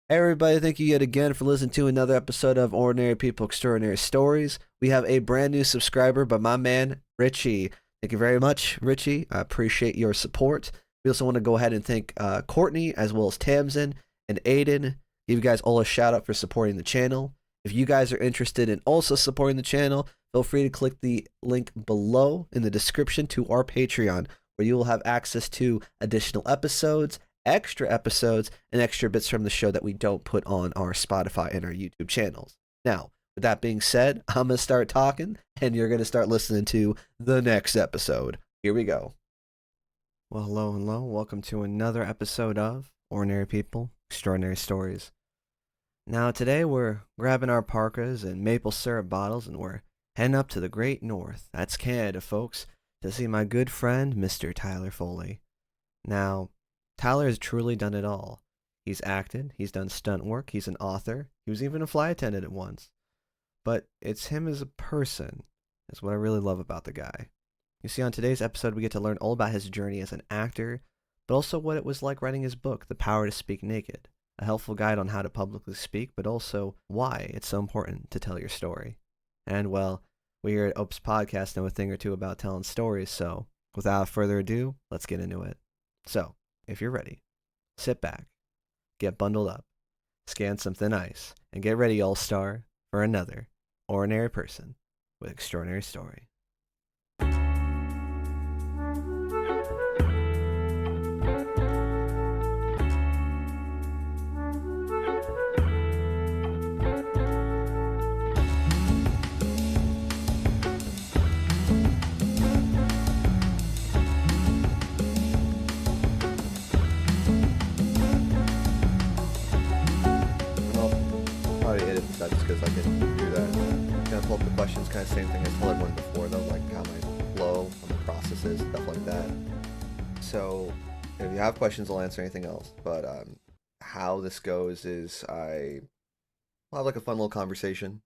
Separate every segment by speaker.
Speaker 1: Hey everybody, thank you yet again for listening to another episode of Ordinary People Extraordinary Stories. We have a brand new subscriber by my man, Richie. Thank you very much, Richie. I appreciate your support. We also want to go ahead and thank Courtney as well as Tamsin and Aiden. Give you guys all a shout out for supporting the channel. If you guys are interested in also supporting the channel, feel free to click the link below in the description to our Patreon, where you will have access to additional episodes, extra episodes, and extra bits from the show that we don't put on our Spotify and our YouTube channels. Now, with that being said, I'm going to start talking, and you're going to start listening to the next episode. Here we go. Well, hello. Welcome to another episode of Ordinary People, Extraordinary Stories. Now, today we're grabbing our parkas and maple syrup bottles, and we're heading up to the great north. That's Canada, folks, to see my good friend, Mr. Tyler Foley. Now, Tyler has truly done it all. He's acted, he's done stunt work, he's an author, he was even a flight attendant at once. But it's him as a person, is what I really love about the guy. You see, on today's episode, we get to learn all about his journey as an actor, but also what it was like writing his book, The Power to Speak Naked, a helpful guide on how to publicly speak, but also why it's so important to tell your story. And, well, we here at OPESpodcast know a thing or two about telling stories, so without further ado, let's get into it. So, if you're ready, sit back, get bundled up, scan some thin ice, and get ready, all-star, for another ordinary person with extraordinary story. That's because I can do that. Kind of pull up the questions, kind of same thing as tell everyone before, though, like how my flow on the processes, stuff like that. So, if you have questions, I'll answer anything else. But how this goes is I'll have like a fun little conversation.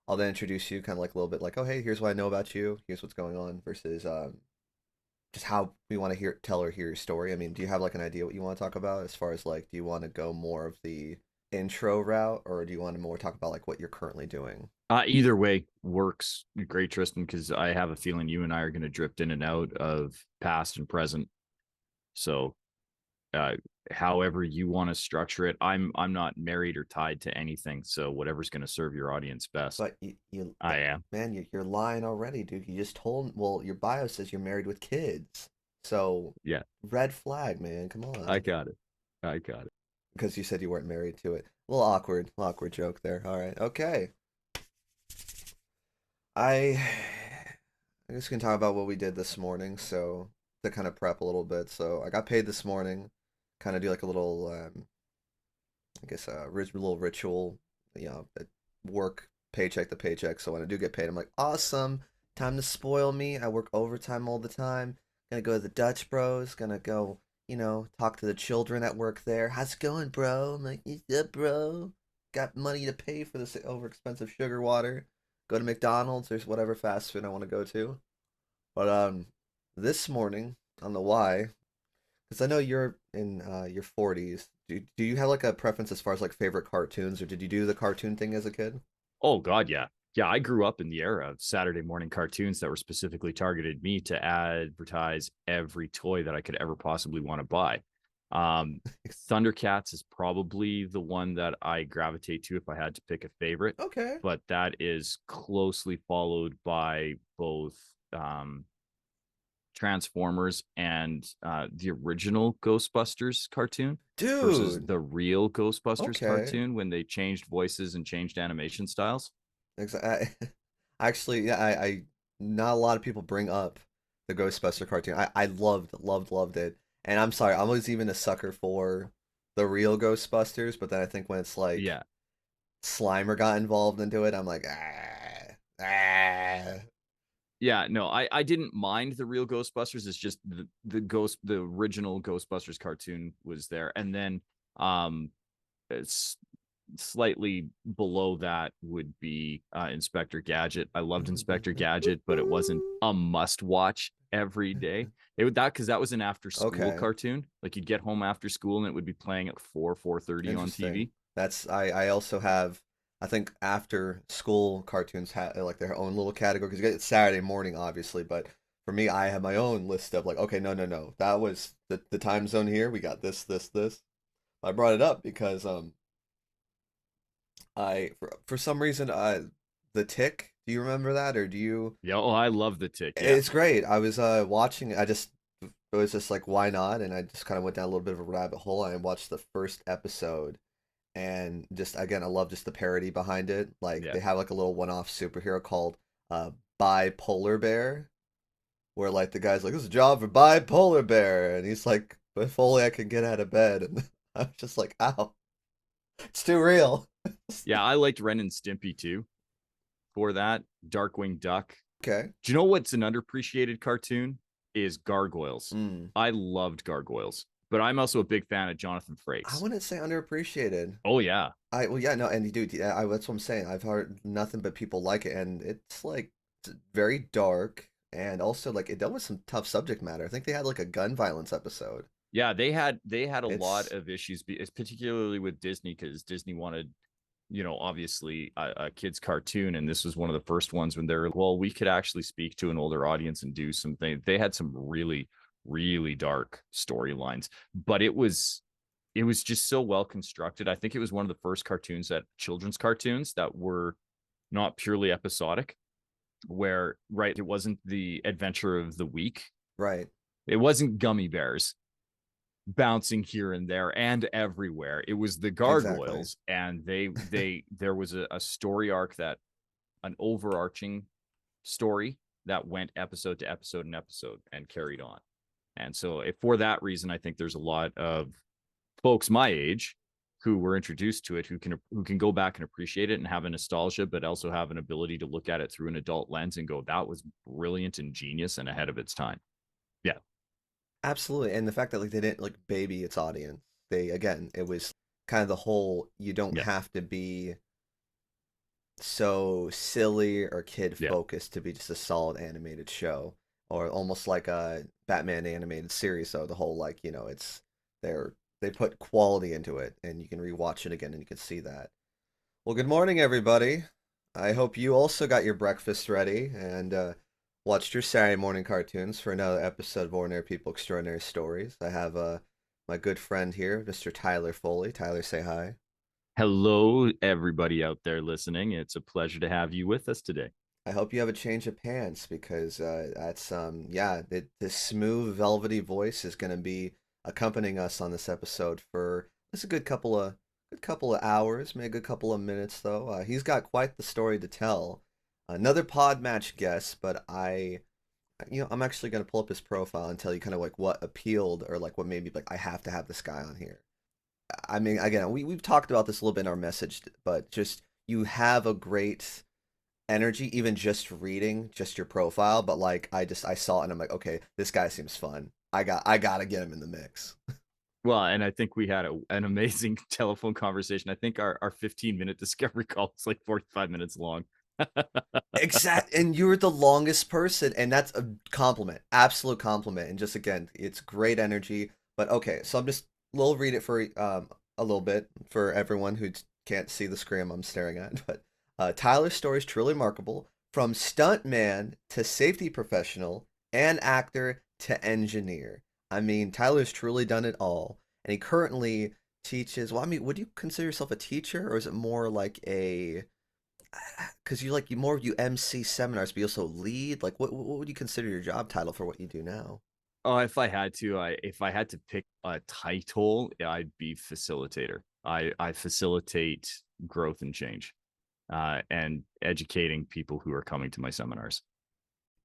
Speaker 1: I'll then introduce you, kind of like a little bit, like, oh hey, here's what I know about you, here's what's going on, versus just how we want to tell or hear your story. I mean, do you have like an idea what you want to talk about as far as like, do you want to go more of the intro route, or do you want to more talk about like what you're currently doing?
Speaker 2: Either way works great, Tristan, because I have a feeling you and I are going to drift in and out of past and present. So, however you want to structure it, I'm not married or tied to anything. So whatever's going to serve your audience best.
Speaker 1: But
Speaker 2: I am.
Speaker 1: Man, you're lying already, dude. You just told, well, your bio says you're married with kids. So
Speaker 2: Yeah,
Speaker 1: red flag, man. Come on.
Speaker 2: I got it.
Speaker 1: Because you said you weren't married to it. A little awkward joke there. All right, okay. I guess we can talk about what we did this morning. So to kind of prep a little bit. So I got paid this morning. Kind of do like a little, I guess a little ritual. At work paycheck to paycheck. So when I do get paid, I'm like, awesome. Time to spoil me. I work overtime all the time. Gonna go to the Dutch Bros. Gonna go, talk to the children that work there. How's it going, bro? I'm like, what's up, bro? Got money to pay for this over expensive sugar water. Go to McDonald's or whatever fast food I want to go to. But this morning, I don't know why, because I know you're in your 40s. Do you have like a preference as far as like favorite cartoons, or did you do the cartoon thing as a kid?
Speaker 2: Oh God, yeah. Yeah, I grew up in the era of Saturday morning cartoons that were specifically targeted me to advertise every toy that I could ever possibly want to buy. Thundercats is probably the one that I gravitate to if I had to pick a favorite.
Speaker 1: Okay.
Speaker 2: But that is closely followed by both Transformers and the original Ghostbusters cartoon versus
Speaker 1: Dude.
Speaker 2: the real Ghostbusters
Speaker 1: Okay.
Speaker 2: cartoon when they changed voices and changed animation styles.
Speaker 1: Exactly. Actually, yeah, I not a lot of people bring up the Ghostbuster cartoon. I loved it. And I'm sorry, I was even a sucker for the real Ghostbusters, but then I think when it's like
Speaker 2: Yeah.
Speaker 1: Slimer got involved into it, I'm like, ah.
Speaker 2: Yeah, no, I didn't mind the real Ghostbusters. It's just the original Ghostbusters cartoon was there. And then it's slightly below that would be Inspector Gadget. I loved Inspector Gadget, but it wasn't a must watch every day. It would that because that was an after school
Speaker 1: Okay,
Speaker 2: cartoon. Like you'd get home after school and it would be playing at 4:30 on
Speaker 1: interesting.
Speaker 2: TV.
Speaker 1: That's I also have. I think after school cartoons have like their own little category because it's Saturday morning, obviously. But for me, I have my own list of like, okay, no, no, no, that was the time zone here. We got this, this, this. I brought it up because I for some reason the Tick. Do you remember that or do you?
Speaker 2: Yeah, oh, I love the Tick. Yeah,
Speaker 1: It's great. I was watching. It was just like why not, and I just kind of went down a little bit of a rabbit hole. And I watched the first episode, and just again, I love just the parody behind it. Like
Speaker 2: yeah.
Speaker 1: they have like a little one-off superhero called Bipolar Bear, where like the guy's like, "This is a job for Bipolar Bear," and he's like, "But if only I could get out of bed." And I was just like, "Ow, it's too real."
Speaker 2: Yeah, I liked Ren and Stimpy too. For that, Darkwing Duck.
Speaker 1: Okay.
Speaker 2: Do you know what's an underappreciated cartoon? Is Gargoyles.
Speaker 1: Mm.
Speaker 2: I loved Gargoyles, but I'm also a big fan of Jonathan
Speaker 1: I
Speaker 2: Frakes.
Speaker 1: wouldn't say underappreciated.
Speaker 2: Oh yeah,
Speaker 1: I well yeah no and dude yeah, that's what I'm saying. I've heard nothing but people like it, and it's like very dark, and also like it dealt with some tough subject matter. I think they had like a gun violence episode.
Speaker 2: yeah. They had a lot
Speaker 1: It's
Speaker 2: of issues, particularly with Disney, because Disney wanted, obviously a kid's cartoon, and this was one of the first ones when they're well, we could actually speak to an older audience and do something. They had some really, really dark storylines, but it was just so well constructed. I think it was one of the first children's cartoons that were not purely episodic, where right, it wasn't the adventure of the week.
Speaker 1: right,
Speaker 2: It wasn't gummy bears bouncing here and there and everywhere. It was the
Speaker 1: exactly.
Speaker 2: gargoyles, and they there was a story arc, that an overarching story that went episode to episode and episode and carried on. And so for that reason, I think there's a lot of folks my age who were introduced to it who can go back and appreciate it and have a nostalgia, but also have an ability to look at it through an adult lens and go, that was brilliant and genius and ahead of its time. Yeah.
Speaker 1: Absolutely, and the fact that like they didn't like baby its audience. They again, it was kind of the whole you don't
Speaker 2: Yeah.
Speaker 1: have to be so silly or kid
Speaker 2: Yeah.
Speaker 1: focused to be just a solid animated show, or almost like a Batman animated series. So the whole like it's they're they put quality into it, and you can rewatch it again, and you can see that. Well, good morning, everybody. I hope you also got your breakfast ready and watched your Saturday morning cartoons for another episode of Ordinary People Extraordinary Stories. I have my good friend here, Mr. Tyler Foley. Tyler, say hi.
Speaker 2: Hello, everybody out there listening. It's a pleasure to have you with us today.
Speaker 1: I hope you have a change of pants because that's yeah, this smooth velvety voice is going to be accompanying us on this episode for just a good couple of hours, maybe a good couple of minutes though. He's got quite the story to tell. Another pod match guest, but I'm actually going to pull up his profile and tell you kind of like what appealed or like what made me like I have to have this guy on here. I mean, again, we've talked about this a little bit in our message, but just you have a great energy, even just reading just your profile. But like, I saw it and I'm like, okay, this guy seems fun. I gotta get him in the mix.
Speaker 2: Well, and I think we had an amazing telephone conversation. I think our 15-minute discovery call was like 45 minutes long.
Speaker 1: Exact, and you're the longest person, and that's a compliment, absolute compliment. And just again, it's great energy. But okay, so I'm just we'll read it for a little bit for everyone who can't see the screen I'm staring at. But Tyler's story is truly remarkable. From stuntman to safety professional and actor to engineer. I mean, Tyler's truly done it all, and he currently teaches. Well, I mean, would you consider yourself a teacher, or is it more like a because you more you MC seminars, but you also lead. Like, what would you consider your job title for what you do now?
Speaker 2: Oh, if I had to pick a title, I'd be facilitator. I facilitate growth and change, and educating people who are coming to my seminars.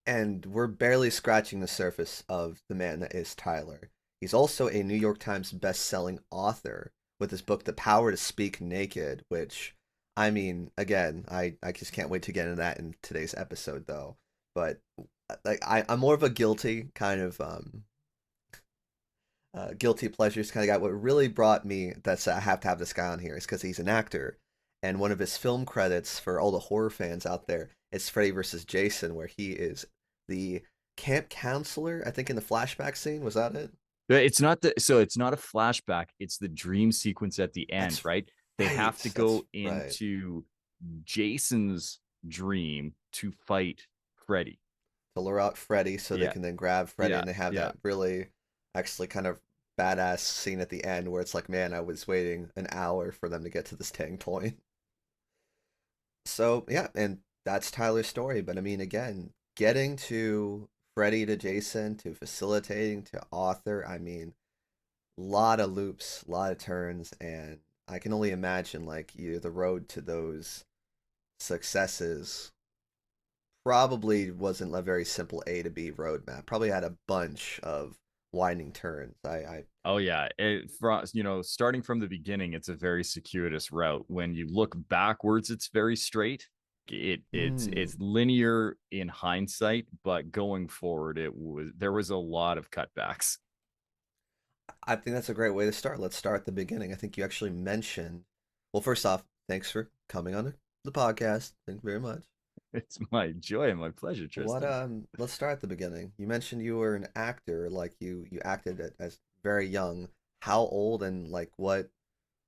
Speaker 1: And we're barely scratching the surface of the man that is Tyler. He's also a New York Times best-selling author with his book The Power to Speak Naked, which I mean, again, I just can't wait to get into that in today's episode though. But like I'm more of a guilty kind of guilty pleasures kind of guy. What really brought me that's I have to have this guy on here is because he's an actor, and one of his film credits for all the horror fans out there is Freddy versus Jason, where he is the camp counselor. I think in the flashback scene, was that it?
Speaker 2: It's not it's not a flashback, it's the dream sequence at the end,
Speaker 1: That's
Speaker 2: right? They have
Speaker 1: right.
Speaker 2: to
Speaker 1: That's
Speaker 2: go
Speaker 1: right.
Speaker 2: into Jason's dream to fight Freddy.
Speaker 1: To lure out Freddy so they
Speaker 2: Yeah,
Speaker 1: can then grab Freddy,
Speaker 2: yeah,
Speaker 1: and they have
Speaker 2: yeah.
Speaker 1: that really, actually kind of badass scene at the end where it's like, man, I was waiting an hour for them to get to this tang point. So yeah, and that's Tyler's story. But I mean, again, getting to Freddy to Jason to facilitating to author, I mean, lot of loops, a lot of turns, and I can only imagine like you the road to those successes probably wasn't a very simple A to B roadmap. Probably had a bunch of winding turns.
Speaker 2: Oh yeah, from starting from the beginning, it's a very circuitous route. When you look backwards, it's very straight. It's
Speaker 1: mm,
Speaker 2: linear in hindsight, but going forward, there was a lot of cutbacks.
Speaker 1: I think that's a great way to start. Let's start at the beginning. I think you actually mentioned, well, first off, thanks for coming on the podcast. Thank you very much.
Speaker 2: It's my joy and my pleasure,
Speaker 1: What
Speaker 2: Tristan.
Speaker 1: let's start at the beginning. You mentioned you were an actor, like you acted as very young. How old and like what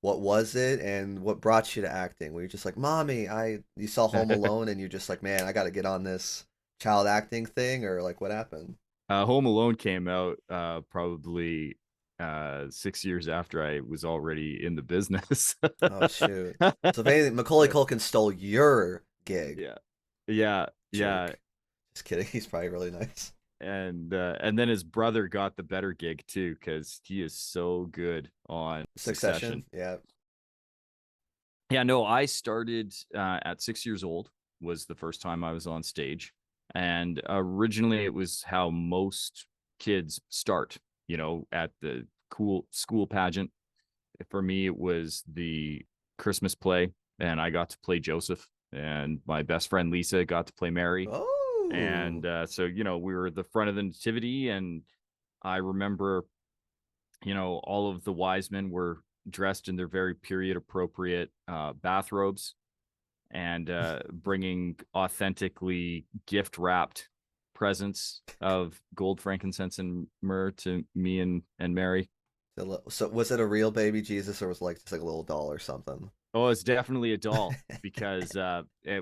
Speaker 1: was it and what brought you to acting? Were you just like, "Mommy, you saw Home Alone and you're just like, "Man, I got to get on this child acting thing," or like what happened?
Speaker 2: Home Alone came out probably 6 years after I was already in the business.
Speaker 1: Oh shoot. So if anything, Macaulay Culkin stole your gig.
Speaker 2: Yeah, yeah, yeah.
Speaker 1: Jerk. Just kidding. He's probably really nice.
Speaker 2: And then his brother got the better gig too because he is so good on
Speaker 1: Succession.
Speaker 2: Succession.
Speaker 1: Yeah.
Speaker 2: Yeah, no, I started at 6 years old was the first time I was on stage, and originally it was how most kids start, at the cool school pageant. For me, it was the Christmas play, and I got to play Joseph, and my best friend Lisa got to play Mary,
Speaker 1: Oh.
Speaker 2: and so we were the front of the nativity, and I remember all of the wise men were dressed in their very period appropriate bathrobes and bringing authentically gift wrapped presents of gold, frankincense, and myrrh to me and Mary.
Speaker 1: So was it a real baby Jesus or was it like just like a little doll or something?
Speaker 2: Oh, it's definitely a doll because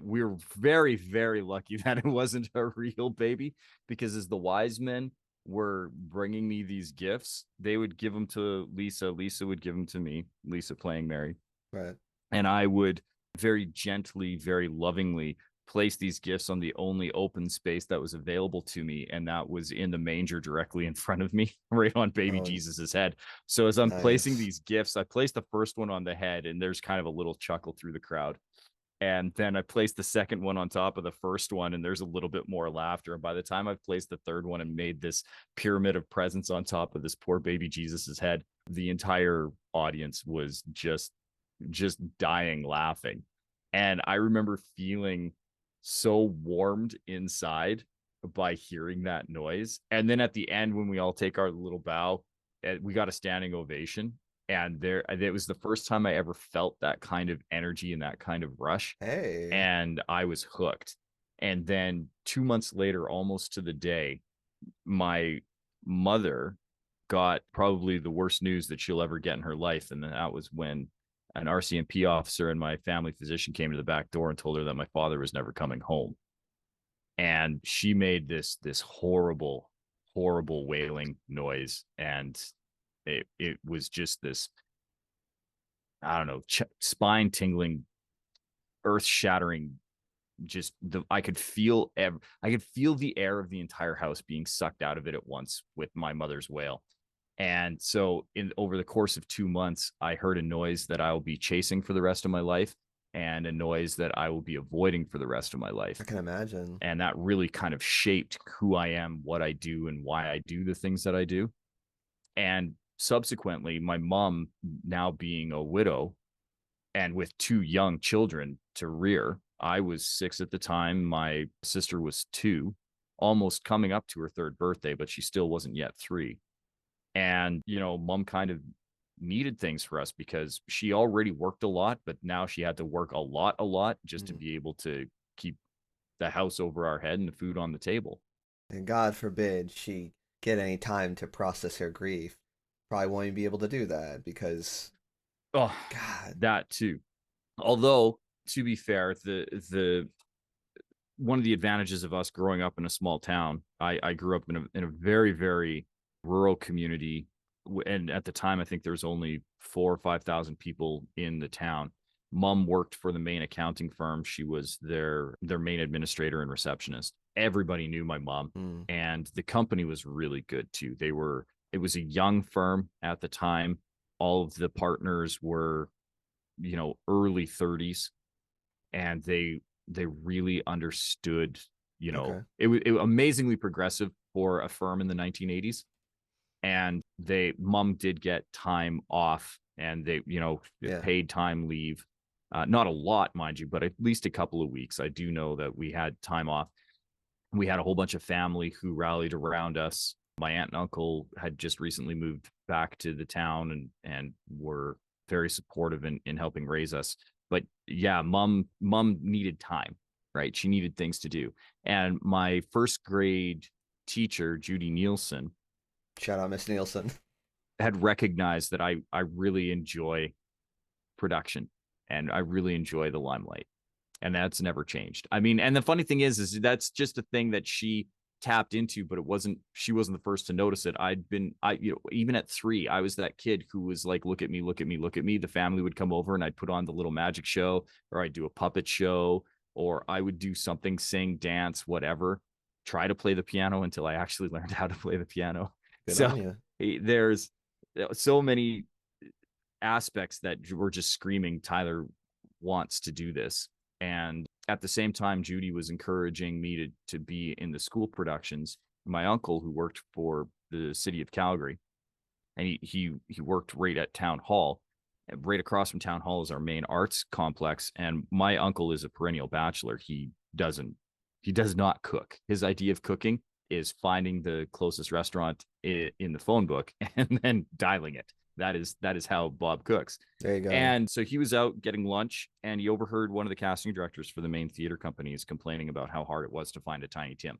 Speaker 2: we were very, very lucky that it wasn't a real baby. Because as the wise men were bringing me these gifts, they would give them to Lisa. Lisa would give them to me, Lisa playing Mary.
Speaker 1: Right.
Speaker 2: And I would very gently, very lovingly place these gifts on the only open space that was available to me, and that was in the manger directly in front of me, right on baby
Speaker 1: Oh,
Speaker 2: Jesus's head. So as I'm placing
Speaker 1: nice.
Speaker 2: these gifts, I placed the first one on the head, and there's kind of a little chuckle through the crowd. And then I placed the second one on top of the first one, and there's a little bit more laughter. And by the time I placed the third one and made this pyramid of presents on top of this poor baby Jesus's head, the entire audience was just dying laughing. And I remember feeling so warmed inside by hearing that noise. And then at the end, when we all take our little bow, we got a standing ovation. And it was the first time I ever felt that kind of energy and that kind of rush.
Speaker 1: Hey.
Speaker 2: And I was hooked. And then 2 months later, almost to the day, my mother got probably the worst news that she'll ever get in her life. And that was when an RCMP officer and my family physician came to the back door and told her that my father was never coming home. And she made this horrible, horrible wailing noise. And it was just this, I don't know, spine tingling, earth shattering. I could feel the air of the entire house being sucked out of it at once with my mother's wail. And so over the course of 2 months, I heard a noise that I will be chasing for the rest of my life and a noise that I will be avoiding for the rest of my
Speaker 1: I
Speaker 2: life.
Speaker 1: can imagine.
Speaker 2: And that really kind of shaped who I am, what I do, and why I do the things that I do. And subsequently, my mom, now being a widow and with two young children to rear, I was 6 at the time. My sister was 2, almost coming up to her third birthday, but she still wasn't yet 3. And, mom kind of needed things for us because she already worked a lot, but now she had to work a lot just to
Speaker 1: Mm.
Speaker 2: be able to keep the house over our head and the food on the table.
Speaker 1: And God forbid she get any time to process her grief. Probably won't even be able to do that because
Speaker 2: Oh,
Speaker 1: God.
Speaker 2: that too. Although, to be fair, the one of the advantages of us growing up in a small town, I grew up in a very, very rural community. And at the time, I think there was only 4 or 5,000 people in the town. Mom worked for the main accounting firm. She was their main administrator and receptionist. Everybody knew my mom,
Speaker 1: Mm.
Speaker 2: and the company was really good too. It was a young firm at the time. All of the partners were, early 30s, and they really understood.
Speaker 1: Okay.
Speaker 2: It was amazingly progressive for a firm in the 1980s, and mom did get time off, and they,
Speaker 1: Yeah.
Speaker 2: paid time leave. Not a lot, mind you, but at least a couple of weeks. I do know that we had time off. We had a whole bunch of family who rallied around us. My aunt and uncle had just recently moved back to the town, and were very supportive in helping raise us. But yeah, mom needed time, right? She needed things to do. And my first grade teacher, Judy Nielsen,
Speaker 1: Shout out Miss Nielsen.
Speaker 2: had recognized that I really enjoy production, and I really enjoy the limelight, and that's never changed. I mean, and the funny thing is that's just a thing that she tapped into, but she wasn't the first to notice it. Even at 3, I was that kid who was like, look at me, look at me, look at me. The family would come over and I'd put on the little magic show, or I'd do a puppet show, or I would do something, sing, dance, whatever, try to play the piano until I actually learned how to play the piano.
Speaker 1: Good
Speaker 2: So
Speaker 1: on you.
Speaker 2: there's so many aspects that were just screaming, Tyler wants to do this. And at the same time, Judy was encouraging me to be in the school productions. My uncle, who worked for the city of Calgary, and he worked right at town hall. Right across from town hall is our main arts complex. And my uncle is a perennial bachelor. He does not cook. His idea of cooking is finding the closest restaurant in the phone book and then dialing it. That is how Bob cooks.
Speaker 1: There you go.
Speaker 2: And so he was out getting lunch, and he overheard one of the casting directors for the main theater companies complaining about how hard it was to find a Tiny Tim.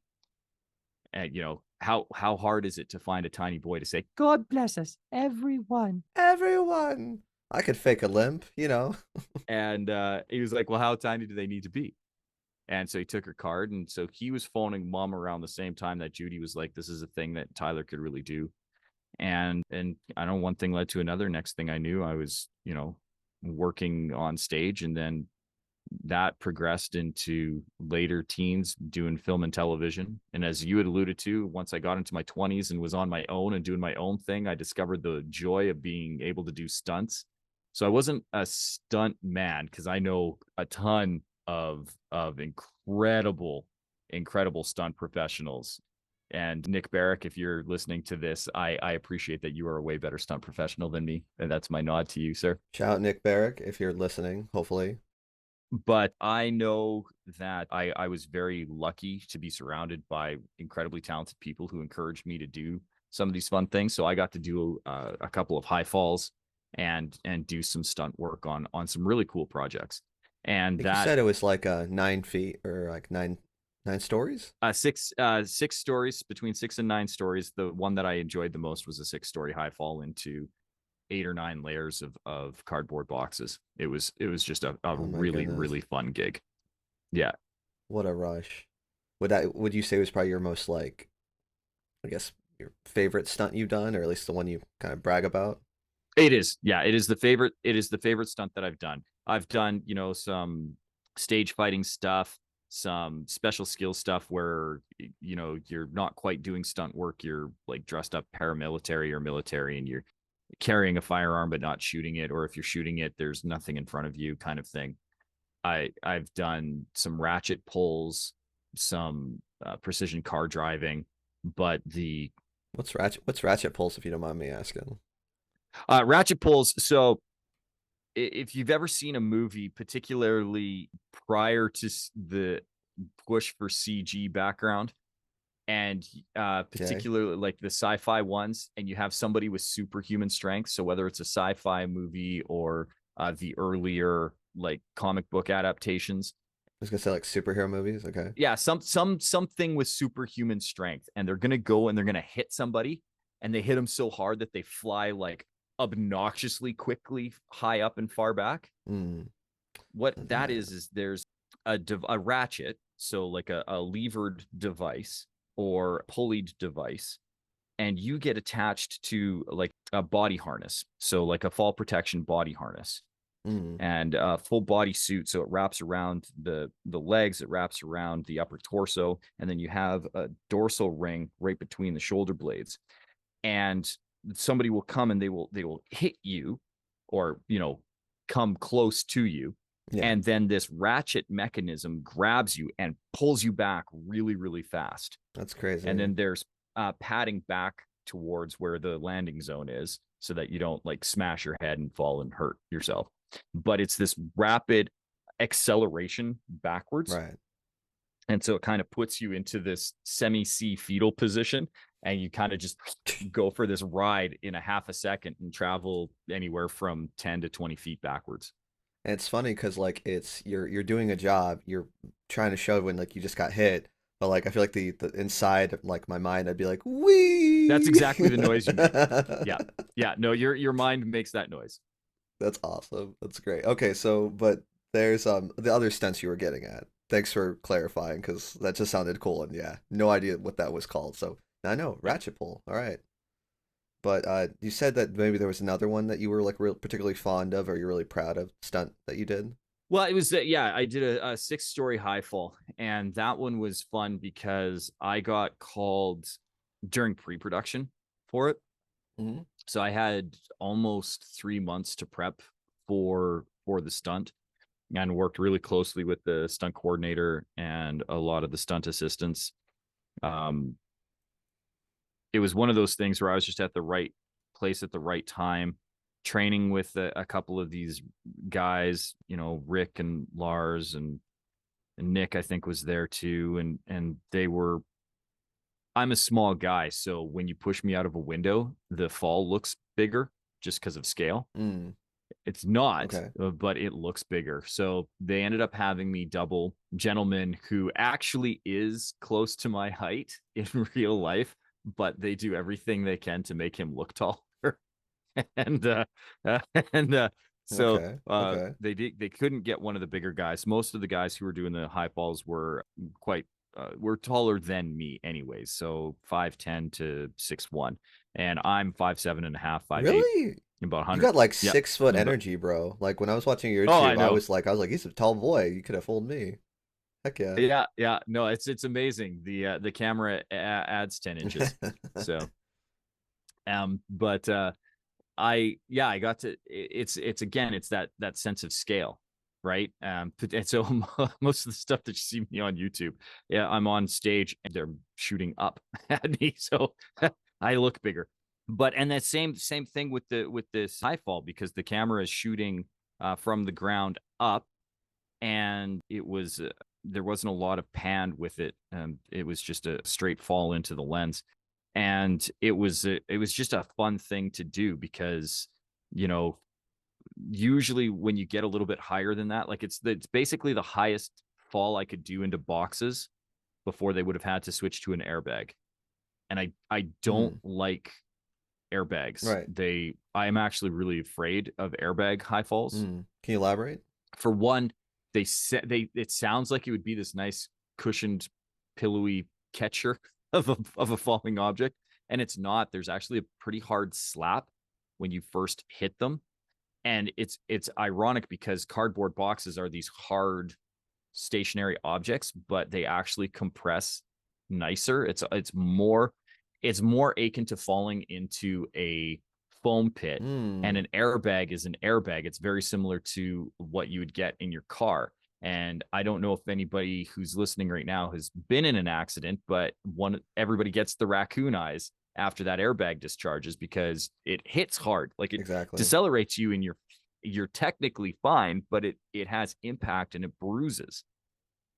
Speaker 2: And how hard is it to find a tiny boy to say, "God bless us, everyone"?
Speaker 1: Everyone. I could fake a limp.
Speaker 2: And he was like, "Well, how tiny do they need to be?" And so he took her card, and so he was phoning mom around the same time that Judy was like, "This is a thing that Tyler could really do." And I don't know, one thing led to another. Next thing I knew, I was, working on stage, and then that progressed into later teens doing film and television. And as you had alluded to, once I got into my 20s and was on my own and doing my own thing, I discovered the joy of being able to do stunts. So I wasn't a stunt man, because I know a ton of incredible stunt professionals. And Nick Barrick, if you're listening to this, I appreciate that you are a way better stunt professional than me. And that's my nod to you, sir.
Speaker 1: Shout out Nick Barrick if you're listening, hopefully.
Speaker 2: But I know that I was very lucky to be surrounded by incredibly talented people who encouraged me to do some of these fun things. So I got to do a couple of high falls, and do some stunt work on some really cool projects.
Speaker 1: I
Speaker 2: And
Speaker 1: think you
Speaker 2: that
Speaker 1: said it was like 9 feet or like nine stories.
Speaker 2: six stories, between 6 and 9 stories. The one that I enjoyed the most was a 6-story high fall into 8 or 9 layers of cardboard boxes. It was just a
Speaker 1: Oh my
Speaker 2: really,
Speaker 1: goodness.
Speaker 2: really fun gig. Yeah,
Speaker 1: What a rush. Would you say was probably your most like, I guess, your favorite stunt you've done, or at least the one you kind of brag about?
Speaker 2: it is. Yeah, it is the favorite. It is the favorite stunt that I've done. I've done, some stage fighting stuff, some special skill stuff where, you're not quite doing stunt work. You're like dressed up paramilitary or military, and you're carrying a firearm but not shooting it, or if you're shooting it, there's nothing in front of you, kind of thing. I've done some ratchet pulls, some precision car driving, but the
Speaker 1: What's ratchet pulse, if you don't mind me asking?
Speaker 2: ratchet pulls. So if you've ever seen a movie, particularly prior to the push for CG background, and
Speaker 1: Okay.
Speaker 2: particularly like the sci-fi ones, and you have somebody with superhuman strength. So whether it's a sci-fi movie or the earlier like comic book adaptations,
Speaker 1: I was gonna say like superhero movies. Okay.
Speaker 2: yeah, something with superhuman strength, and they're gonna go and they're gonna hit somebody, and they hit them so hard that they fly like obnoxiously quickly high up and far back.
Speaker 1: Mm.
Speaker 2: What that
Speaker 1: Yeah.
Speaker 2: is there's a ratchet, so like a levered device or pulleyed device, and you get attached to like a body harness, so like a fall protection body harness
Speaker 1: Mm.
Speaker 2: and a full body suit, so it wraps around the legs, it wraps around the upper torso, and then you have a dorsal ring right between the shoulder blades, and somebody will come and they will hit you, or come close to you,
Speaker 1: Yeah.
Speaker 2: and then this ratchet mechanism grabs you and pulls you back really really fast,
Speaker 1: That's
Speaker 2: and
Speaker 1: crazy.
Speaker 2: then there's padding back towards where the landing zone is so that you don't like smash your head and fall and hurt yourself, but it's this rapid acceleration backwards,
Speaker 1: Right.
Speaker 2: and so it kind of puts you into this semi-C fetal position, and you kind of just go for this ride in a half a second and travel anywhere from 10 to 20 feet backwards.
Speaker 1: And it's funny because like you're doing a job, you're trying to show when like you just got hit, but like I feel like the inside like my mind I'd be like
Speaker 2: That's
Speaker 1: wee.
Speaker 2: exactly the noise you make. Yeah. Yeah. No, your mind makes that noise.
Speaker 1: That's awesome. That's great. Okay, so but there's the other stunts you were getting at. Thanks for clarifying because that just sounded cool and yeah, no idea what that was called. So now I know
Speaker 2: Yeah.
Speaker 1: ratchet pull. All right. But you said that maybe there was another one that you were like real particularly fond of or you're really proud of stunt that you did.
Speaker 2: Well, it was yeah, I did a 6-story high fall, and that one was fun because I got called during pre-production for it.
Speaker 1: Hmm.
Speaker 2: So I had almost 3 months to prep for the stunt, and worked really closely with the stunt coordinator and a lot of the stunt assistants. Um, it was one of those things where I was just at the right place at the right time, training with a couple of these guys, Rick and Lars and Nick, I think, was there too, and they were. I'm a small guy, so when you push me out of a window, the fall looks bigger just because of scale.
Speaker 1: Mm,
Speaker 2: It's not,
Speaker 1: okay.
Speaker 2: but it looks bigger. So they ended up having me double gentleman who actually is close to my height in real life, but they do everything they can to make him look taller. and uh, and so
Speaker 1: Okay. Okay.
Speaker 2: they couldn't get one of the bigger guys. Most of the guys who were doing the high falls quite were taller than me anyways, so 5'10" to 6'1", and I'm 5'7.5", 5'8",
Speaker 1: Really?
Speaker 2: about
Speaker 1: You
Speaker 2: 100.
Speaker 1: got like
Speaker 2: Yeah.
Speaker 1: 6 foot
Speaker 2: But
Speaker 1: energy, bro. Like when I was watching your
Speaker 2: oh, I
Speaker 1: YouTube,
Speaker 2: know.
Speaker 1: I was like, he's a tall boy. You could have fooled me. Heck yeah.
Speaker 2: Yeah, yeah. No, it's amazing. The camera adds 10 inches. So but I got to it's again, it's that sense of scale, right? And so most of the stuff that you see me on YouTube, yeah, I'm on stage and they're shooting up at me, so I look bigger. But and that same thing with this high fall, because the camera is shooting from the ground up, and there wasn't a lot of pan with it. It was just a straight fall into the lens, and it was just a fun thing to do because you know usually when you get a little bit higher than that, like it's basically the highest fall I could do into boxes before they would have had to switch to an airbag, and I don't
Speaker 1: Mm,
Speaker 2: like airbags.
Speaker 1: right.
Speaker 2: I am actually really afraid of airbag high falls.
Speaker 1: Mm. Can you elaborate?
Speaker 2: For one, they said it sounds like it would be this nice cushioned, pillowy catcher of a falling object, and it's not. There's actually a pretty hard slap when you first hit them, and it's ironic because cardboard boxes are these hard stationary objects, but they actually compress nicer. It's more akin to falling into a foam pit, and
Speaker 1: Mm,
Speaker 2: an airbag is an airbag. It's very similar to what you would get in your car. And I don't know if anybody who's listening right now has been in an accident, but everybody gets the raccoon eyes after that airbag discharges because it hits hard. Like it
Speaker 1: exactly.
Speaker 2: decelerates you, and you're technically fine, but it has impact and it bruises.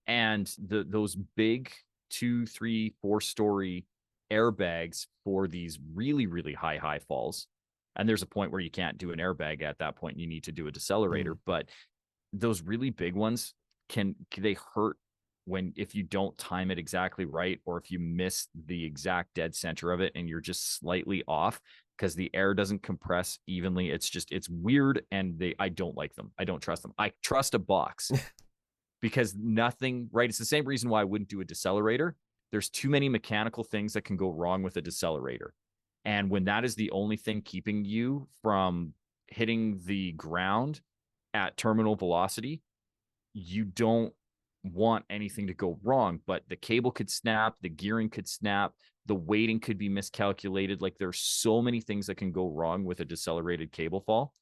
Speaker 2: And those big 2, 3, 4-story airbags for these really, really high falls. And there's a point where you can't do an airbag at that point. You need to do a decelerator. But those really big ones they hurt if you don't time it exactly right, or if you miss the exact dead center of it and you're just slightly off, because the air doesn't compress evenly. It's weird. And I don't like them. I don't trust them. I trust a box because nothing, right? It's the same reason why I wouldn't do a decelerator. There's too many mechanical things that can go wrong with a decelerator. And when that is the only thing keeping you from hitting the ground at terminal velocity, you don't want anything to go wrong. But the cable could snap, the gearing could snap, the weighting could be miscalculated. Like, there's so many things that can go wrong with a decelerated cable fall,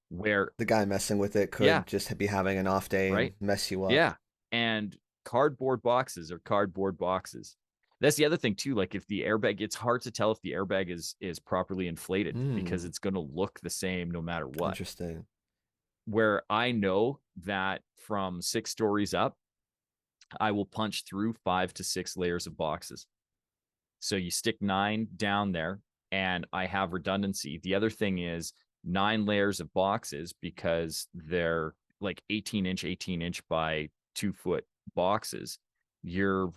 Speaker 2: where
Speaker 1: the guy messing with it could just be having an off day and mess you up.
Speaker 2: Yeah. And cardboard boxes are cardboard boxes. That's the other thing too. Like, if the airbag, it's hard to tell if the airbag is properly inflated because it's going to look the same no matter what.
Speaker 1: Interesting.
Speaker 2: Where I know that from 6 stories up, I will punch through 5 to 6 layers of boxes. So you stick 9 down there and I have redundancy. The other thing is 9 layers of boxes, because they're like 18-inch by 2-foot boxes. You're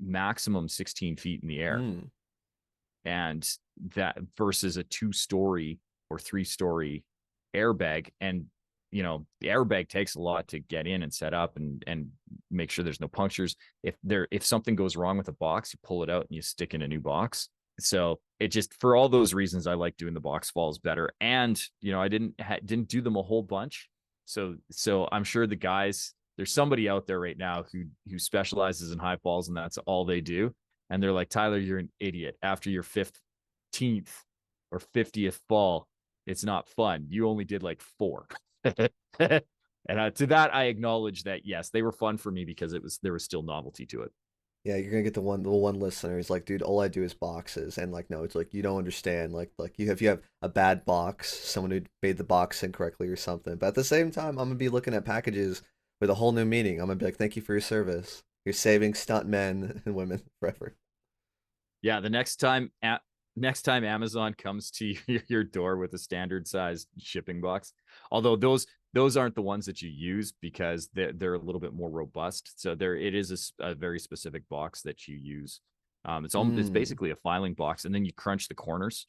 Speaker 2: maximum 16 feet in the air. And that versus a 2-story or 3-story airbag. And the airbag takes a lot to get in and set up and make sure there's no punctures. If something goes wrong with a box, you pull it out and you stick in a new box. So it just, for all those reasons, I like doing the box falls better. And I didn't do them a whole bunch. So I'm sure the guys, there's somebody out there right now who specializes in high falls and that's all they do. And they're like, Tyler, you're an idiot. After your 15th or 50th fall, it's not fun. You only did like 4. And to that, I acknowledge that, yes, they were fun for me because there was still novelty to it.
Speaker 1: Yeah, you're gonna get the one listener who's like, dude, all I do is boxes, and like, no, it's like you don't understand. Like if you have a bad box, someone who made the box incorrectly or something. But at the same time, I'm gonna be looking at packages with a whole new meaning. I'm gonna be like, thank you for your service. You're saving stunt men and women forever.
Speaker 2: Yeah, the next time Amazon comes to your door with a standard sized shipping box, although those aren't the ones that you use because they're a little bit more robust. So it is a very specific box that you use. It's basically a filing box, and then you crunch the corners.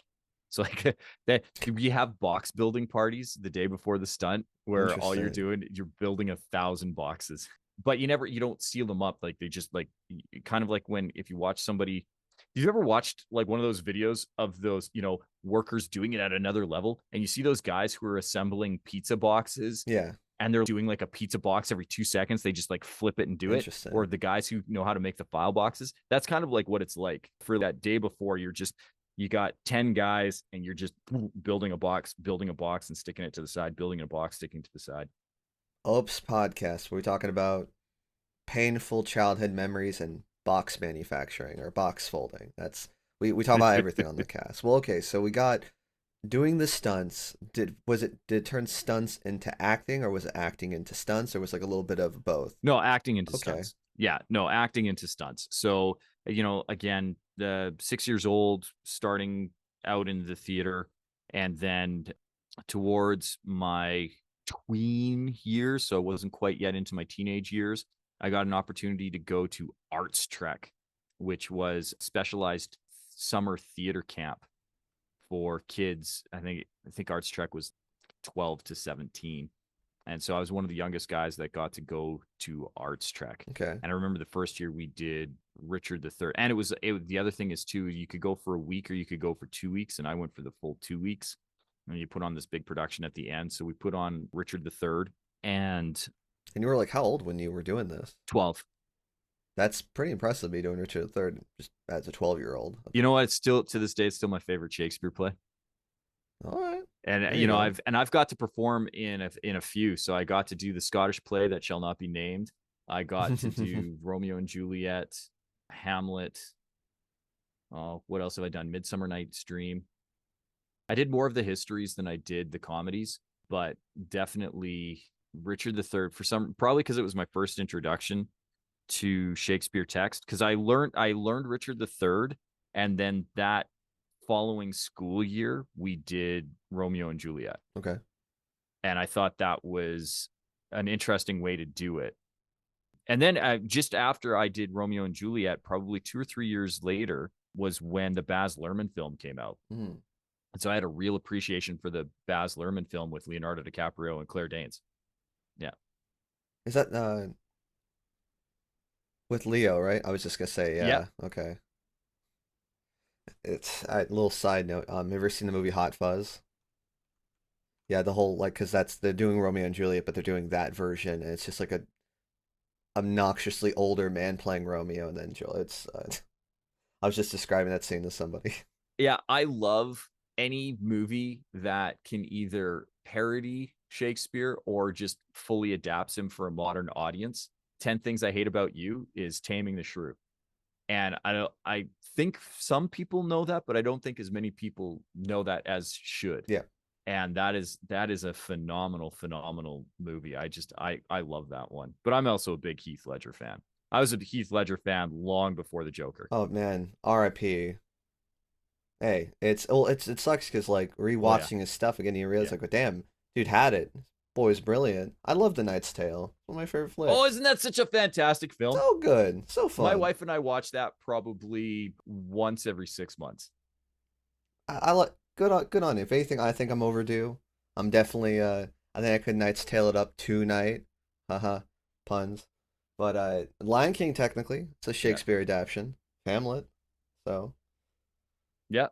Speaker 2: So like that, we have box building parties the day before the stunt where all you're building 1,000 boxes, but you don't seal them up. Like, they just, like, kind of like if you watch somebody. You've ever watched like one of those videos of those, workers doing it at another level, and you see those guys who are assembling pizza boxes, and they're doing like a pizza box every 2 seconds. They just like flip it and do it. Or the guys who know how to make the file boxes. That's kind of like what it's like for that day before. You got 10 guys and you're just building a box and sticking it to the side, building a box, sticking to the side.
Speaker 1: OPESpodcast, where we're talking about painful childhood memories and box manufacturing or box folding. We talk about everything on the cast. Well, okay, so we got doing the stunts. Did it turn stunts into acting, or was it acting into stunts, or was it like a little bit of both?
Speaker 2: No, acting into stunts. Yeah, no, acting into stunts. So, again, the 6 years old, starting out in the theater, and then towards my tween years, so I wasn't quite yet into my teenage years, I got an opportunity to go to Arts Trek, which was specialized summer theater camp for kids. I think Arts Trek was 12 to 17. And so I was one of the youngest guys that got to go to Arts Trek.
Speaker 1: Okay.
Speaker 2: And I remember the first year we did Richard III. And the other thing is too, you could go for a week or you could go for 2 weeks. And I went for the full 2 weeks. And you put on this big production at the end. So we put on Richard III. And
Speaker 1: you were like, how old when you were doing this?
Speaker 2: 12.
Speaker 1: That's pretty impressive, me doing Richard III just as a 12-year-old.
Speaker 2: You know what? It's still, to this day, it's still my favorite Shakespeare play.
Speaker 1: All right.
Speaker 2: And I've got to perform in a few. So I got to do the Scottish play that shall not be named. I got to do Romeo and Juliet, Hamlet. Oh, what else have I done? Midsummer Night's Dream. I did more of the histories than I did the comedies, but definitely Richard III, probably because it was my first introduction to Shakespeare text because I learned Richard III, and then that following school year we did Romeo and Juliet,
Speaker 1: Okay.
Speaker 2: and I thought that was an interesting way to do it. And then just after I did Romeo and Juliet, probably 2 or 3 years later, was when the Baz Luhrmann film came out.
Speaker 1: Mm.
Speaker 2: And so I had a real appreciation for the Baz Luhrmann film with Leonardo DiCaprio and Claire Danes. Yeah.
Speaker 1: Is that with Leo, right? I was just gonna say,
Speaker 2: Yeah.
Speaker 1: yeah. Okay. It's a little side note. Have you ever seen the movie Hot Fuzz? Yeah, the whole like, cause that's they're doing Romeo and Juliet, but they're doing that version, and it's just like a obnoxiously older man playing Romeo and then Juliet. It's I was just describing that scene to somebody.
Speaker 2: Yeah. I love any movie that can either parody Shakespeare or just fully adapts him for a modern audience. 10 Things I Hate About You is Taming the Shrew. And I think some people know that, but I don't think as many people know that as should.
Speaker 1: Yeah.
Speaker 2: And that is a phenomenal movie. I love that one. But I'm also a big Heath Ledger fan. I was a Heath Ledger fan long before the Joker.
Speaker 1: Oh man, R.I.P. Hey, it sucks because like
Speaker 2: Oh yeah.
Speaker 1: rewatching his stuff again, you realize
Speaker 2: Yeah.
Speaker 1: like, well, damn, dude had it. Boy's brilliant. I love The Knight's Tale. One of my favorite
Speaker 2: Oh,
Speaker 1: flicks.
Speaker 2: isn't that such a fantastic film?
Speaker 1: So good, so
Speaker 2: My
Speaker 1: fun.
Speaker 2: wife and I watch that probably once every 6 months.
Speaker 1: I like good on you. If anything, I think I'm overdue. I'm definitely I think I could Knight's Tale it up tonight. Haha, puns. But Lion King technically it's a
Speaker 2: Yeah.
Speaker 1: Shakespeare adaptation. Hamlet. So
Speaker 2: Yeah.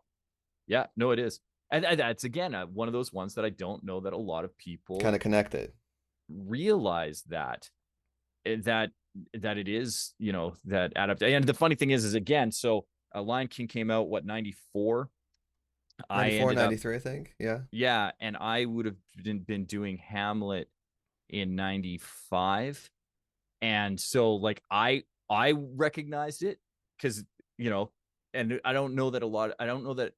Speaker 2: Yeah. No, it is. And that's again one of those ones that I don't know that a lot of
Speaker 1: kind
Speaker 2: people
Speaker 1: of connected.
Speaker 2: realize that it is, that adaptation. And the funny thing is again, so Lion King came out, what, 94? I
Speaker 1: 94,
Speaker 2: ended up,
Speaker 1: 93, I think. Yeah.
Speaker 2: yeah, and I would have been doing Hamlet in 95. And so like I recognized it because, you know, and I don't know that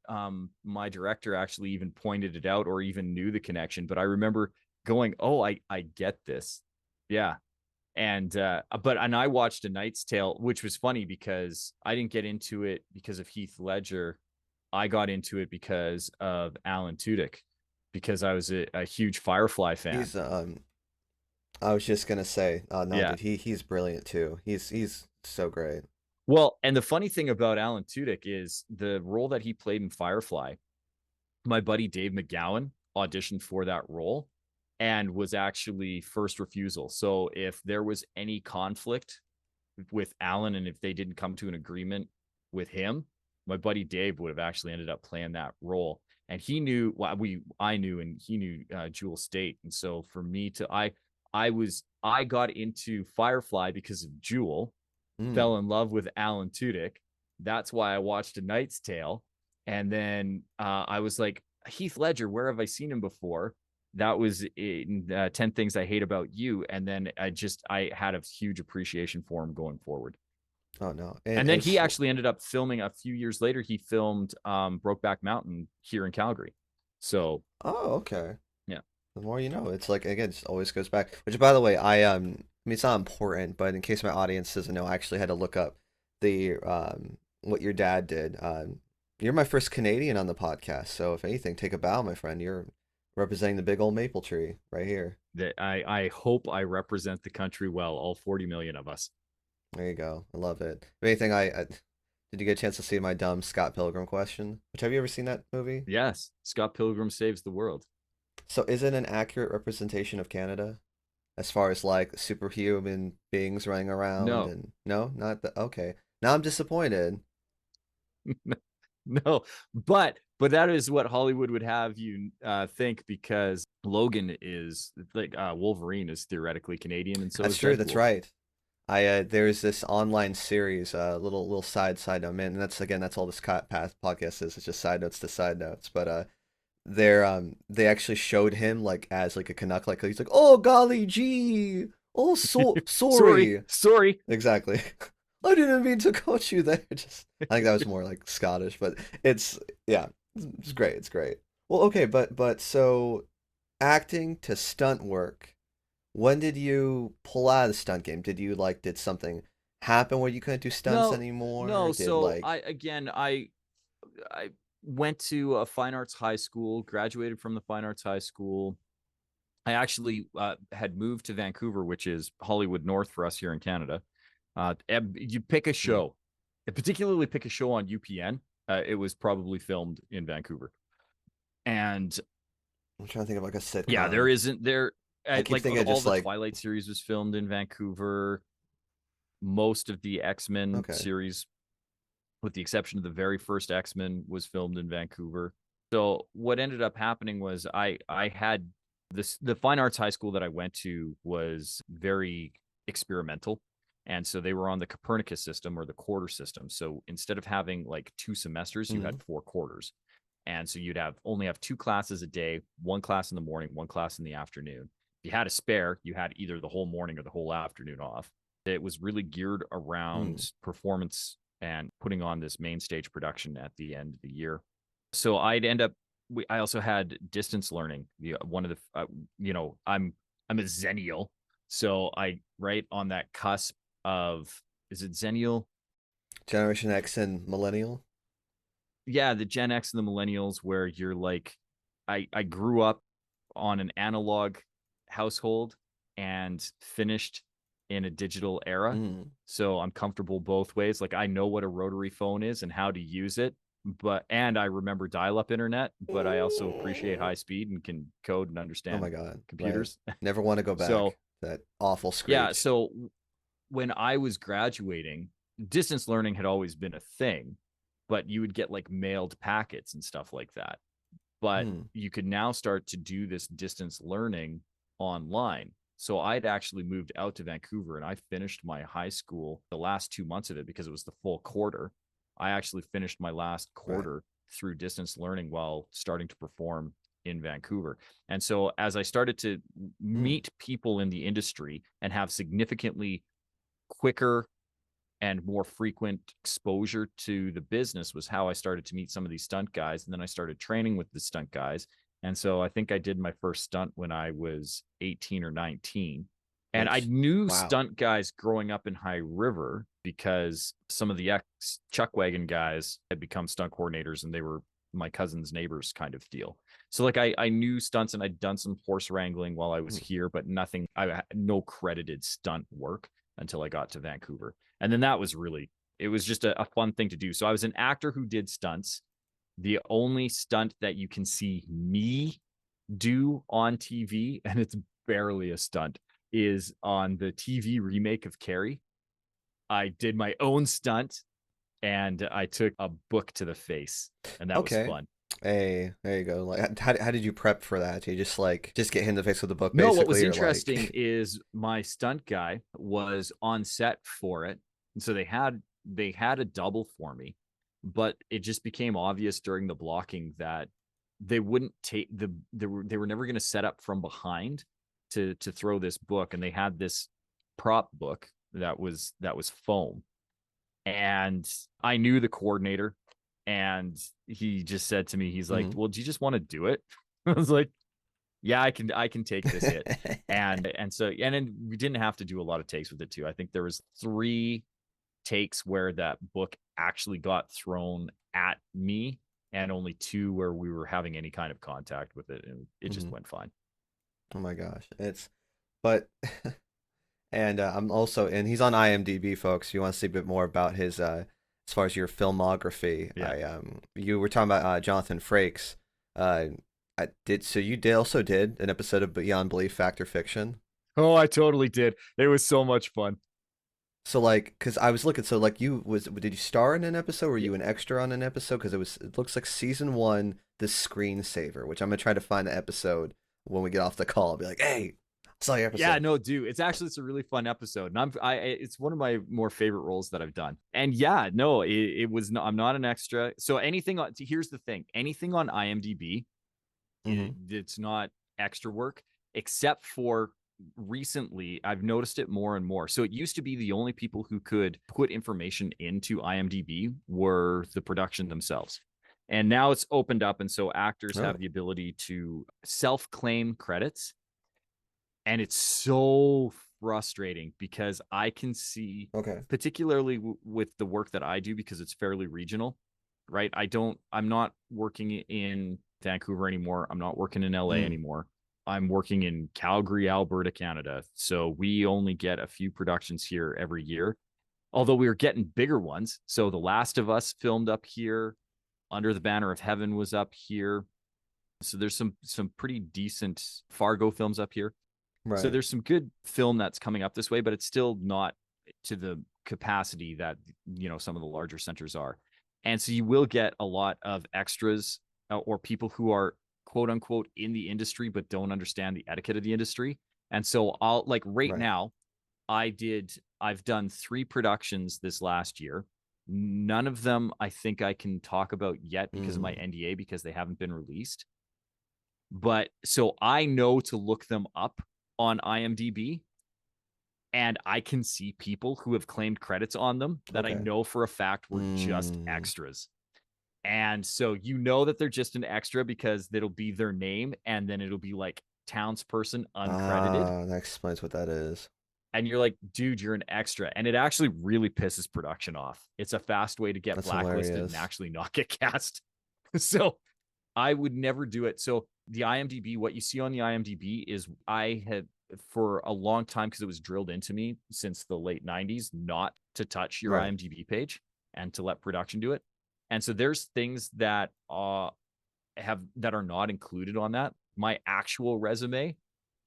Speaker 2: my director actually even pointed it out or even knew the connection, but I remember going, "Oh, I get this." Yeah. And I watched A Knight's Tale, which was funny because I didn't get into it because of Heath Ledger. I got into it because of Alan Tudyk, because I was a huge Firefly fan.
Speaker 1: He's I was just gonna say, no,
Speaker 2: Yeah.
Speaker 1: dude, he's brilliant too. He's so great.
Speaker 2: Well, and the funny thing about Alan Tudyk is the role that he played in Firefly. My buddy Dave McGowan auditioned for that role and was actually first refusal. So if there was any conflict with Alan and if they didn't come to an agreement with him, my buddy Dave would have actually ended up playing that role. And he knew, well, I knew, and he knew Jewel State. And so for me to, I got into Firefly because of Jewel,
Speaker 1: Mm.
Speaker 2: fell in love with Alan Tudyk. That's why I watched A Knight's Tale. And then I was like, Heath Ledger, where have I seen him before? That was in 10 Things I Hate About You. And then I had a huge appreciation for him going forward.
Speaker 1: Oh no,
Speaker 2: And
Speaker 1: and
Speaker 2: then he
Speaker 1: it's
Speaker 2: actually ended up filming a few years later. He filmed Brokeback Mountain here in Calgary. So,
Speaker 1: oh okay.
Speaker 2: yeah.
Speaker 1: The more you know. It's like again, it always goes back. Which by the way, I mean it's not important, but in case my audience doesn't know, I actually had to look up the what your dad did. You're my first Canadian on the podcast, so if anything, take a bow, my friend. You're representing the big old maple tree right here.
Speaker 2: That I hope I represent the country well, all 40 million of us.
Speaker 1: There you go. I love it. If anything, I did you get a chance to see my dumb Scott Pilgrim question? Which have you ever seen that movie?
Speaker 2: Yes, Scott Pilgrim saves the world.
Speaker 1: So is it an accurate representation of Canada as far as like superhuman beings running around
Speaker 2: No,
Speaker 1: and no, not the okay. Now I'm disappointed.
Speaker 2: no, but that is what Hollywood would have you think, because Logan is like, Wolverine is theoretically Canadian, and so
Speaker 1: That's
Speaker 2: is
Speaker 1: true. That's
Speaker 2: Deadpool.
Speaker 1: right. I there's this online series, little side note, man. And that's again, that's all this past podcast is. It's just side notes to side notes. But they actually showed him like as like a Canuck, like he's like, oh golly gee, oh
Speaker 2: Sorry,
Speaker 1: sorry.
Speaker 2: sorry.
Speaker 1: Exactly. I didn't mean to coach you there. Just I think that was more like Scottish, but it's yeah, it's great. It's great. Well, okay, but so acting to stunt work. When did you pull out of the stunt game? Did you like did something happen where you couldn't do stunts
Speaker 2: No,
Speaker 1: anymore?
Speaker 2: no.
Speaker 1: Did
Speaker 2: So
Speaker 1: like
Speaker 2: I went to a fine arts high school, graduated from the fine arts high school. I actually had moved to Vancouver, which is Hollywood North for us here in Canada. You pick a
Speaker 1: hmm,
Speaker 2: show, particularly pick a show on UPN. It was probably filmed in Vancouver, and
Speaker 1: I'm trying to think of like a
Speaker 2: yeah, there
Speaker 1: sitcom.
Speaker 2: isn't there.
Speaker 1: I keep
Speaker 2: Like
Speaker 1: thinking of
Speaker 2: all
Speaker 1: just
Speaker 2: the
Speaker 1: like
Speaker 2: Twilight series was filmed in Vancouver. Most of the X-Men
Speaker 1: okay.
Speaker 2: series, with the exception of the very first X-Men, was filmed in Vancouver. So what ended up happening was I had the fine arts high school that I went to was very experimental. And so they were on the Copernicus system or the quarter system. So instead of having like 2 semesters, you
Speaker 1: Hmm.
Speaker 2: had 4 quarters. And so you'd have only have 2 classes a day, 1 class in the morning, 1 class in the afternoon. If you had a spare, you had either the whole morning or the whole afternoon off. It was really geared
Speaker 1: Hmm.
Speaker 2: around performance and putting on this main stage production at the end of the year. So I'd end up. I also had distance learning. One of the, I'm a Xennial, so I right on that cusp of, is it Xennial?
Speaker 1: Generation X and Millennial.
Speaker 2: Yeah, the Gen X and the Millennials, where you're like, I grew up on an analog household and finished in a digital era.
Speaker 1: Mm.
Speaker 2: So I'm comfortable both ways. Like I know what a rotary phone is and how to use it, and I remember dial-up internet, but I also appreciate high speed and can code and
Speaker 1: Oh my
Speaker 2: understand
Speaker 1: God. Right.
Speaker 2: computers.
Speaker 1: Never want to go back.
Speaker 2: So
Speaker 1: That awful
Speaker 2: yeah,
Speaker 1: screech.
Speaker 2: so when I was graduating, distance learning had always been a thing, but you would get like mailed packets and stuff like that. But
Speaker 1: Hmm.
Speaker 2: you could now start to do this distance learning online. So I'd actually moved out to Vancouver and I finished my high school the last 2 months of it because it was the full quarter. I actually finished my last
Speaker 1: Right.
Speaker 2: quarter through distance learning while starting to perform in Vancouver. And so as I started to
Speaker 1: Hmm.
Speaker 2: meet people in the industry and have significantly quicker and more frequent exposure to the business was how I started to meet some of these stunt guys. And then I started training with the stunt guys. And so I think I did my first stunt when I was 18 or 19. And I
Speaker 1: Which,
Speaker 2: knew
Speaker 1: wow.
Speaker 2: stunt guys growing up in High River because some of the ex Chuck Wagon guys had become stunt coordinators and they were my cousin's neighbors kind of deal. So like I knew stunts and I'd done some horse wrangling while I was
Speaker 1: Hmm.
Speaker 2: here, but nothing, I had no credited stunt work until I got to Vancouver. And then that was really, it was just a fun thing to do. So I was an actor who did stunts. The only stunt that you can see me do on TV, and it's barely a stunt, is on the TV remake of Carrie. I did my own stunt and I took a book to the face, and that was
Speaker 1: Okay.
Speaker 2: fun.
Speaker 1: Hey, there you go. Like, how did you prep for that? You just like just get hit in the face with the book,
Speaker 2: No, what was
Speaker 1: basically, or
Speaker 2: interesting
Speaker 1: like,
Speaker 2: is my stunt guy was on set for it. And so they had a double for me, but it just became obvious during the blocking that they wouldn't take they were never going to set up from behind to throw this book, and they had this prop book that was foam. And I knew the coordinator, and he just said to me, he's like,
Speaker 1: mhm.
Speaker 2: "Well, do you just want to do it?" I was like, yeah, I can take this hit. And then we didn't have to do a lot of takes with it too. I think there was 3 takes where that book actually got thrown at me, and only 2 where we were having any kind of contact with it, and it just
Speaker 1: Mhm.
Speaker 2: went fine.
Speaker 1: Oh my gosh, but and I'm also and he's on IMDb, folks. If you want to see a bit more about his as far as your filmography,
Speaker 2: Yeah.
Speaker 1: you were talking about Jonathan Frakes. Uh, I did so you did also did an episode of Beyond Belief Fact or Fiction.
Speaker 2: Oh, I totally did. It was so much fun.
Speaker 1: So like, cause I was looking, so like did you star in an episode? Were
Speaker 2: Yeah.
Speaker 1: you an extra on an episode? Cause it looks like season one, the screensaver, which I'm gonna try to find the episode when we get off the call. I'll be like, hey, I saw your
Speaker 2: Yeah,
Speaker 1: episode.
Speaker 2: no, dude, it's a really fun episode, and it's one of my more favorite roles that I've done. And yeah, no, it was not, I'm not an extra. So anything on, here's the thing, anything on IMDb,
Speaker 1: Mm-hmm.
Speaker 2: it's not extra work, except for recently I've noticed it more and more. So it used to be the only people who could put information into IMDb were the production themselves. And now it's opened up, and so actors have
Speaker 1: Really?
Speaker 2: the ability to self-claim credits, and it's so frustrating because I can see,
Speaker 1: Okay.
Speaker 2: particularly with the work that I do, because it's fairly regional, right? I'm not working in Vancouver anymore. I'm not working in LA
Speaker 1: Mm,
Speaker 2: anymore. I'm working in Calgary, Alberta, Canada. So we only get a few productions here every year, although we were getting bigger ones. So The Last of Us filmed up here. Under the Banner of Heaven was up here. So there's some pretty decent Fargo films up here. So
Speaker 1: right.
Speaker 2: there's some good film that's coming up this way, but it's still not to the capacity that, some of the larger centers are. And so you will get a lot of extras, or people who are quote unquote in the industry but don't understand the etiquette of the industry. And so I'll, like, right
Speaker 1: Right.
Speaker 2: now, I've done 3 productions this last year. None of them I think I can talk about yet because of my
Speaker 1: Mm,
Speaker 2: NDA, because they haven't been released. But so I know to look them up on IMDb, and I can see people who have claimed credits on them that I
Speaker 1: okay.
Speaker 2: know for a fact were just
Speaker 1: Mm.
Speaker 2: extras. And so you know that they're just an extra because it'll be their name and then it'll be like townsperson uncredited.
Speaker 1: Ah, that explains what that is.
Speaker 2: And you're like, dude, you're an extra. And it actually really pisses production off. It's a fast way to get
Speaker 1: That's
Speaker 2: blacklisted and
Speaker 1: hilarious.
Speaker 2: actually not get cast. So I would never do it. So the IMDb, what you see on the IMDb is, I had for a long time, because it was drilled into me since the late 90s, not to touch your
Speaker 1: Right.
Speaker 2: IMDb page and to let production do it. And so there's things that that are not included on that. My actual resume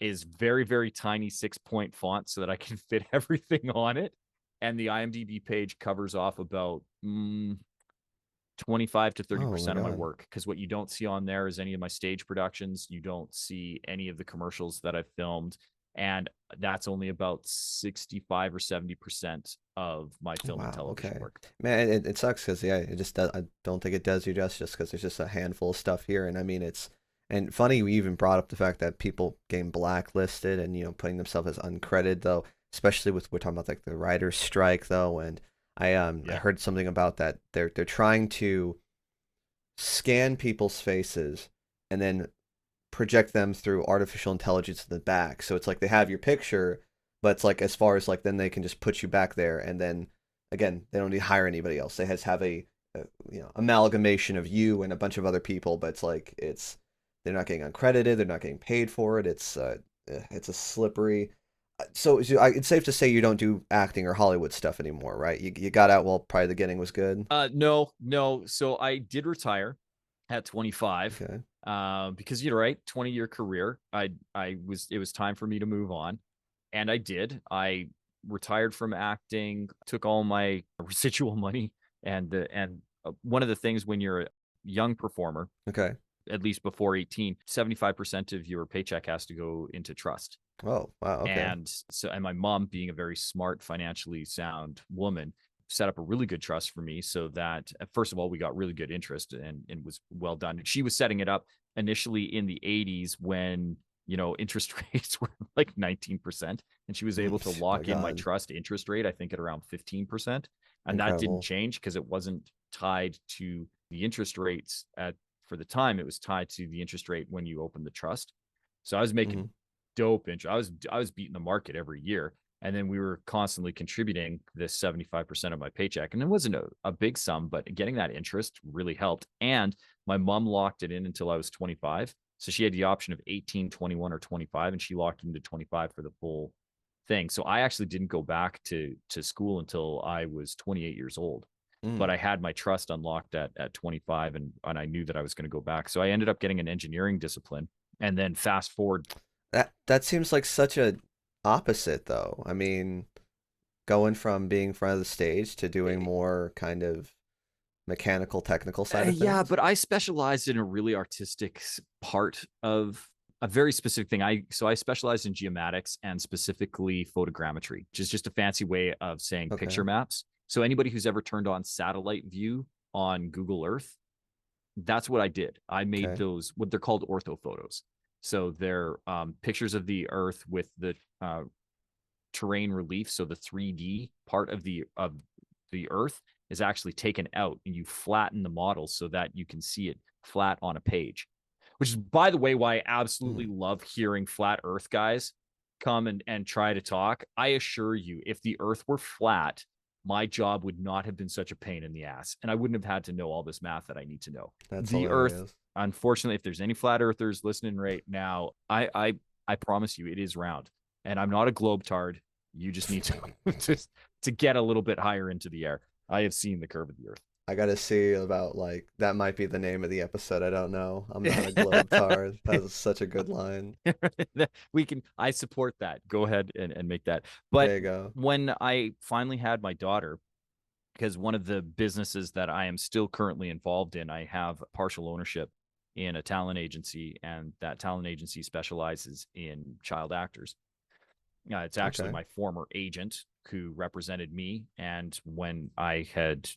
Speaker 2: is very, very tiny 6-point font so that I can fit everything on it. And the IMDb page covers off about 25 to
Speaker 1: Oh my
Speaker 2: 30% of my
Speaker 1: God.
Speaker 2: work, because what you don't see on there is any of my stage productions. You don't see any of the commercials that I've filmed. And that's only about 65 or 70% of my
Speaker 1: Oh,
Speaker 2: film and
Speaker 1: wow.
Speaker 2: television
Speaker 1: Okay.
Speaker 2: work.
Speaker 1: Man, it sucks because yeah, it just does, I don't think it does you justice because there's just a handful of stuff here, and I mean it's and funny we even brought up the fact that people getting blacklisted and putting themselves as uncredited though, especially with we're talking about like the writers' strike though, and I
Speaker 2: Yeah.
Speaker 1: heard something about that they're trying to scan people's faces and then project them through artificial intelligence in the back. So it's like they have your picture, but it's like as far as like then they can just put you back there, and then again they don't need to hire anybody else. They just have a amalgamation of you and a bunch of other people, but it's they're not getting uncredited, they're not getting paid for it. It's a slippery. So it's safe to say you don't do acting or Hollywood stuff anymore, right? You got out while probably the getting was good.
Speaker 2: No, no. So I did retire at 25,
Speaker 1: Okay.
Speaker 2: because you're right, 20-year career. It was time for me to move on, and I did. I retired from acting, took all my residual money, and one of the things when you're a young performer,
Speaker 1: Okay.
Speaker 2: at least before 18, 75% of your paycheck has to go into trust.
Speaker 1: Oh wow. Okay.
Speaker 2: And my mom, being a very smart, financially sound woman, set up a really good trust for me, so that first of all, we got really good interest, and was well done. She was setting it up initially in the 80s when, interest rates were like 19%, and she was able to
Speaker 1: My
Speaker 2: lock in my
Speaker 1: God.
Speaker 2: trust interest rate, I think, at around 15%. And that didn't
Speaker 1: Incredible.
Speaker 2: change because it wasn't tied to the interest rates for the time. It was tied to the interest rate when you opened the trust. So I was making
Speaker 1: Hmm.
Speaker 2: dope interest. I was beating the market every year. And then we were constantly contributing this 75% of my paycheck. And it wasn't a big sum, but getting that interest really helped. And my mom locked it in until I was 25. So she had the option of 18, 21, or 25, and she locked into 25 for the full thing. So I actually didn't go back to school until I was 28 years old. But
Speaker 1: Mm.
Speaker 2: I had my trust unlocked at 25, and I knew that I was going to go back. So I ended up getting an engineering discipline. And then fast forward.
Speaker 1: That seems like such a opposite though. I mean, going from being front of the stage to doing more kind of mechanical technical side of
Speaker 2: Yeah,
Speaker 1: things.
Speaker 2: but I specialized in a really artistic part of a very specific thing. I specialized in geomatics, and specifically photogrammetry, which is just a fancy way of saying picture
Speaker 1: Okay.
Speaker 2: maps. So anybody who's ever turned on satellite view on Google Earth, that's what I did. I made
Speaker 1: Okay.
Speaker 2: those, what they're called, ortho photos. So they're pictures of the Earth with the terrain relief. So the 3D part of the Earth is actually taken out, and you flatten the model so that you can see it flat on a page. Which is, by the way, why I absolutely
Speaker 1: Mm.
Speaker 2: love hearing flat Earth guys come and try to talk, I assure you, if the earth were flat, my job would not have been such a pain in the ass. And I wouldn't have had to know all this math that I need to know.
Speaker 1: That's
Speaker 2: The earth,
Speaker 1: hilarious.
Speaker 2: unfortunately, if there's any flat earthers listening right now, I promise you it is round. And I'm not a globetard. You just need to get a little bit higher into the air. I have seen the curve of the earth.
Speaker 1: I gotta see about like that might be the name of the episode. I don't know. I'm not a globetard. That's such a good line.
Speaker 2: I support that. Go ahead and make that.
Speaker 1: There
Speaker 2: But
Speaker 1: you go.
Speaker 2: when I finally had my daughter, because one of the businesses that I am still currently involved in, I have partial ownership in a talent agency, and that talent agency specializes in child actors. It's actually
Speaker 1: Okay.
Speaker 2: my former agent who represented me, and when I had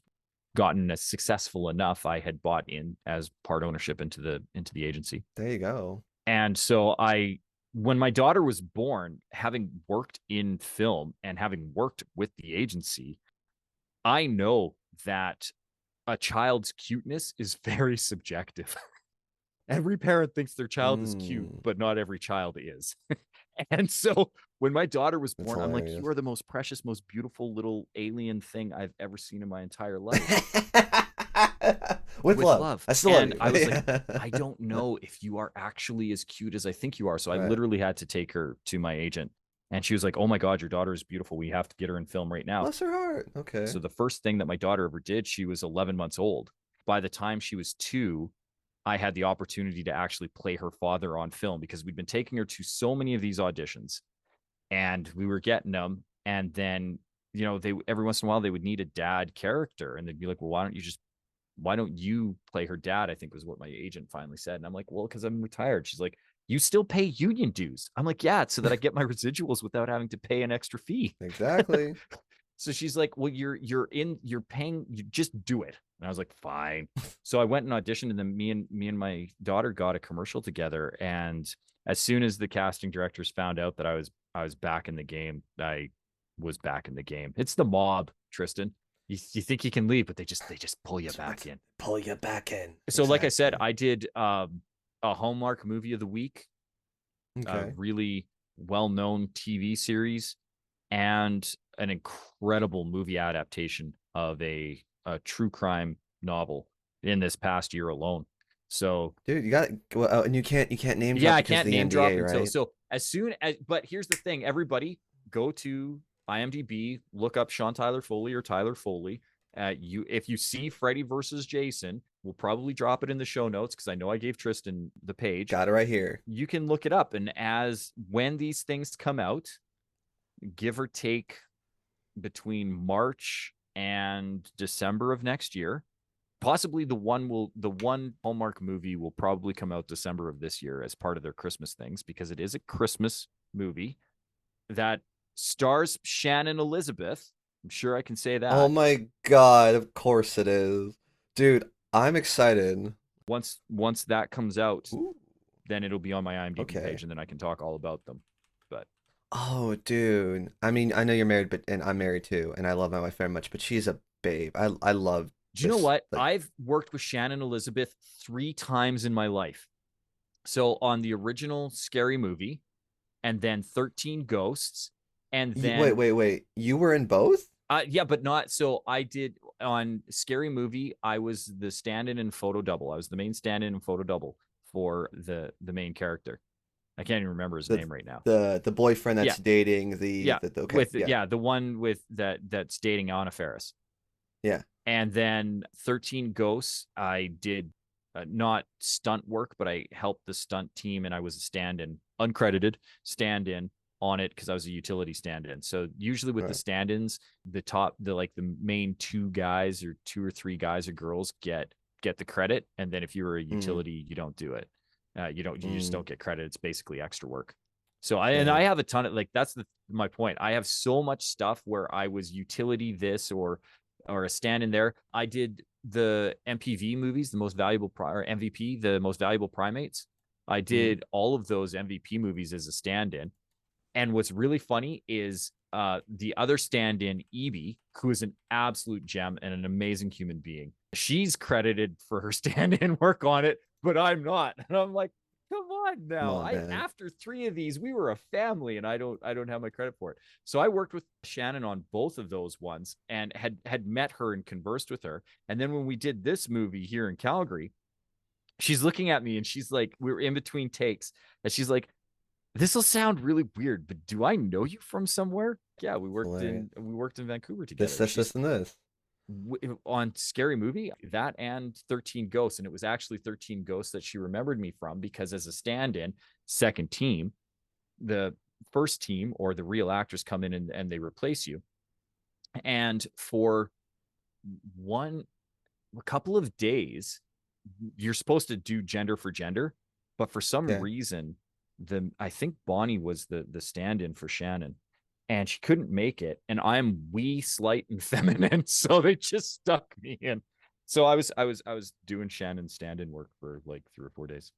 Speaker 2: gotten successful enough, I had bought in as part ownership into the agency.
Speaker 1: There you go.
Speaker 2: And so when my daughter was born, having worked in film and having worked with the agency, I know that a child's cuteness is very subjective. Every parent thinks their child is cute, but not every child is. And so when my daughter was
Speaker 1: That's
Speaker 2: born, I'm like,
Speaker 1: hilarious.
Speaker 2: you are the most precious, most beautiful little alien thing I've ever seen in my entire life.
Speaker 1: With love. I still love
Speaker 2: And
Speaker 1: you.
Speaker 2: I was like, I don't know if you are actually as cute as I think you are. So I
Speaker 1: Right.
Speaker 2: literally had to take her to my agent. And she was like, oh my God, your daughter is beautiful. We have to get her in film right now.
Speaker 1: Bless her heart. Okay.
Speaker 2: So the first thing that my daughter ever did, she was 11 months old. By the time she was 2, I had the opportunity to actually play her father on film, because we'd been taking her to so many of these auditions and we were getting them. And then, they every once in a while they would need a dad character, and they'd be like, well, why don't you play her dad? I think was what my agent finally said. And I'm like, well, because I'm retired. She's like, you still pay union dues? I'm like, yeah, it's so that I get my residuals without having to pay an extra fee.
Speaker 1: Exactly.
Speaker 2: So she's like, well, you're paying, you just do it. And I was like, fine. So I went and auditioned, and then me and my daughter got a commercial together. And as soon as the casting directors found out that I was back in the game, I was back in the game. It's the mob, Tristan. You think you can leave, but they just pull you back in.
Speaker 1: Pull you back in.
Speaker 2: So like I said, I did a Hallmark movie of the week, a
Speaker 1: Okay.
Speaker 2: really well-known TV series, and an incredible movie adaptation of a true crime novel in this past year alone. So,
Speaker 1: Dude, you got well, and you can't name drop
Speaker 2: yeah, I
Speaker 1: because
Speaker 2: can't
Speaker 1: of the
Speaker 2: name
Speaker 1: NDA,
Speaker 2: drop
Speaker 1: right?
Speaker 2: until so as soon as. But here's the thing, everybody, go to IMDb, look up Sean Tyler Foley or Tyler Foley. If you see Freddy versus Jason, we'll probably drop it in the show notes, because I know I gave Tristan the page.
Speaker 1: Got it right here.
Speaker 2: You can look it up, and when these things come out, give or take between March and December of next year. Possibly the one Hallmark movie will probably come out December of this year as part of their Christmas things, because it is a Christmas movie that stars Shannon Elizabeth. I'm sure I can say that.
Speaker 1: Oh my God, of course it is. Dude, I'm excited.
Speaker 2: Once that comes out,
Speaker 1: Ooh.
Speaker 2: then it'll be on my IMDb
Speaker 1: Okay.
Speaker 2: page, and then I can talk all about them. But
Speaker 1: Oh, dude. I mean, I know you're married, and I'm married too, and I love my wife very much, but she's a babe. I love
Speaker 2: do you know
Speaker 1: this,
Speaker 2: what?
Speaker 1: like,
Speaker 2: I've worked with Shannon Elizabeth 3 times in my life. So on the original Scary Movie, and then 13 Ghosts, and then
Speaker 1: wait. You were in both?
Speaker 2: yeah, but not so. I did on Scary Movie. I was the stand-in and photo double. I was the main stand-in and photo double for the main character. I can't even remember his name right now.
Speaker 1: The boyfriend that's dating the okay,
Speaker 2: the one with that's dating Anna Faris.
Speaker 1: Yeah.
Speaker 2: And then 13 Ghosts, I did not stunt work, but I helped the stunt team, and I was a stand-in, uncredited stand-in on it, because I was a utility stand-in. So usually with the stand-ins, the main 2 guys or 2 or 3 guys or girls get the credit, and then if you were a utility, you don't do it. You just don't get credit. It's basically extra work. So I have a ton of, like, that's my point. I have so much stuff where I was utility this or a stand-in there. I did the MPV movies, the most valuable or MVP, the most valuable primates. I did all of those MVP movies as a stand-in. And what's really funny is the other stand-in, Evie, who is an absolute gem and an amazing human being. She's credited for her stand-in work on it, but I'm not. And I'm like, come on
Speaker 1: Come
Speaker 2: now.
Speaker 1: on, man.
Speaker 2: After 3 of these, we were a family, and I don't have my credit for it. So I worked with Shannon on both of those ones, and had met her and conversed with her. And then when we did this movie here in Calgary, she's looking at me and she's like, we were in between takes, and she's like, this will sound really weird, but do I know you from somewhere? Yeah,
Speaker 1: Hilarious.
Speaker 2: we worked in Vancouver
Speaker 1: This,
Speaker 2: together.
Speaker 1: this, this, and this.
Speaker 2: On Scary Movie, that and 13 Ghosts. And it was actually 13 Ghosts that she remembered me from, because as a stand-in, second team, the first team or the real actors come in and they replace you. And for a couple of days, you're supposed to do gender for gender, but for some
Speaker 1: Okay.
Speaker 2: reason, I think Bonnie was the stand-in for Shannon, and she couldn't make it. And I'm wee, slight, and feminine, so they just stuck me in. So I was doing Shannon's stand-in work for like 3 or 4 days.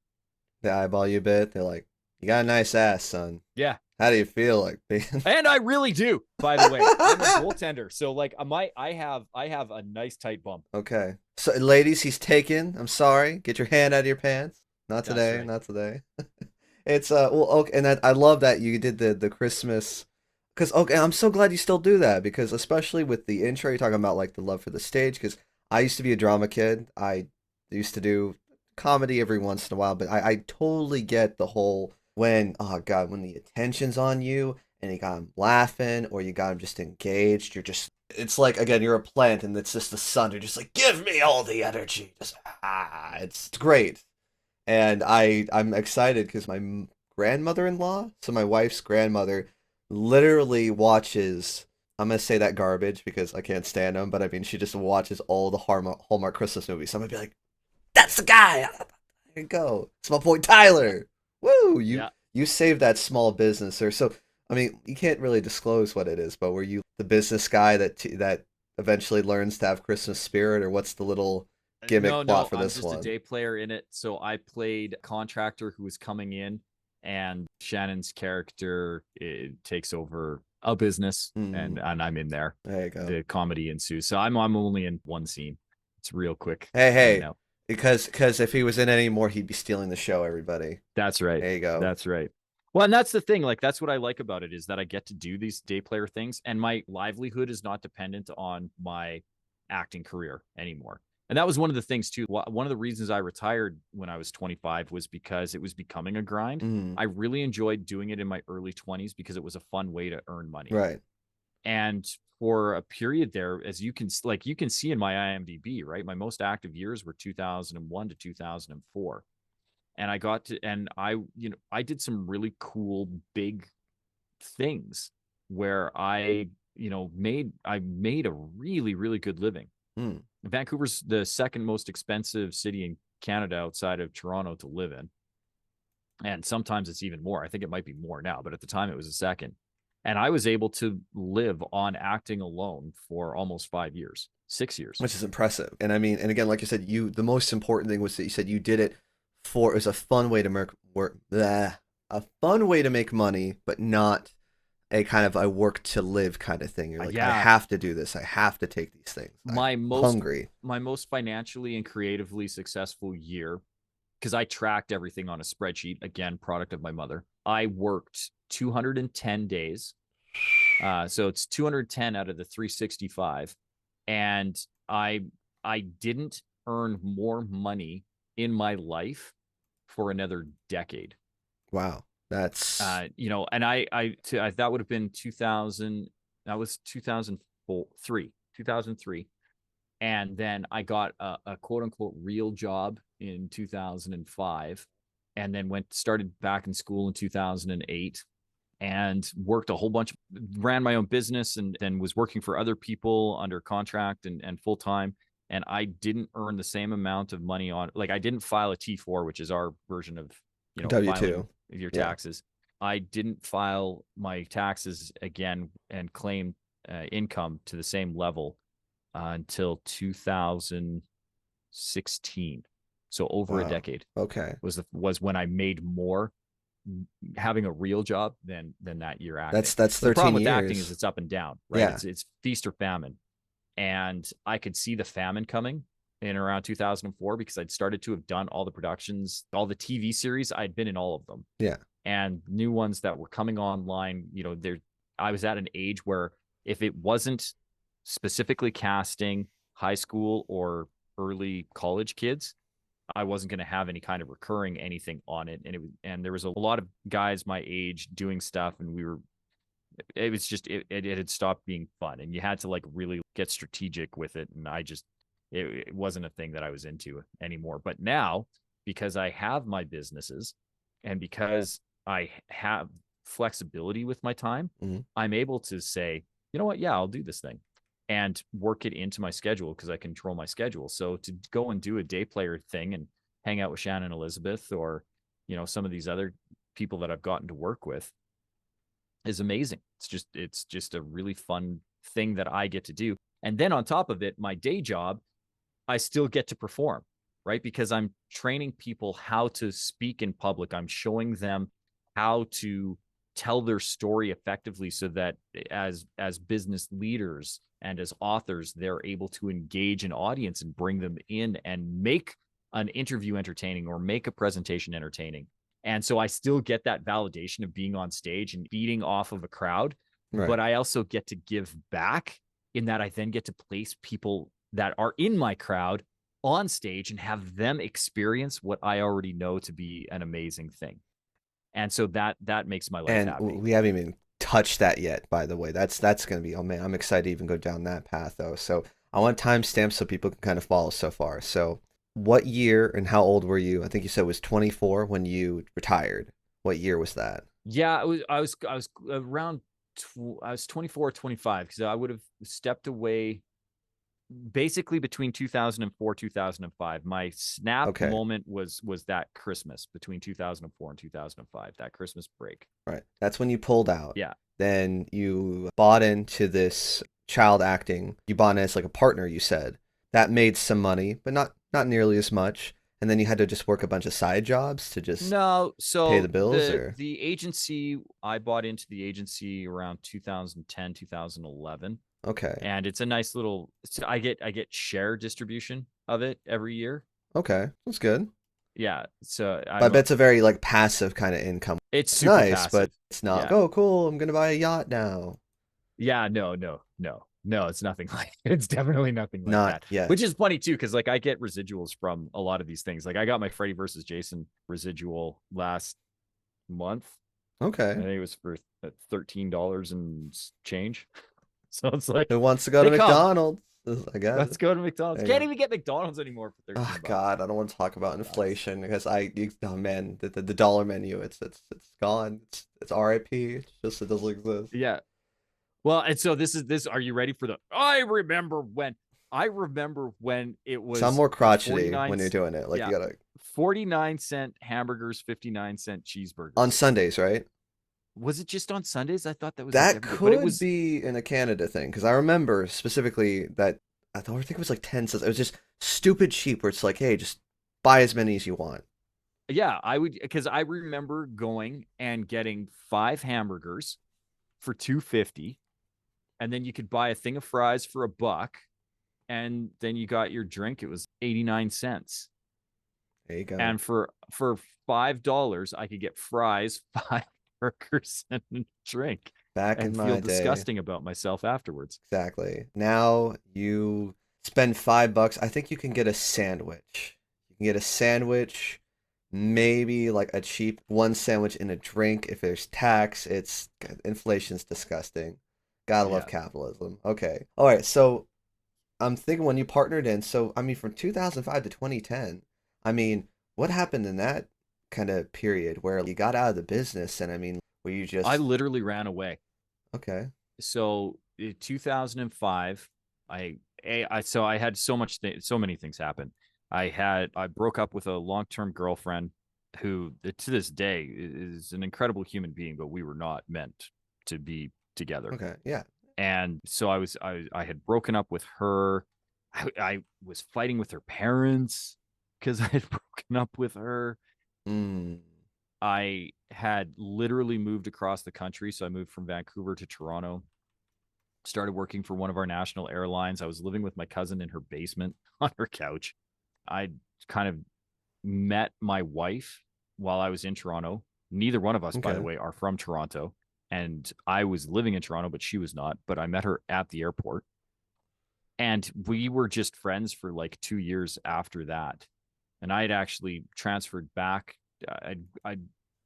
Speaker 1: They eyeball you a bit. They're like, you got a nice ass, son.
Speaker 2: Yeah,
Speaker 1: How do you feel like being?
Speaker 2: and I really do. By the way, I'm a goaltender, so like I have a nice tight bump.
Speaker 1: Okay. So, ladies, he's taken. I'm sorry. Get your hand out of your pants. Not
Speaker 2: That's
Speaker 1: today.
Speaker 2: right.
Speaker 1: Not today. It's well, okay, and I love that you did the Christmas, because okay, I'm so glad you still do that, because especially with the intro, you're talking about like the love for the stage. Because I used to be a drama kid. I used to do comedy every once in a while, but I totally get the whole when, oh God, when the attention's on you and you got them laughing or you got them just engaged. You're just, it's like, again, you're a plant and it's just the sun. You're just like, give me all the energy. Just it's great. And I'm excited because my grandmother-in-law, so my wife's grandmother, literally watches. I'm gonna say that garbage because I can't stand them, but I mean she just watches all the Hallmark Christmas movies. So I'm gonna be like, "That's the guy." There you go. It's my boy Tyler. Woo!
Speaker 2: Yeah.
Speaker 1: You saved that small business, or so. I mean, you can't really disclose what it is, but were you the business guy that eventually learns to have Christmas spirit, or what's the little gimmick plot
Speaker 2: No,
Speaker 1: for
Speaker 2: I'm
Speaker 1: this
Speaker 2: just a
Speaker 1: one?
Speaker 2: day player in it. So I played a contractor who was coming in, and Shannon's character takes over a business,
Speaker 1: Mm,
Speaker 2: and I'm in there.
Speaker 1: there you go.
Speaker 2: The comedy ensues. So I'm only in one scene. It's real quick
Speaker 1: Hey,
Speaker 2: in and
Speaker 1: hey,
Speaker 2: out.
Speaker 1: because if he was in any more, he'd be stealing the show, everybody.
Speaker 2: That's right.
Speaker 1: There you go.
Speaker 2: That's right. Well, and that's the thing. Like, that's what I like about it, is that I get to do these day player things, and my livelihood is not dependent on my acting career anymore. And that was one of the things too. One of the reasons I retired when I was 25 was because it was becoming a grind.
Speaker 1: Mm,
Speaker 2: I really enjoyed doing it in my early 20s because it was a fun way to earn money.
Speaker 1: right.
Speaker 2: And for a period there, as you can see in my IMDb, right? My most active years were 2001 to 2004. And I did some really cool big things where I made a really, really good living.
Speaker 1: Mm,
Speaker 2: Vancouver's the second most expensive city in Canada outside of Toronto to live in, and sometimes it's even more. I think it might be more now, but at the time it was a second. And I was able to live on acting alone for almost 5 years, 6 years.
Speaker 1: which is impressive. And I mean, and again, like you said, the most important thing was that you said you did it for, it was a fun way to a fun way to make money, but not a kind of a work to live kind of thing. You're like, I
Speaker 2: Yeah,
Speaker 1: have to do this. I have to take these things. I'm
Speaker 2: my most
Speaker 1: hungry.
Speaker 2: my most financially and creatively successful year, because I tracked everything on a spreadsheet, again, product of my mother. I worked 210 days. So it's 210 out of the 365. And I didn't earn more money in my life for another decade.
Speaker 1: Wow. That's
Speaker 2: And that would have been 2000. That was 2003. And then I got a quote unquote real job in 2005, and then started back in school in 2008, and worked a whole bunch, ran my own business, and then was working for other people under contract and full time. And I didn't earn the same amount of money I didn't file a T4, which is our version of,
Speaker 1: W
Speaker 2: filing
Speaker 1: two.
Speaker 2: your
Speaker 1: Yeah.
Speaker 2: taxes. I didn't file my taxes again and claim income to the same level until 2016. So over a
Speaker 1: Wow.
Speaker 2: decade
Speaker 1: Okay.
Speaker 2: was when I made more having a real job than that year acting.
Speaker 1: That's
Speaker 2: But the problem
Speaker 1: 13
Speaker 2: with acting is
Speaker 1: years.
Speaker 2: it's up and down, right?
Speaker 1: Yeah.
Speaker 2: It's feast or famine. And I could see the famine coming, in around 2004 because I'd started to have done all the productions, all the TV series. I'd been in all of them.
Speaker 1: Yeah.
Speaker 2: And new ones that were coming online, I was at an age where if it wasn't specifically casting high school or early college kids, I wasn't going to have any kind of recurring anything on it. And there was a lot of guys my age doing stuff, and it was just, it had stopped being fun, and you had to like really get strategic with it. And it wasn't a thing that I was into anymore. But now, because I have my businesses and because I have flexibility with my time, I'm able to say, you know what? Yeah, I'll do this thing and work it into my schedule because I control my schedule. So to go and do a day player thing and hang out with Shannon Elizabeth or, some of these other people that I've gotten to work with is amazing. It's just a really fun thing that I get to do. And then on top of it, my day job, I still get to perform, right? Because I'm training people how to speak in public. I'm showing them how to tell their story effectively so that as business leaders and as authors, they're able to engage an audience and bring them in and make an interview entertaining or make a presentation entertaining. And so I still get that validation of being on stage and beating off of a crowd,
Speaker 1: Right.
Speaker 2: but I also get to give back in that I then get to place people that are in my crowd on stage and have them experience what I already know to be an amazing thing. And so that makes my life happy.
Speaker 1: We haven't even touched that yet, by the way. That's going to be, oh man, I'm excited to even go down that path though. So I want timestamps so people can kind of follow so far. So what year and how old were you? I think you said it was 24 when you retired. What year was that?
Speaker 2: Yeah, I was around, I was 24, 25 because I would have stepped away basically between 2004, 2005. My snap moment was that Christmas between 2004 and 2005, that Christmas break.
Speaker 1: Right. That's when you pulled out.
Speaker 2: Yeah.
Speaker 1: Then you bought into this child acting. You bought in as like a partner, you said. That made some money, but not nearly as much. And then you had to just work a bunch of side jobs to just pay the bills.
Speaker 2: The agency, I bought into the agency around 2010, 2011.
Speaker 1: Okay.
Speaker 2: And it's a nice little, I get share distribution of it every year.
Speaker 1: Okay. That's good.
Speaker 2: Yeah. So
Speaker 1: I bet it's a very like passive kind of income.
Speaker 2: It's super
Speaker 1: nice,
Speaker 2: passive.
Speaker 1: But it's not, oh, cool, I'm going to buy a yacht now.
Speaker 2: Yeah, no, it's nothing like it's definitely nothing like that.
Speaker 1: Yeah.
Speaker 2: Which is funny too, because like I get residuals from a lot of these things. Like I got my Freddy versus Jason residual last month.
Speaker 1: Okay.
Speaker 2: I think it was for $13 and change. So it's like,
Speaker 1: who wants to go to McDonald's? I guess.
Speaker 2: Let's go to McDonald's. Can't even get McDonald's anymore for $13.
Speaker 1: Oh God, I don't want to talk about inflation because oh man, the dollar menu, it's gone. It's RIP. It's just, it doesn't exist.
Speaker 2: Yeah. Well, and so this. Are you ready for I remember when it was.
Speaker 1: Sound more crotchety when you're doing it. Like you gotta
Speaker 2: 49-cent hamburgers, 59-cent cheeseburgers
Speaker 1: on Sundays, right?
Speaker 2: Was it just on Sundays? I thought that was
Speaker 1: that could be in a Canada thing because I remember specifically that I think it was like 10 cents. It was just stupid cheap where it's like, hey, just buy as many as you want.
Speaker 2: Yeah, I would, because I remember going and getting 5 hamburgers for $2.50, and then you could buy a thing of fries for $1, and then you got your drink. It was 89 cents.
Speaker 1: There you go.
Speaker 2: And for $5, I could get fries, 5 burgers, and a drink.
Speaker 1: Back
Speaker 2: and
Speaker 1: in my
Speaker 2: feel
Speaker 1: day.
Speaker 2: Disgusting about myself afterwards.
Speaker 1: Exactly. Now you spend $5. I think you can get a sandwich. You can get a sandwich, maybe like a cheap one sandwich and a drink. If there's tax, inflation's disgusting. Gotta love capitalism. Okay. All right. So I'm thinking when you partnered in, so I mean from 2005 to 2010, I mean, what happened in that kind of period where you got out of the business? And I mean, were you just...
Speaker 2: I literally ran away.
Speaker 1: Okay.
Speaker 2: So in 2005, I had so many things happen. I broke up with a long-term girlfriend who to this day is an incredible human being, but we were not meant to be together.
Speaker 1: Okay. Yeah.
Speaker 2: And so I had broken up with her. I was fighting with her parents because I had broken up with her. I had literally moved across the country. So I moved from Vancouver to Toronto. started working for one of our national airlines. I was living with my cousin in her basement on her couch. I kind of met my wife while I was in Toronto. Neither one of us, by the
Speaker 1: Okay.
Speaker 2: way, are from Toronto. And I was living in Toronto, but she was not. But I met her at the airport. And we were just friends for like 2 years after that. And I had actually transferred back. I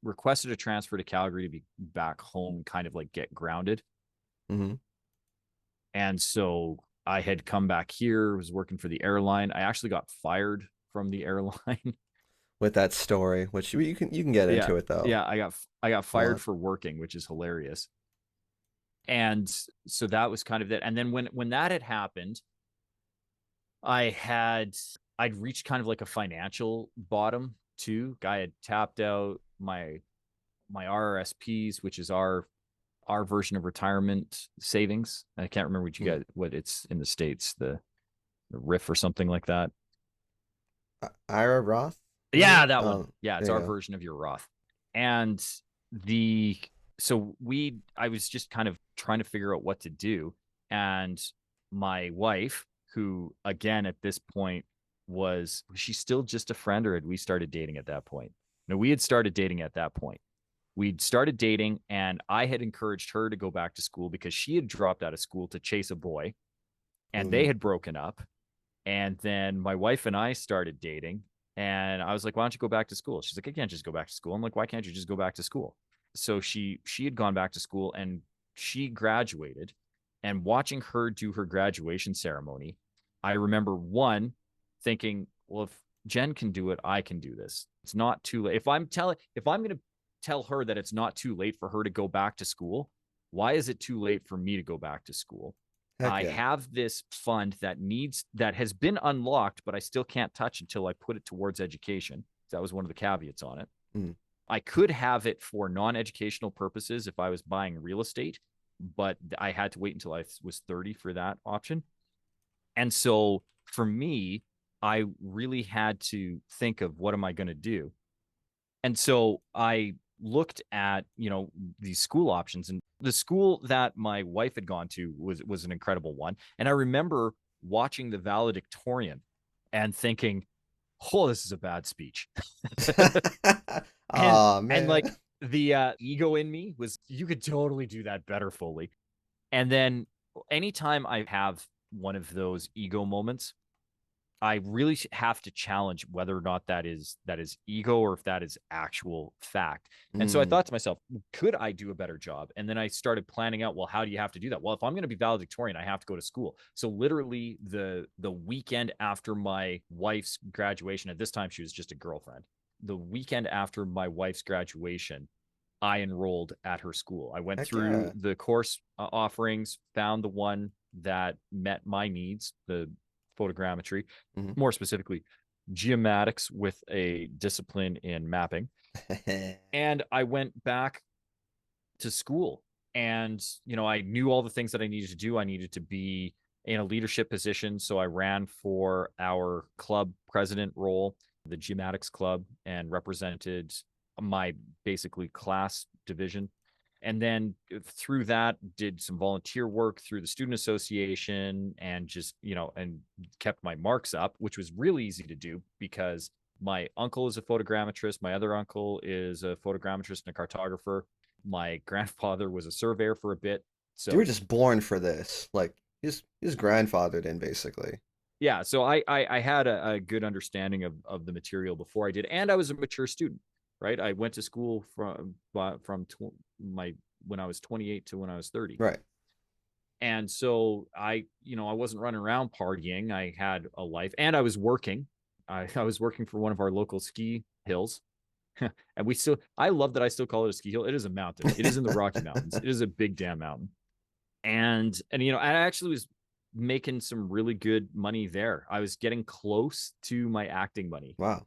Speaker 2: requested a transfer to Calgary to be back home, kind of like get grounded.
Speaker 1: Mm-hmm.
Speaker 2: And so I had come back here, was working for the airline. I actually got fired from the airline.
Speaker 1: With that story, which you can get
Speaker 2: Yeah.
Speaker 1: into it though.
Speaker 2: Yeah, I got
Speaker 1: If you
Speaker 2: fired
Speaker 1: want.
Speaker 2: for working, which is hilarious. And so that was kind of it. And then when that had happened, I had I'd reached kind of like a financial bottom too. Guy had tapped out my RRSPs, which is our version of retirement savings. I can't remember what you
Speaker 1: Mm.
Speaker 2: got, what it's in the States, the RIF or something like that.
Speaker 1: Ira Roth, was
Speaker 2: Yeah,
Speaker 1: it?
Speaker 2: that one.
Speaker 1: Oh,
Speaker 2: Yeah, it's
Speaker 1: there you
Speaker 2: our
Speaker 1: go.
Speaker 2: version of your Roth. And the so I was just kind of trying to figure out what to do. And my wife, who again at this point was she still just a friend, or had we started dating at that point? No, we had started dating at that point. We'd started dating, and I had encouraged her to go back to school because she had dropped out of school to chase a boy, and they
Speaker 1: Mm-hmm.
Speaker 2: had broken up. And then my wife and I started dating. And I was like, why don't you go back to school? She's like, I can't just go back to school. I'm like, why can't you just go back to school? So she had gone back to school and she graduated. And watching her do her graduation ceremony, I remember one thinking, well, if Jen can do it, I can do this. It's not too late. If I'm going to tell her that it's not too late for her to go back to school, why is it too late for me to go back to school?
Speaker 1: Heck
Speaker 2: I
Speaker 1: yeah.
Speaker 2: have this fund that has been unlocked, but I still can't touch until I put it towards education. That was one of the caveats on it.
Speaker 1: Mm.
Speaker 2: I could have it for non-educational purposes if I was buying real estate, but I had to wait until I was 30 for that option. And so for me, I really had to think of what am I going to do? And so I looked at, these school options, and the school that my wife had gone to was an incredible one. And I remember watching the valedictorian and thinking, oh, this is a bad speech. and
Speaker 1: Oh
Speaker 2: and like
Speaker 1: man.
Speaker 2: the ego in me was, you could totally do that better, Foley. And then anytime I have one of those ego moments, I really have to challenge whether or not that is ego or if that is actual fact. And so I
Speaker 1: Mm.
Speaker 2: thought to myself, could I do a better job? And then I started planning out, well, how do you have to do that? Well, if I'm going to be valedictorian, I have to go to school. So literally the weekend after my wife's graduation, at this time she was just a girlfriend. The weekend after my wife's graduation, I enrolled at her school. I went
Speaker 1: Heck
Speaker 2: through
Speaker 1: yeah.
Speaker 2: the course offerings, found the one that met my needs, the photogrammetry,
Speaker 1: Mm-hmm.
Speaker 2: more specifically geomatics with a discipline in mapping. And I went back to school, and I knew all the things that I needed to do. I needed to be in a leadership position, so I ran for our club president role, the geomatics club, and represented my basically class division. And then through that, did some volunteer work through the student association, and just and kept my marks up, which was really easy to do because my uncle is a photogrammetrist, my other uncle is a photogrammetrist and a cartographer, my grandfather was a surveyor for a bit.
Speaker 1: You were
Speaker 2: So
Speaker 1: just born for this. Like his grandfathered in basically.
Speaker 2: yeah, so I had a good understanding of the material before I did, and I was a mature student, right? I went to school my when I was 28 to when I was 30.
Speaker 1: Right.
Speaker 2: And so I wasn't running around partying. I had a life, and I was working. I was working for one of our local ski hills. And I love that I still call it a ski hill. It is a mountain. It is in the Rocky Mountains. It is a big damn mountain. And I actually was making some really good money there. I was getting close to my acting money.
Speaker 1: Wow.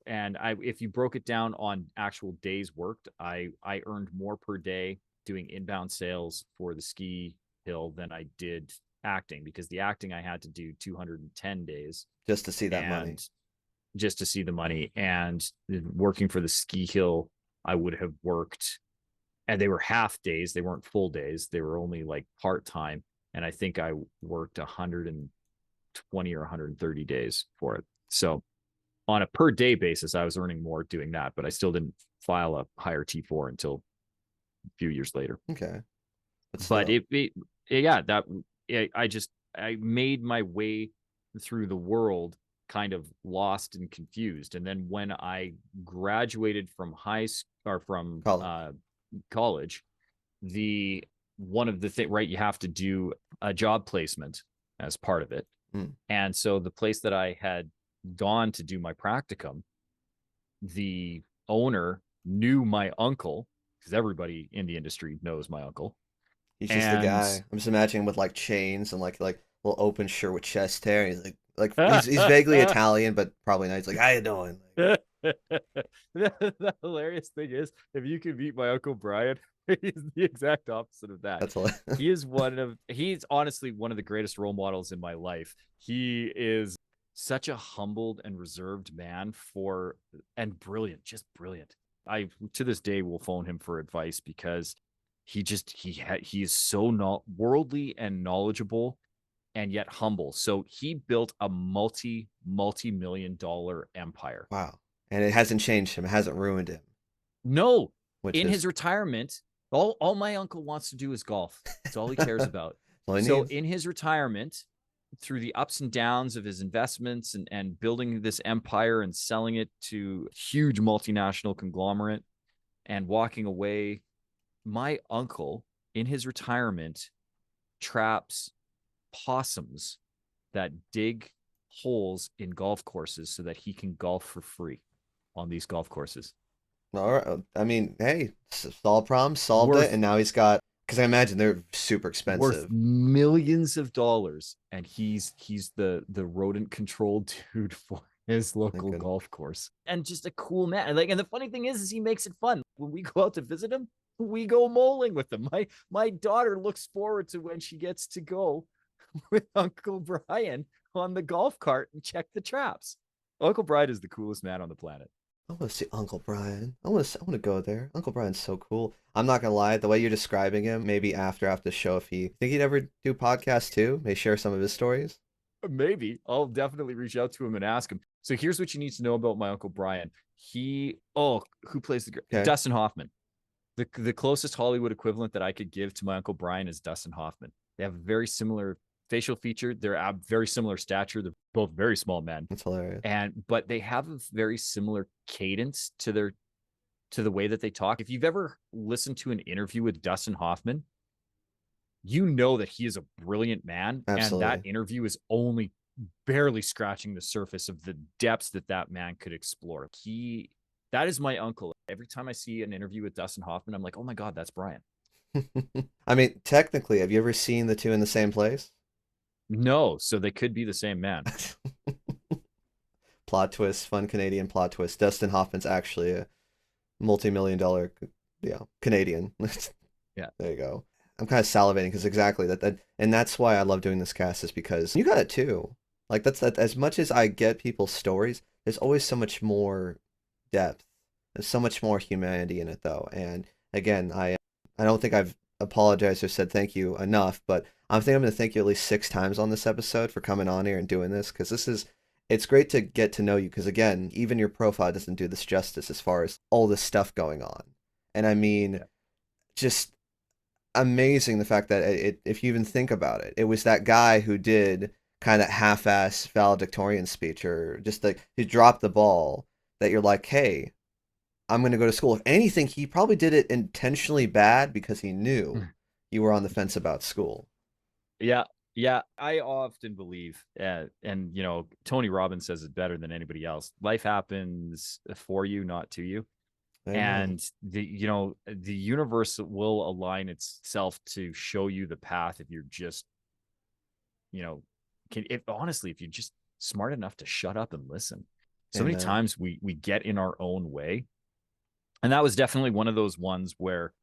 Speaker 2: And if you broke it down on actual days worked, I earned more per day doing inbound sales for the ski hill than I did acting, because the acting I had to do 210 days
Speaker 1: Just to see that money.
Speaker 2: and just to see the money. And working for the ski hill, I would have worked, and they were half days. They weren't full days. They were only like part-time. and I think I worked 120 or 130 days for it. So on a per day basis, I was earning more doing that, but I still didn't file a higher T4 until a few years later.
Speaker 1: Okay.
Speaker 2: But yeah, I made my way through the world kind of lost and confused. And then when I graduated from high school or from college, one of the thing, right, you have to do a job placement as part of it. And so the place that I had gone to do my practicum, the owner knew my uncle, because everybody in the industry knows my uncle.
Speaker 1: He's just the guy. I'm just imagining with like chains and like little open shirt with chest hair. He's like he's vaguely Italian, but probably not. He's like, "How you doing?"
Speaker 2: The hilarious thing is, if you could meet my Uncle Brian, he's the exact opposite of that. He's honestly one of the greatest role models in my life. He is such a humbled and reserved man and brilliant, just brilliant. I to this day will phone him for advice because he is so worldly and knowledgeable and yet humble. So he built a multi-million dollar empire.
Speaker 1: Wow. And it hasn't changed him. It hasn't ruined him.
Speaker 2: No. His retirement, all my uncle wants to do is golf. That's all he cares about. In his retirement, through the ups and downs of his investments and building this empire and selling it to a huge multinational conglomerate and walking away, my uncle in his retirement traps possums that dig holes in golf courses so that he can golf for free on these golf courses.
Speaker 1: All right. I mean, hey, solved problem, solved it, and now he's got, because I imagine they're super expensive,
Speaker 2: worth millions of dollars, and he's the rodent control dude for his local golf course, and just a cool man. And the funny thing is he makes it fun. When we go out to visit him, we go moling with him. My daughter looks forward to when she gets to go with Uncle Brian on the golf cart and check the traps. Uncle Brian is the coolest man on the planet.
Speaker 1: I want to see Uncle Brian. I want to go there. Uncle Brian's so cool. I'm not gonna lie, the way you're describing him, maybe after the show, if think he'd ever do podcasts too, may share some of his stories.
Speaker 2: Maybe. I'll definitely reach out to him and ask him. So here's what you need to know about my Uncle Brian. Who plays Dustin Hoffman. The closest Hollywood equivalent that I could give to my Uncle Brian is Dustin Hoffman. They have a very similar facial feature. They're very similar stature. They're both very small men.
Speaker 1: That's hilarious.
Speaker 2: But they have a very similar cadence to the way that they talk. If you've ever listened to an interview with Dustin Hoffman, you know that he is a brilliant man.
Speaker 1: Absolutely.
Speaker 2: And that interview is only barely scratching the surface of the depths that man could explore. That is my uncle. Every time I see an interview with Dustin Hoffman, I'm like, oh my God, that's Brian.
Speaker 1: I mean, technically, have you ever seen the two in the same place?
Speaker 2: No, so they could be the same man.
Speaker 1: Plot twist, fun Canadian plot twist. Dustin Hoffman's actually a multi-million-dollar, Canadian.
Speaker 2: Yeah,
Speaker 1: there you go. I'm kind of salivating because exactly that, and that's why I love doing this cast, is because you got it too. Like that's as much as I get people's stories, there's always so much more depth. There's so much more humanity in it, though. And again, I don't think I've apologized or said thank you enough, but I think I'm going to thank you at least 6 times on this episode for coming on here and doing this, because it's great to get to know you, because again, even your profile doesn't do this justice as far as all this stuff going on. And I mean, just amazing the fact that if you even think about it, it was that guy who did kind of half-ass valedictorian speech, or just like he dropped the ball, that you're like, hey, I'm going to go to school. If anything, he probably did it intentionally bad because he knew you were on the fence about school.
Speaker 2: Yeah. I often believe, and Tony Robbins says it better than anybody else. Life happens for you, not to you. Amen. And the universe will align itself to show you the path if you're just, if you're just smart enough to shut up and listen. So many times we get in our own way. And that was definitely one of those ones where,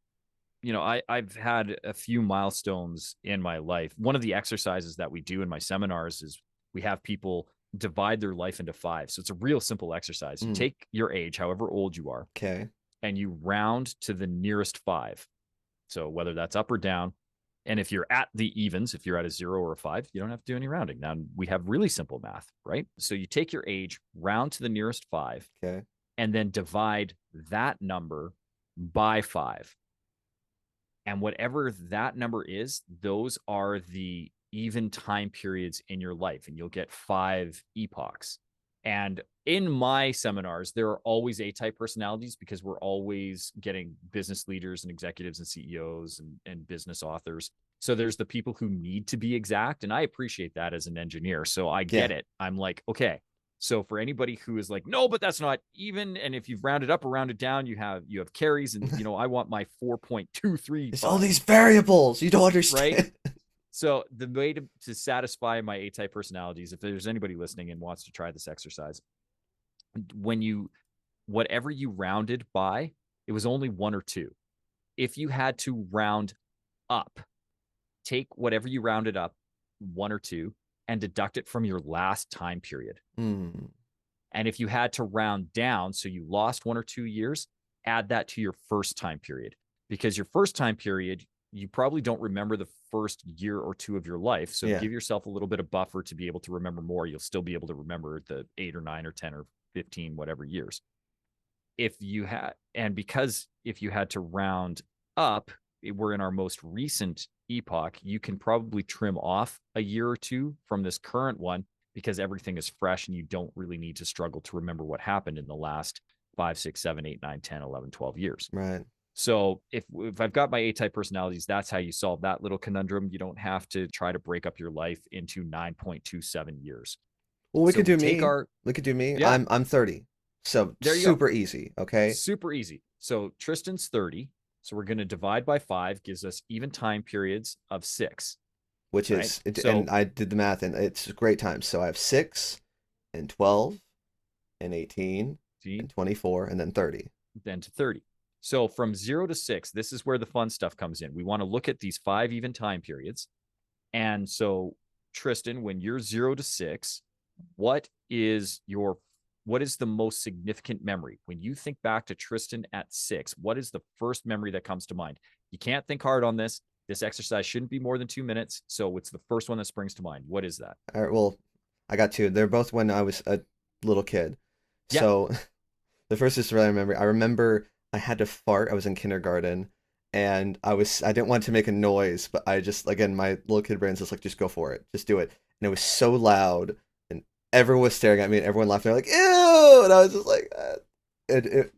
Speaker 2: I've had a few milestones in my life. One of the exercises that we do in my seminars is we have people divide their life into 5. So it's a real simple exercise. You take your age, however old you are,
Speaker 1: okay,
Speaker 2: and you round to the nearest 5. So whether that's up or down, And if you're at the evens, if you're at a 0 or a 5, you don't have to do any rounding. Now we have really simple math, right? So you take your age, round to the nearest 5,
Speaker 1: Okay.
Speaker 2: and then divide that number by 5. And whatever that number is, those are the even time periods in your life, and you'll get 5 epochs. And in my seminars, there are always A-type personalities because we're always getting business leaders and executives and CEOs and business authors. So there's the people who need to be exact, and I appreciate that as an engineer. So I get it. I'm like, okay. So for anybody who is like, no, but that's not even, and if you've rounded up or rounded down, you have carries, and I want my 4.235.
Speaker 1: It's all these variables you don't understand.
Speaker 2: Right? So the way to satisfy my A-type personalities, if there's anybody listening and wants to try this exercise, whatever you rounded by, it was only 1 or 2. If you had to round up, take whatever you rounded up, 1 or 2, and deduct it from your last time period.
Speaker 1: Mm.
Speaker 2: And if you had to round down, so you lost 1 or 2 years, add that to your first time period, because your first time period, you probably don't remember the first year or 2 of your life. So give yourself a little bit of buffer to be able to remember more. You'll still be able to remember the 8 or 9 or 10 or 15, whatever years. Because if you had to round up, we're in our most recent epoch, you can probably trim off a year or 2 from this current one because everything is fresh and you don't really need to struggle to remember what happened in the last 5, 6, 7, 8, 9, 10, 11, 12 years.
Speaker 1: Right.
Speaker 2: So if I've got my A-type personalities, that's how you solve that little conundrum. You don't have to try to break up your life into 9.27 years.
Speaker 1: Well, we could do me.
Speaker 2: Yeah.
Speaker 1: I'm 30. So super easy. Okay.
Speaker 2: Super easy. So Tristan's 30. So we're going to divide by 5, gives us even time periods of 6.
Speaker 1: Which is, and I did the math, and it's great times. So I have 6 and 12 and 18 and 24 and then 30.
Speaker 2: Then to 30. So from 0 to 6, this is where the fun stuff comes in. We want to look at these 5 even time periods. And so, Tristan, when you're 0 to 6, what is the most significant memory? When you think back to Tristan at 6, what is the first memory that comes to mind? You can't think hard on this. This exercise shouldn't be more than 2 minutes. So it's the first one that springs to mind. What is that?
Speaker 1: All right, well, I got 2. They're both when I was a little kid. Yeah. So the first is really I remember I had to fart. I was in kindergarten and I didn't want to make a noise, but I just, again, my little kid brain's just like, just go for it. Just do it. And it was so loud and everyone was staring at me and everyone laughed. They're like, ew! And I was just like,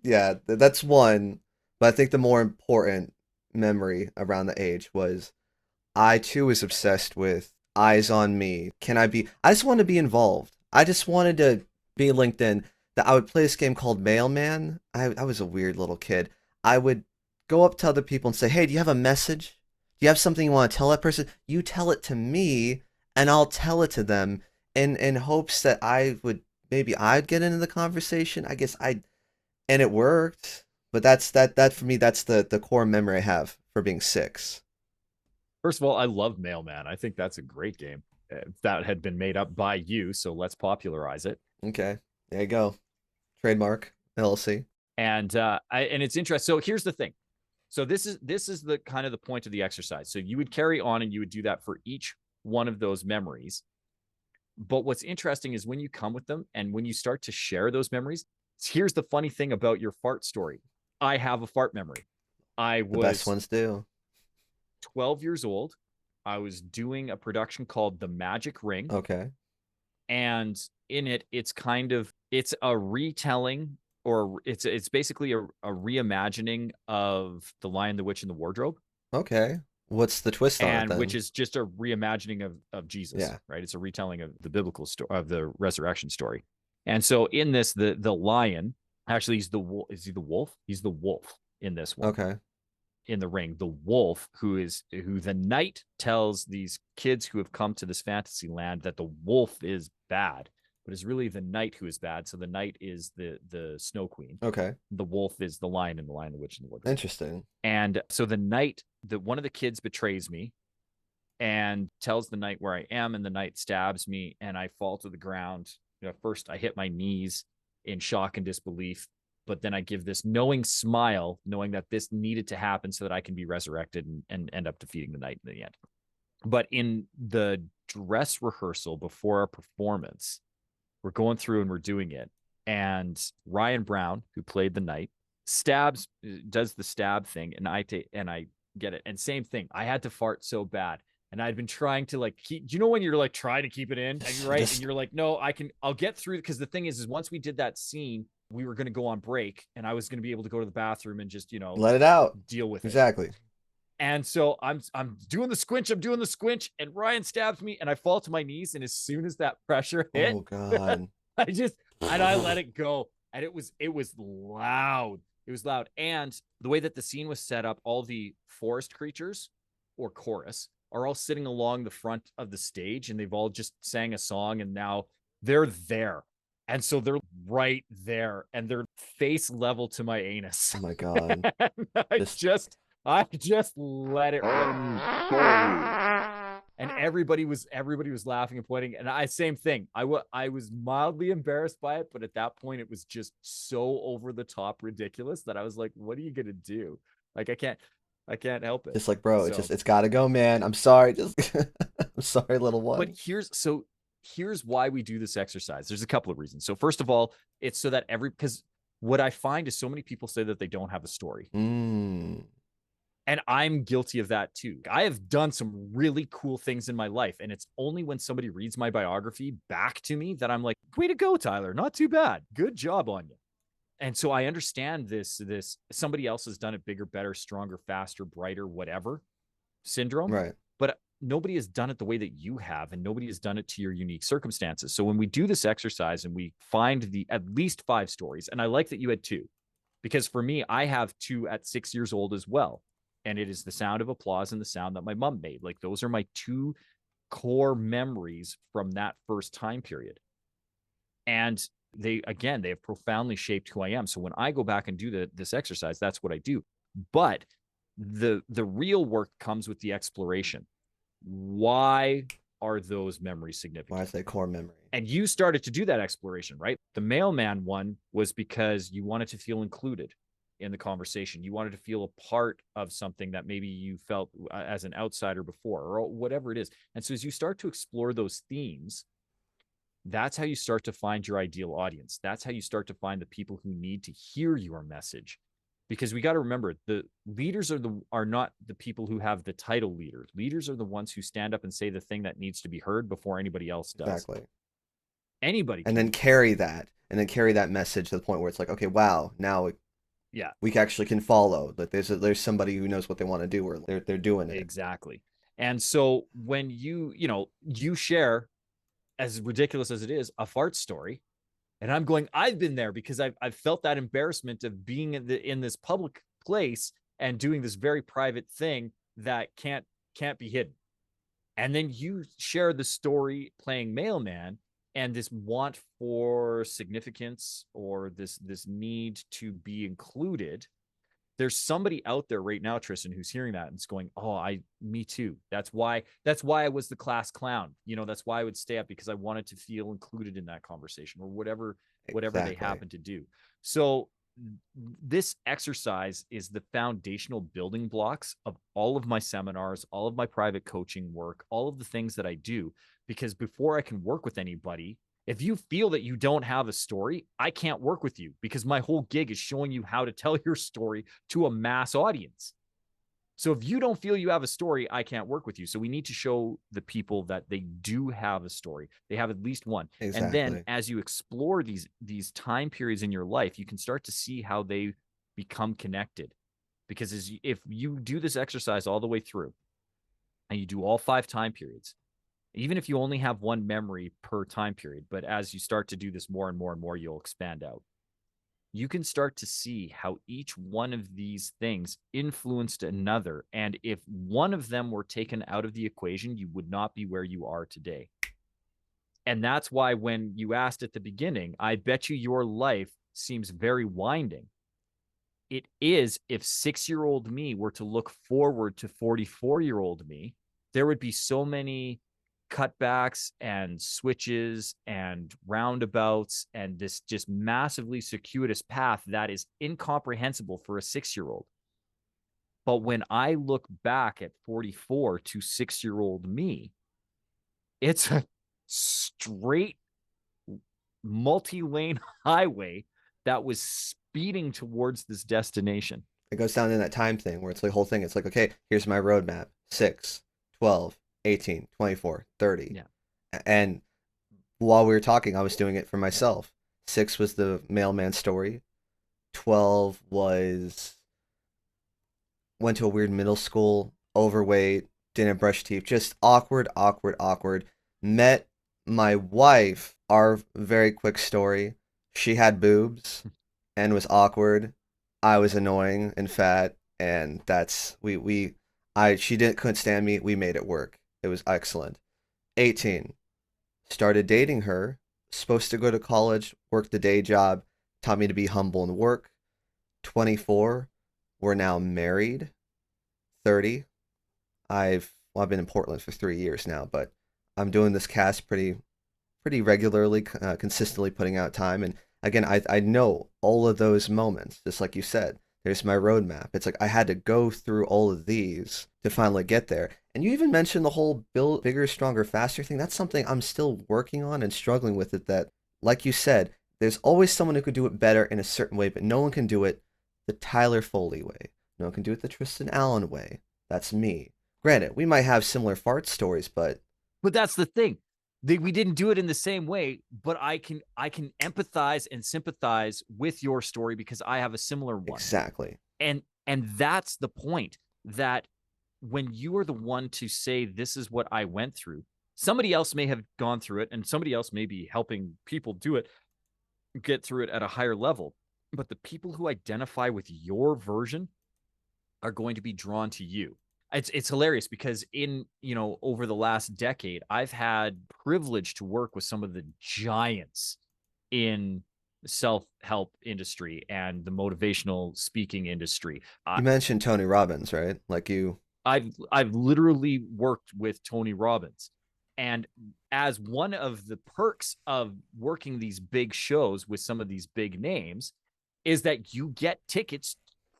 Speaker 1: yeah, that's one. But I think the more important memory around the age was I too was obsessed with eyes on me. I just wanted to be involved. I just wanted to be linked in. That I would play this game called Mailman. I was a weird little kid. I would go up to other people and say, hey, do you have a message? Do you have something you want to tell that person? You tell it to me and I'll tell it to them in hopes that I'd get into the conversation. And it worked. But that for me, that's the core memory I have for being 6.
Speaker 2: First of all, I love Mailman. I think that's a great game. That had been made up by you, so let's popularize it.
Speaker 1: Okay, there you go. Trademark, LLC.
Speaker 2: And it's interesting. So here's the thing. So this is the kind of the point of the exercise. So you would carry on and you would do that for each one of those memories. But what's interesting is when you come with them and when you start to share those memories, here's the funny thing about your fart story. I have a fart memory. The
Speaker 1: best ones do.
Speaker 2: 12 years old. I was doing a production called The Magic Ring.
Speaker 1: Okay.
Speaker 2: And in it, it's a retelling, or it's basically a reimagining of The Lion, the Witch, and the Wardrobe.
Speaker 1: Okay. What's the twist on it then?
Speaker 2: Which is just a reimagining of Jesus.
Speaker 1: Yeah.
Speaker 2: Right. It's a retelling of the biblical story, of the resurrection story. And so in this, the lion, actually, he's the wolf. Is he the wolf? He's the wolf in this one.
Speaker 1: Okay.
Speaker 2: In the ring, the wolf who the knight tells these kids who have come to this fantasy land that the wolf is bad, but it's really the knight who is bad. So the knight is the Snow Queen.
Speaker 1: Okay.
Speaker 2: The wolf is the lion, and the Lion, the Witch, and the Wardrobe.
Speaker 1: Interesting.
Speaker 2: And so the knight, one of the kids betrays me and tells the knight where I am, and the knight stabs me and I fall to the ground. First I hit my knees in shock and disbelief. but then I give this knowing smile, knowing that this needed to happen so that I can be resurrected and end up defeating the knight in the end. But in the dress rehearsal before our performance, we're going through and we're doing it. And Ryan Brown, who played the knight, does the stab thing, and I get it. And same thing. I had to fart so bad. And I'd been trying to like keep, do you know when you're like trying to keep it in and you're right. And you're like, no, I'll get through. Cause the thing is once we did that scene, we were going to go on break and I was going to be able to go to the bathroom and just,
Speaker 1: let it out,
Speaker 2: deal with it.
Speaker 1: Exactly.
Speaker 2: And so I'm doing the squinch, and Ryan stabs me and I fall to my knees. And as soon as that pressure hit,
Speaker 1: oh God,
Speaker 2: I let it go. And it was loud. It was loud. And the way that the scene was set up, all the forest creatures or chorus are all sitting along the front of the stage and they've all just sang a song and now they're there. And so they're right there and they're face level to my anus.
Speaker 1: Oh my God.
Speaker 2: I just let it rip. And everybody was laughing and pointing. And same thing. I was mildly embarrassed by it, but at that point it was just so over the top ridiculous that I was like, what are you going to do? Like, I can't help it.
Speaker 1: Just like, bro, it's gotta go, man. I'm sorry. I'm sorry, little one.
Speaker 2: But here's why we do this exercise. There's a couple of reasons. So first of all, it's so that because what I find is so many people say that they don't have a story.
Speaker 1: Mm.
Speaker 2: And I'm guilty of that too. I have done some really cool things in my life. And it's only when somebody reads my biography back to me that I'm like, way to go, Tyler. Not too bad. Good job on you. And so I understand this somebody else has done it bigger, better, stronger, faster, brighter, whatever syndrome.
Speaker 1: Right.
Speaker 2: But nobody has done it the way that you have, and nobody has done it to your unique circumstances. So when we do this exercise and we find at least 5 stories, and I like that you had 2, because for me, I have 2 at 6 years old as well. And it is the sound of applause and the sound that my mom made. Like those are my 2 core memories from that first time period. And they have profoundly shaped who I am. So when I go back and do this exercise, that's what I do. But the real work comes with the exploration. Why are those memories significant?
Speaker 1: Why is that core memory?
Speaker 2: And you started to do that exploration, right? The mailman one was because you wanted to feel included in the conversation. You wanted to feel a part of something that maybe you felt as an outsider before, or whatever it is. And so as you start to explore those themes, that's how you start to find your ideal audience. That's how you start to find the people who need to hear your message. Because we got to remember, the leaders are not the people who have the title leader. Leaders are the ones who stand up and say the thing that needs to be heard before anybody else does.
Speaker 1: Exactly.
Speaker 2: Anybody.
Speaker 1: And then carry that message to the point where it's like, okay, wow, now we actually can follow. Like there's somebody who knows what they want to do, or they're doing it.
Speaker 2: Exactly. And so when you share, as ridiculous as it is, a fart story, and I'm going, I've been there because I've felt that embarrassment of being in this public place and doing this very private thing that can't be hidden. And then you share the story playing mailman and this want for significance or this need to be included. There's somebody out there right now, Tristan, who's hearing that and it's going, me too. That's why I was the class clown. That's why I would stay up, because I wanted to feel included in that conversation or whatever they happen to do. So this exercise is the foundational building blocks of all of my seminars, all of my private coaching work, all of the things that I do, because before I can work with anybody, if you feel that you don't have a story, I can't work with you, because my whole gig is showing you how to tell your story to a mass audience. So if you don't feel you have a story, I can't work with you. So we need to show the people that they do have a story. They have at least one. Exactly. And then as you explore these time periods in your life, you can start to see how they become connected. Because if you do this exercise all the way through and you do all 5 time periods, even if you only have one memory per time period, but as you start to do this more and more and more, you'll expand out. You can start to see how each one of these things influenced another. And if one of them were taken out of the equation, you would not be where you are today. And that's why when you asked at the beginning, I bet you your life seems very winding. It is if 6-year-old me were to look forward to 44-year-old me, there would be so many cutbacks and switches and roundabouts and this just massively circuitous path that is incomprehensible for a 6-year-old. But when I look back at 44 to 6-year-old me, it's a straight multi-lane highway that was speeding towards this destination.
Speaker 1: It goes down in that time thing where it's the whole thing. It's like, okay, here's my roadmap: 6, 12, 18, 24, 30.
Speaker 2: Yeah.
Speaker 1: And while we were talking, I was doing it for myself. 6 was the mailman story. 12 was went to a weird middle school, overweight, didn't brush teeth, just awkward, awkward, awkward. Met my wife, our very quick story. She had boobs and was awkward. I was annoying and fat, and that's she couldn't stand me. We made it work. It was excellent. 18, started dating her. Supposed to go to college, work the day job, taught me to be humble and work. 24, we're now married. 30, I've been in Portland for 3 years now, but I'm doing this cast pretty regularly, consistently putting out time. And again, I know all of those moments, just like you said. There's my roadmap. It's like I had to go through all of these to finally get there. And you even mentioned the whole build bigger, stronger, faster thing. That's something I'm still working on and struggling with it. That, like you said, there's always someone who could do it better in a certain way, but no one can do it the Tyler Foley way. No one can do it the Tristan Allen way. That's me. Granted, we might have similar fart stories, but
Speaker 2: that's the thing. We didn't do it in the same way, but I can empathize and sympathize with your story because I have a similar one.
Speaker 1: Exactly.
Speaker 2: And that's the point, that when you are the one to say, this is what I went through, somebody else may have gone through it and somebody else may be helping people get through it at a higher level. But the people who identify with your version are going to be drawn to you. It's hilarious because over the last decade, I've had privilege to work with some of the giants in the self-help industry and the motivational speaking industry.
Speaker 1: You mentioned Tony Robbins, right? Like
Speaker 2: I've literally worked with Tony Robbins. And as one of the perks of working these big shows with some of these big names is that you get tickets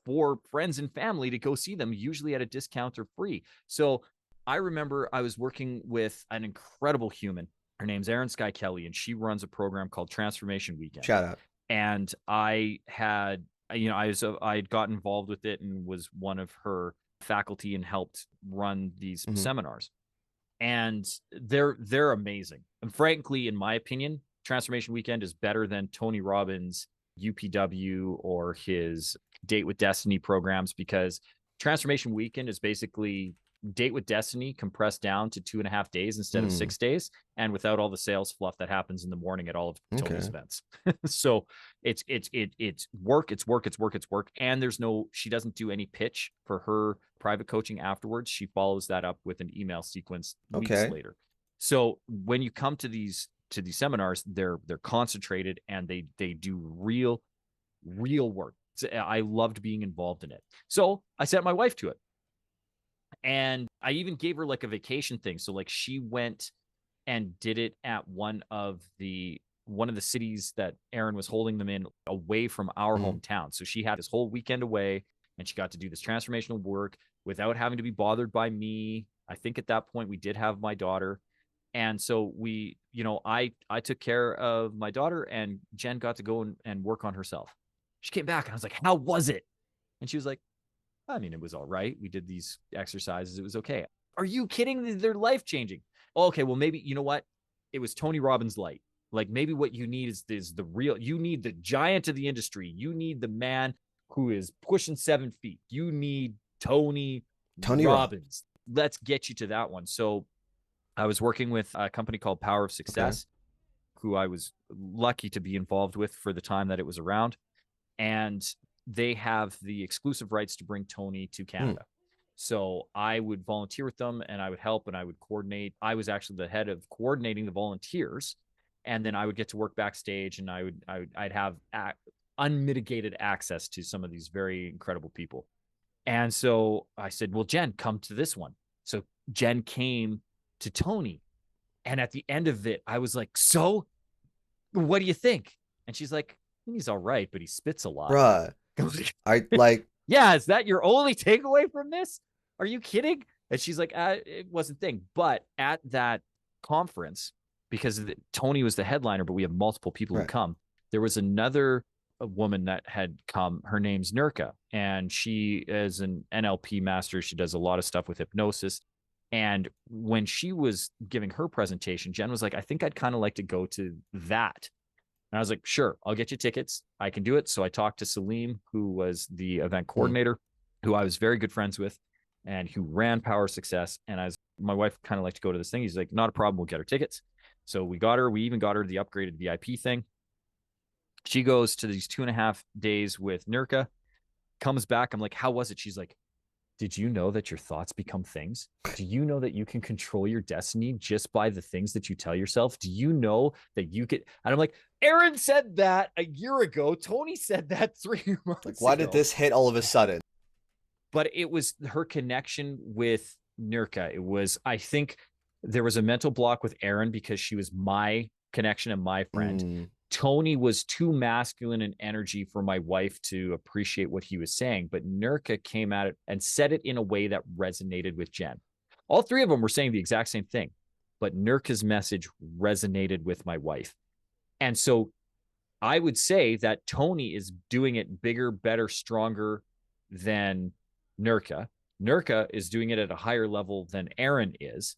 Speaker 2: for friends and family to go see them, usually at a discount or free. So I remember I was working with an incredible human. Her name's Erin Sky Kelly, and she runs a program called Transformation Weekend.
Speaker 1: Shout out.
Speaker 2: And I had got involved with it and was one of her faculty and helped run these seminars. And they're amazing. And frankly, in my opinion, Transformation Weekend is better than Tony Robbins' UPW or his Date with Destiny programs, because Transformation Weekend is basically Date with Destiny compressed down to 2.5 days instead of 6 days, and without all the sales fluff that happens in the morning at all of Tony's events. So it's work, and she doesn't do any pitch for her private coaching afterwards. She follows that up with an email sequence weeks later. So when you come to these seminars, they're concentrated and they do real work. I loved being involved in it. So I sent my wife to it. And I even gave her like a vacation thing. So like she went and did it at one of the cities that Erin was holding them in, away from our hometown. So she had this whole weekend away and she got to do this transformational work without having to be bothered by me. I think at that point we did have my daughter. And so we, I took care of my daughter, and Jen got to go and work on herself. She came back and I was like, how was it? And she was like, I mean, it was all right. We did these exercises. It was okay. Are you kidding? They're life-changing. Oh, okay, well, maybe, you know what? It was Tony Robbins light. Like, maybe what you need is the real, you need the giant of the industry. You need the man who is pushing 7 feet. You need Tony Robbins. Let's get you to that one. So I was working with a company called Power of Success, who I was lucky to be involved with for the time that it was around. And they have the exclusive rights to bring Tony to Canada. So I would volunteer with them and I would help and I would coordinate. I was actually the head of coordinating the volunteers. And then I would get to work backstage, and I'd have unmitigated access to some of these very incredible people. And so I said, well, Jen, come to this one. So Jen came to Tony, And at the end of it, I was like, so what do you think? And she's like, he's all right, but he spits a lot.
Speaker 1: Bruh. I like,
Speaker 2: yeah, is that your only takeaway from this? Are you kidding? And she's like, it wasn't a thing. But at that conference, because Tony was the headliner, but we have multiple people who come, there was another woman that had come. Her name's Nurka, and she is an NLP master. She does a lot of stuff with hypnosis. And when she was giving her presentation, Jen was like, I think I'd kind of like to go to that. And I was like, sure, I'll get you tickets. I can do it. So I talked to Salim, who was the event coordinator, who I was very good friends with and who ran Power Success. And my wife kind of liked to go to this thing. He's like, not a problem. We'll get her tickets. So we even got her the upgraded VIP thing. She goes to these 2.5 days with Nurka, comes back. I'm like, how was it? She's like, did you know that your thoughts become things? Do you know that you can control your destiny just by the things that you tell yourself? Do you know that you could? And I'm like, Aaron said that a year ago. Tony said that 3 months ago.
Speaker 1: Why did this hit all of a sudden?
Speaker 2: But it was her connection with Nurka. It was, I think there was a mental block with Aaron because she was my connection and my friend. Tony was too masculine in energy for my wife to appreciate what he was saying, but Nurka came at it and said it in a way that resonated with Jen. All three of them were saying the exact same thing, but Nurka's message resonated with my wife. And so I would say that Tony is doing it bigger, better, stronger than Nurka. Nurka is doing it at a higher level than Aaron is.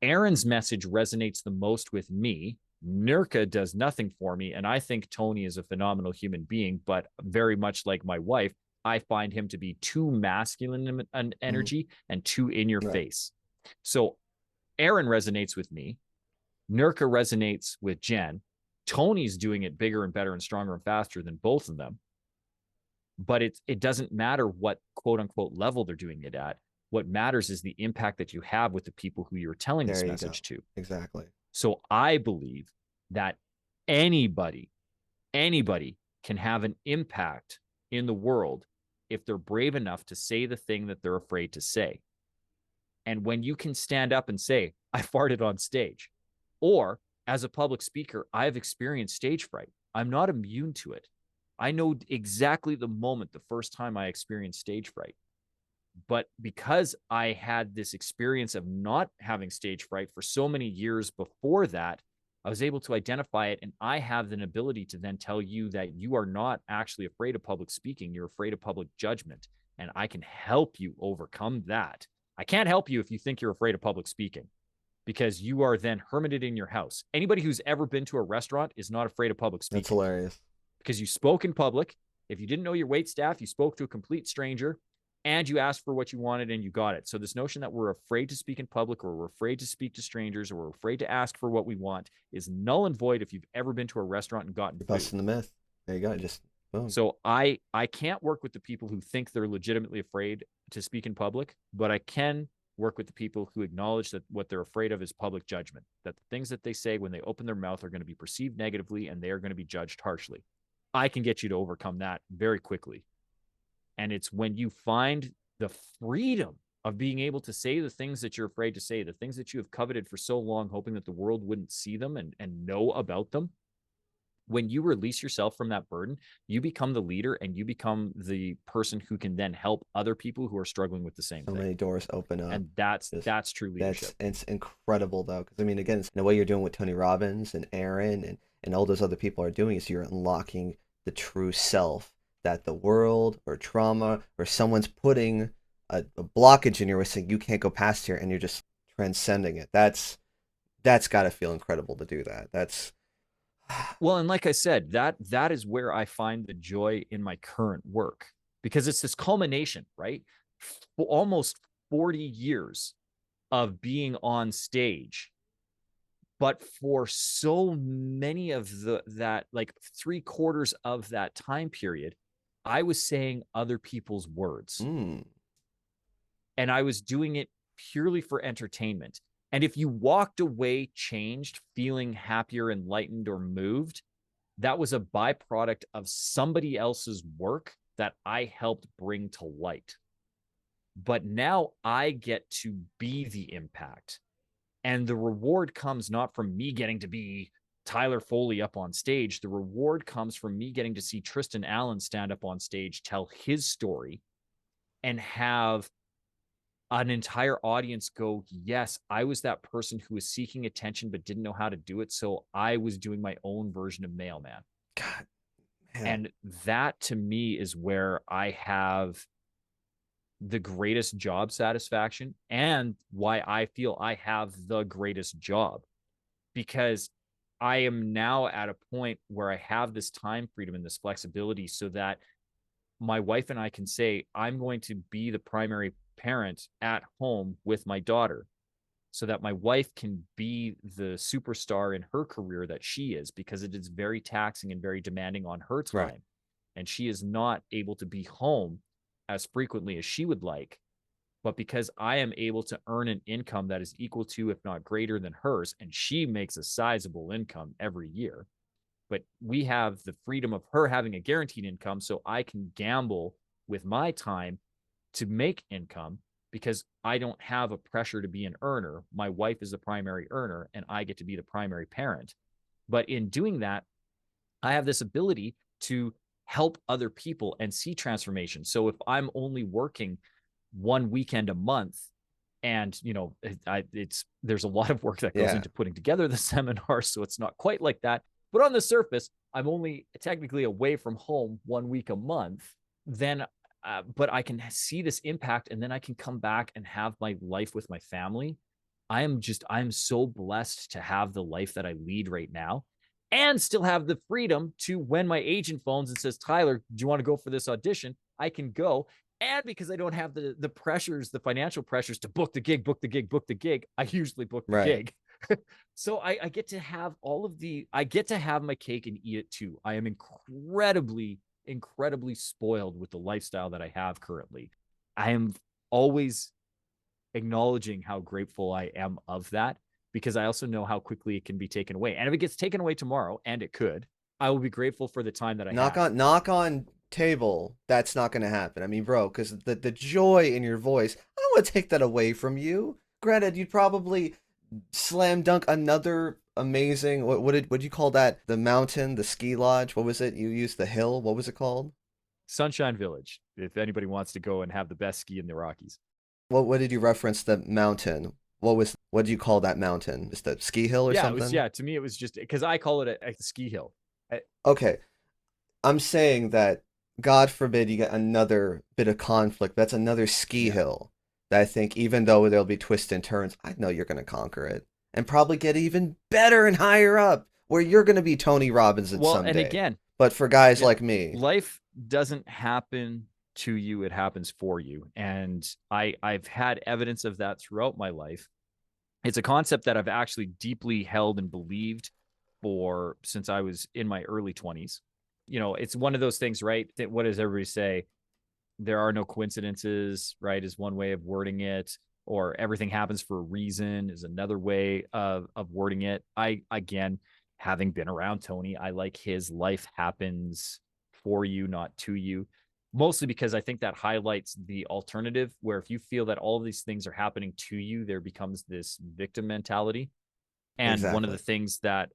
Speaker 2: Aaron's message resonates the most with me. Nurka does nothing for me. And I think Tony is a phenomenal human being, but very much like my wife, I find him to be too masculine in energy and too in your face. So Aaron resonates with me. Nurka resonates with Jen. Tony's doing it bigger and better and stronger and faster than both of them. But it doesn't matter what quote unquote level they're doing it at. What matters is the impact that you have with the people who you're telling this message to.
Speaker 1: Exactly.
Speaker 2: So I believe that anybody can have an impact in the world if they're brave enough to say the thing that they're afraid to say. And when you can stand up and say, I farted on stage, or as a public speaker, I've experienced stage fright. I'm not immune to it. I know exactly the moment, the first time I experienced stage fright. But because I had this experience of not having stage fright for so many years before that, I was able to identify it. And I have an ability to then tell you that you are not actually afraid of public speaking. You're afraid of public judgment. And I can help you overcome that. I can't help you if you think you're afraid of public speaking, because you are then hermited in your house. Anybody who's ever been to a restaurant is not afraid of public speaking.
Speaker 1: That's hilarious.
Speaker 2: Because you spoke in public. If you didn't know your wait staff, you spoke to a complete stranger. And you asked for what you wanted and you got it. So this notion that we're afraid to speak in public, or we're afraid to speak to strangers, or we're afraid to ask for what we want is null and void if you've ever been to a restaurant and gotten food.
Speaker 1: Busting the myth. There you go. Just boom.
Speaker 2: So I can't work with the people who think they're legitimately afraid to speak in public, but I can work with the people who acknowledge that what they're afraid of is public judgment, that the things that they say when they open their mouth are going to be perceived negatively and they are going to be judged harshly. I can get you to overcome that very quickly. And it's when you find the freedom of being able to say the things that you're afraid to say, the things that you have coveted for so long, hoping that the world wouldn't see them and know about them. When you release yourself from that burden, you become the leader and you become the person who can then help other people who are struggling with the same thing.
Speaker 1: So many doors open up.
Speaker 2: And that's true leadership.
Speaker 1: It's incredible, though, because I mean, again, the way you're doing with Tony Robbins and Aaron and all those other people are doing is you're unlocking the true self that the world or trauma or someone's putting a blockage in your way, saying you can't go past here, and you're just transcending it. That's got to feel incredible to do that. That's
Speaker 2: well, and like I said, that is where I find the joy in my current work, because it's this culmination, right? Almost 40 years of being on stage. But for so many of that, like 3/4 of that time period, I was saying other people's words. And I was doing it purely for entertainment. And if you walked away changed, feeling happier, enlightened, or moved, that was a byproduct of somebody else's work that I helped bring to light. But now I get to be the impact. And the reward comes not from me getting to be Tyler Foley up on stage. The reward comes from me getting to see Tristan Allen stand up on stage, tell his story, and have an entire audience go, yes, I was that person who was seeking attention but didn't know how to do it. So I was doing my own version of Mailman.
Speaker 1: God, man.
Speaker 2: And that to me is where I have the greatest job satisfaction and why I feel I have the greatest job, because I am now at a point where I have this time freedom and this flexibility so that my wife and I can say, I'm going to be the primary parent at home with my daughter so that my wife can be the superstar in her career that she is, because it is very taxing and very demanding on her time.
Speaker 1: Right.
Speaker 2: And she is not able to be home as frequently as she would like. But because I am able to earn an income that is equal to, if not greater than hers, and she makes a sizable income every year, but we have the freedom of her having a guaranteed income, so I can gamble with my time to make income because I don't have a pressure to be an earner. My wife is the primary earner, and I get to be the primary parent. But in doing that, I have this ability to help other people and see transformation. So if I'm only working one weekend a month, and there's a lot of work that goes into putting together the seminar, so it's not quite like that. But on the surface, I'm only technically away from home 1 week a month. Then, but I can see this impact, and then I can come back and have my life with my family. I'm so blessed to have the life that I lead right now, and still have the freedom to, when my agent phones and says, Tyler, do you want to go for this audition? I can go. And because I don't have the pressures, the financial pressures to book the gig, I usually book the gig. So I get to have I get to have my cake and eat it too. I am incredibly, incredibly spoiled with the lifestyle that I have currently. I am always acknowledging how grateful I am of that, because I also know how quickly it can be taken away. And if it gets taken away tomorrow, and it could, I will be grateful for the time that I have.
Speaker 1: Knock on table. That's not going to happen. I mean, bro, because the joy in your voice, I don't want to take that away from you. Granted, you'd probably slam dunk another amazing. What did you call that? The mountain, the ski lodge. What was it? You used the hill. What was it called?
Speaker 2: Sunshine Village. If anybody wants to go and have the best ski in the Rockies.
Speaker 1: What did you reference the mountain? What do you call that mountain? Just a ski hill or something?
Speaker 2: To me, it was just because I call it a ski hill.
Speaker 1: Okay. I'm saying that, God forbid you get another bit of conflict. That's another ski hill that I think, even though there'll be twists and turns, I know you're going to conquer it and probably get even better and higher up, where you're going to be Tony Robbins someday.
Speaker 2: And again,
Speaker 1: but for guys like me,
Speaker 2: life doesn't happen to you, it happens for you. And I've had evidence of that throughout my life. It's a concept that I've actually deeply held and believed since I was in my early 20s. It's one of those things, right? That, what does everybody say? There are no coincidences, right? Is one way of wording it, or everything happens for a reason is another way of wording it. Again, having been around Tony, I like his life happens for you, not to you. Mostly because I think that highlights the alternative, where if you feel that all of these things are happening to you, there becomes this victim mentality. And one of the things that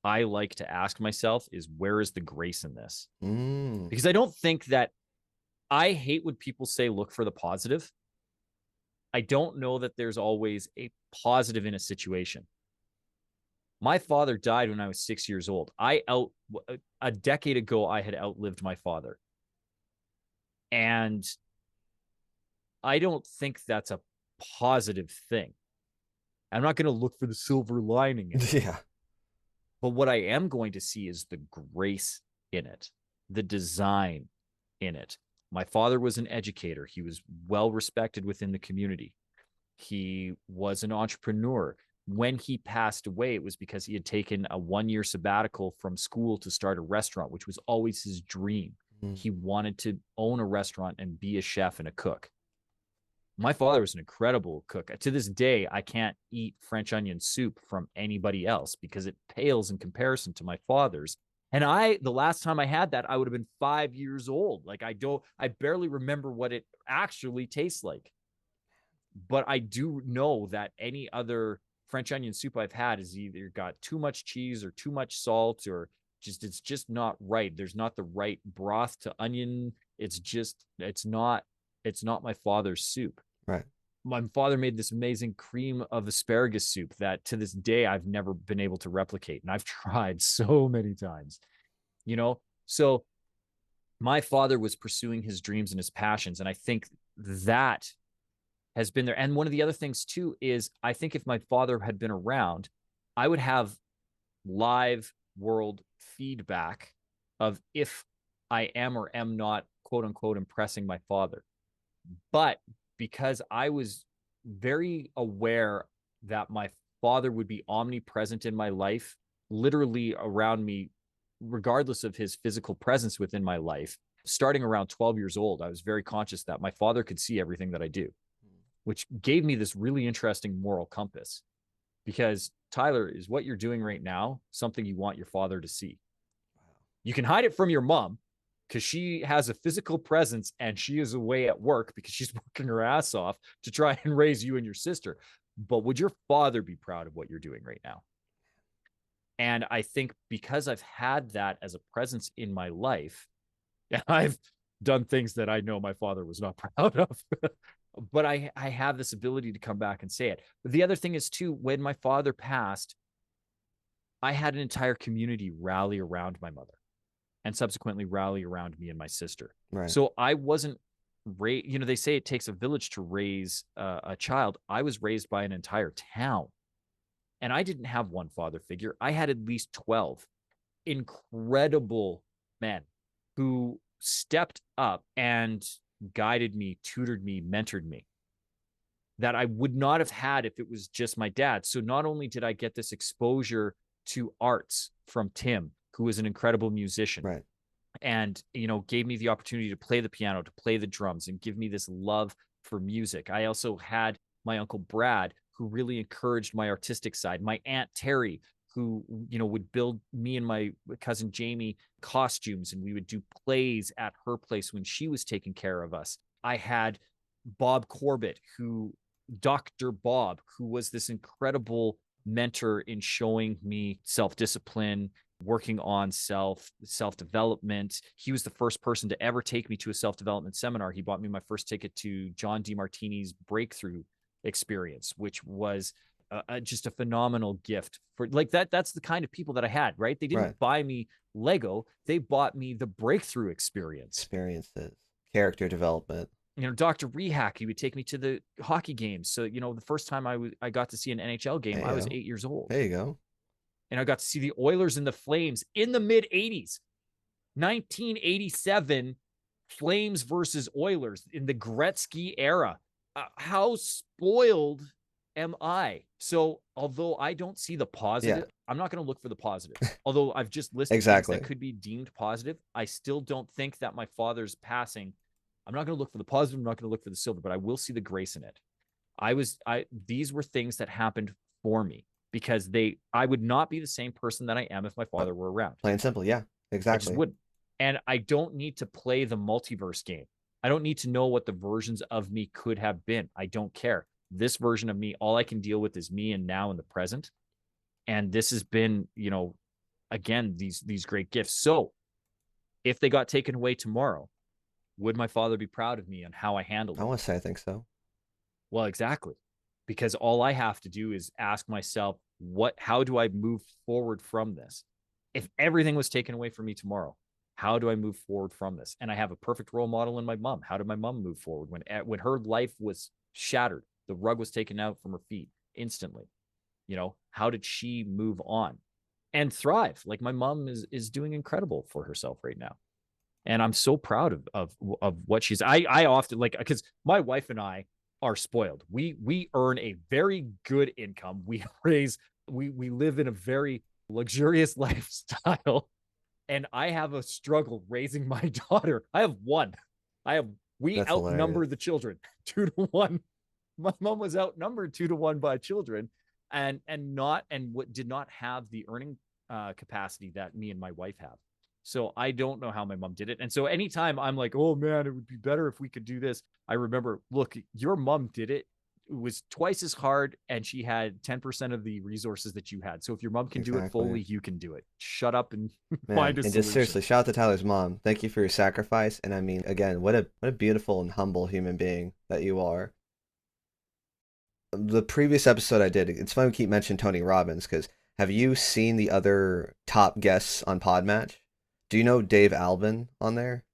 Speaker 2: I like to ask myself is, where is the grace in this? Because I don't think that, I hate when people say, look for the positive. I don't know that there's always a positive in a situation. My father died when I was 6 years old. A decade ago, I had outlived my father. And I don't think that's a positive thing. I'm not going to look for the silver lining in it.
Speaker 1: Yeah.
Speaker 2: But what I am going to see is the grace in it, the design in it. My father was an educator. He was well respected within the community. He was an entrepreneur. When he passed away, it was because he had taken a 1-year sabbatical from school to start a restaurant, which was always his dream. He wanted to own a restaurant and be a chef and a cook. My father was an incredible cook. To this day, I can't eat French onion soup from anybody else because it pales in comparison to my father's. And the last time I had that, I would have been 5 years old. Like, I barely remember what it actually tastes like. But I do know that any other French onion soup I've had is either got too much cheese or too much salt, or it's just not right. There's not the right broth to onion. It's not my father's soup.
Speaker 1: Right.
Speaker 2: My father made this amazing cream of asparagus soup that to this day I've never been able to replicate. And I've tried so many times, you know? So my father was pursuing his dreams and his passions. And I think that has been there. And one of the other things too is I think if my father had been around, I would have live world feedback of if I am or am not, quote unquote, impressing my father. But because I was very aware that my father would be omnipresent in my life, literally around me, regardless of his physical presence within my life, starting around 12 years old, I was very conscious that my father could see everything that I do, which gave me this really interesting moral compass. Because Tyler, is what you're doing right now something you want your father to see? You can hide it from your mom because she has a physical presence and she is away at work because she's working her ass off to try and raise you and your sister. But would your father be proud of what you're doing right now? And I think because I've had that as a presence in my life, and I've done things that I know my father was not proud of, but I have this ability to come back and say it. But the other thing is too, when my father passed, I had an entire community rally around my mother and subsequently rally around me and my sister.
Speaker 1: Right.
Speaker 2: So I wasn't raised, they say it takes a village to raise a child. I was raised by an entire town. And I didn't have one father figure. I had at least 12 incredible men who stepped up and guided me, tutored me, mentored me that I would not have had if it was just my dad. So not only did I get this exposure to arts from Tim, who is an incredible musician,
Speaker 1: right,
Speaker 2: and gave me the opportunity to play the piano, to play the drums, and give me this love for music. I also had my uncle Brad, who really encouraged my artistic side. My aunt Terry, who would build me and my cousin Jamie costumes, and we would do plays at her place when she was taking care of us. I had Bob Corbett, Dr. Bob, who was this incredible mentor in showing me self-discipline, working on self-development. He was the first person to ever take me to a self-development seminar. He bought me my first ticket to John DeMartini's breakthrough experience, which was just a phenomenal gift for that. That's the kind of people that I had, right? They didn't buy me Lego. They bought me the breakthrough
Speaker 1: experiences, character development.
Speaker 2: Dr. Rehack, he would take me to the hockey games. So, the first time I got to see an NHL game, I was 8 years old.
Speaker 1: There you go.
Speaker 2: And I got to see the Oilers and the Flames in the mid 80s, 1987 Flames versus Oilers in the Gretzky era. How spoiled am I? So although I don't see the positive, I'm not going to look for the positive. Although I've just listed things that could be deemed positive, I still don't think that my father's passing, I'm not going to look for the positive. I'm not going to look for the silver, but I will see the grace in it. These were things that happened for me because I would not be the same person that I am if my father were around.
Speaker 1: Plain and simple. Yeah, exactly.
Speaker 2: I just wouldn't. And I don't need to play the multiverse game. I don't need to know what the versions of me could have been. I don't care. This version of me, all I can deal with is me and now in the present. And this has been, again, these great gifts. So if they got taken away tomorrow, would my father be proud of me on how I handled it?
Speaker 1: I want to say I think so.
Speaker 2: Well, exactly. Because all I have to do is ask myself, how do I move forward from this? If everything was taken away from me tomorrow, how do I move forward from this? And I have a perfect role model in my mom. How did my mom move forward when her life was shattered? The rug was taken out from her feet instantly. How did she move on and thrive? Like my mom is doing incredible for herself right now. And I'm so proud of what she's, I often because my wife and I are spoiled. We earn a very good income. We live in a very luxurious lifestyle. And I have a struggle raising my daughter. I have one. We
Speaker 1: That's
Speaker 2: outnumber
Speaker 1: hilarious.
Speaker 2: the children 2-1. My mom was outnumbered 2-1 by children, and did not have the earning capacity that me and my wife have. So I don't know how my mom did it. And so anytime I'm like, oh man, it would be better if we could do this, I remember, look, your mom did it was twice as hard, and she had 10% of the resources that you had. So if your mom can do it, Foley, you can do it. Shut up and
Speaker 1: Man,
Speaker 2: find a
Speaker 1: and just
Speaker 2: solution.
Speaker 1: seriously, shout out to Tyler's mom. Thank you for your sacrifice. And I mean, again, what a beautiful and humble human being that you are. The previous episode I did, it's fun we keep mentioning Tony Robbins because have you seen the other top guests on Podmatch? Do you know Dave Albin on there?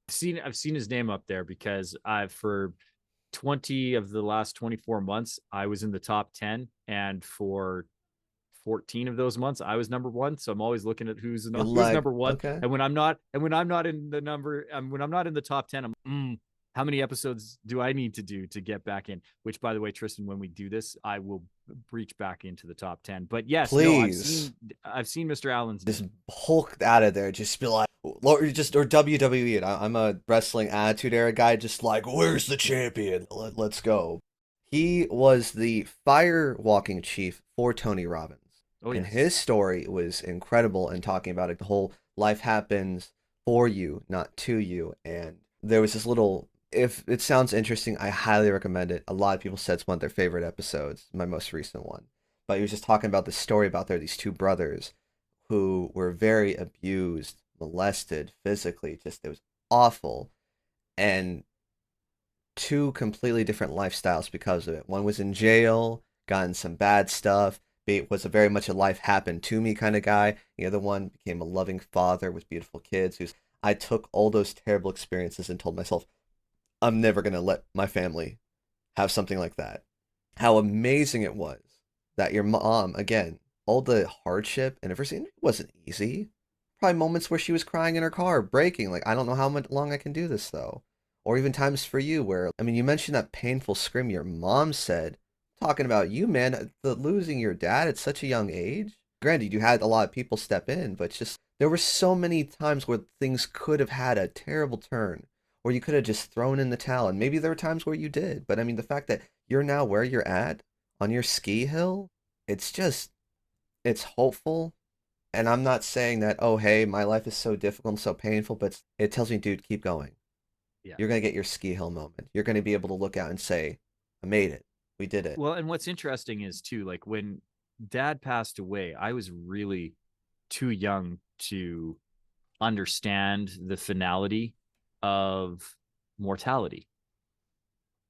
Speaker 2: I've seen his name up there because I've for 20 of the last 24 months, I was in the top 10. And for 14 of those months, I was number one. So I'm always looking at who's
Speaker 1: You're
Speaker 2: who's
Speaker 1: like,
Speaker 2: number one.
Speaker 1: okay.
Speaker 2: And when I'm not in the number, when I'm not in the top 10, how many episodes do I need to do to get back in? Which, by the way, Tristan, when we do this, I will breach back into the top 10. But yes, no,
Speaker 1: Please.
Speaker 2: I've seen Mr. Allen's
Speaker 1: Just
Speaker 2: name.
Speaker 1: hulk out of there. Just be like, or WWE. And I'm a wrestling attitude era guy. Just like, where's the champion? Let's go. He was the fire walking chief for Tony Robbins.
Speaker 2: Oh
Speaker 1: And
Speaker 2: yes,
Speaker 1: his story was incredible in talking about it. The whole life happens for you, not to you. And there was this little, if it sounds interesting, I highly recommend it. A lot of people said it's one of their favorite episodes, my most recent one. But he was just talking about the story about these two brothers who were very abused, molested physically. Just, it was awful. And two completely different lifestyles because of it. One was in jail, gotten some bad stuff, was a very much a life happened to me kind of guy. The other one became a loving father with beautiful kids. Who's I took all those terrible experiences and told myself, I'm never gonna let my family have something like that. How amazing it was that your mom, again, all the hardship and everything, it wasn't easy. Probably moments where she was crying in her car, breaking, like, I don't know how much long I can do this though. Or even times for you where, I mean, you mentioned that painful scream your mom said, talking about you, man, the losing your dad at such a young age. Granted, you had a lot of people step in, but just there were so many times where things could have had a terrible turn, or you could have just thrown in the towel. And maybe there were times where you did, but I mean, the fact that you're now where you're at on your ski hill, it's just, it's hopeful. And I'm not saying that, oh, hey, my life is so difficult and so painful, but it tells me, dude, keep going.
Speaker 2: yeah.
Speaker 1: You're going to get your ski hill moment. You're going to be able to look out and say, I made it. We did it.
Speaker 2: Well, and what's interesting is too, like when Dad passed away, I was really too young to understand the finality of mortality.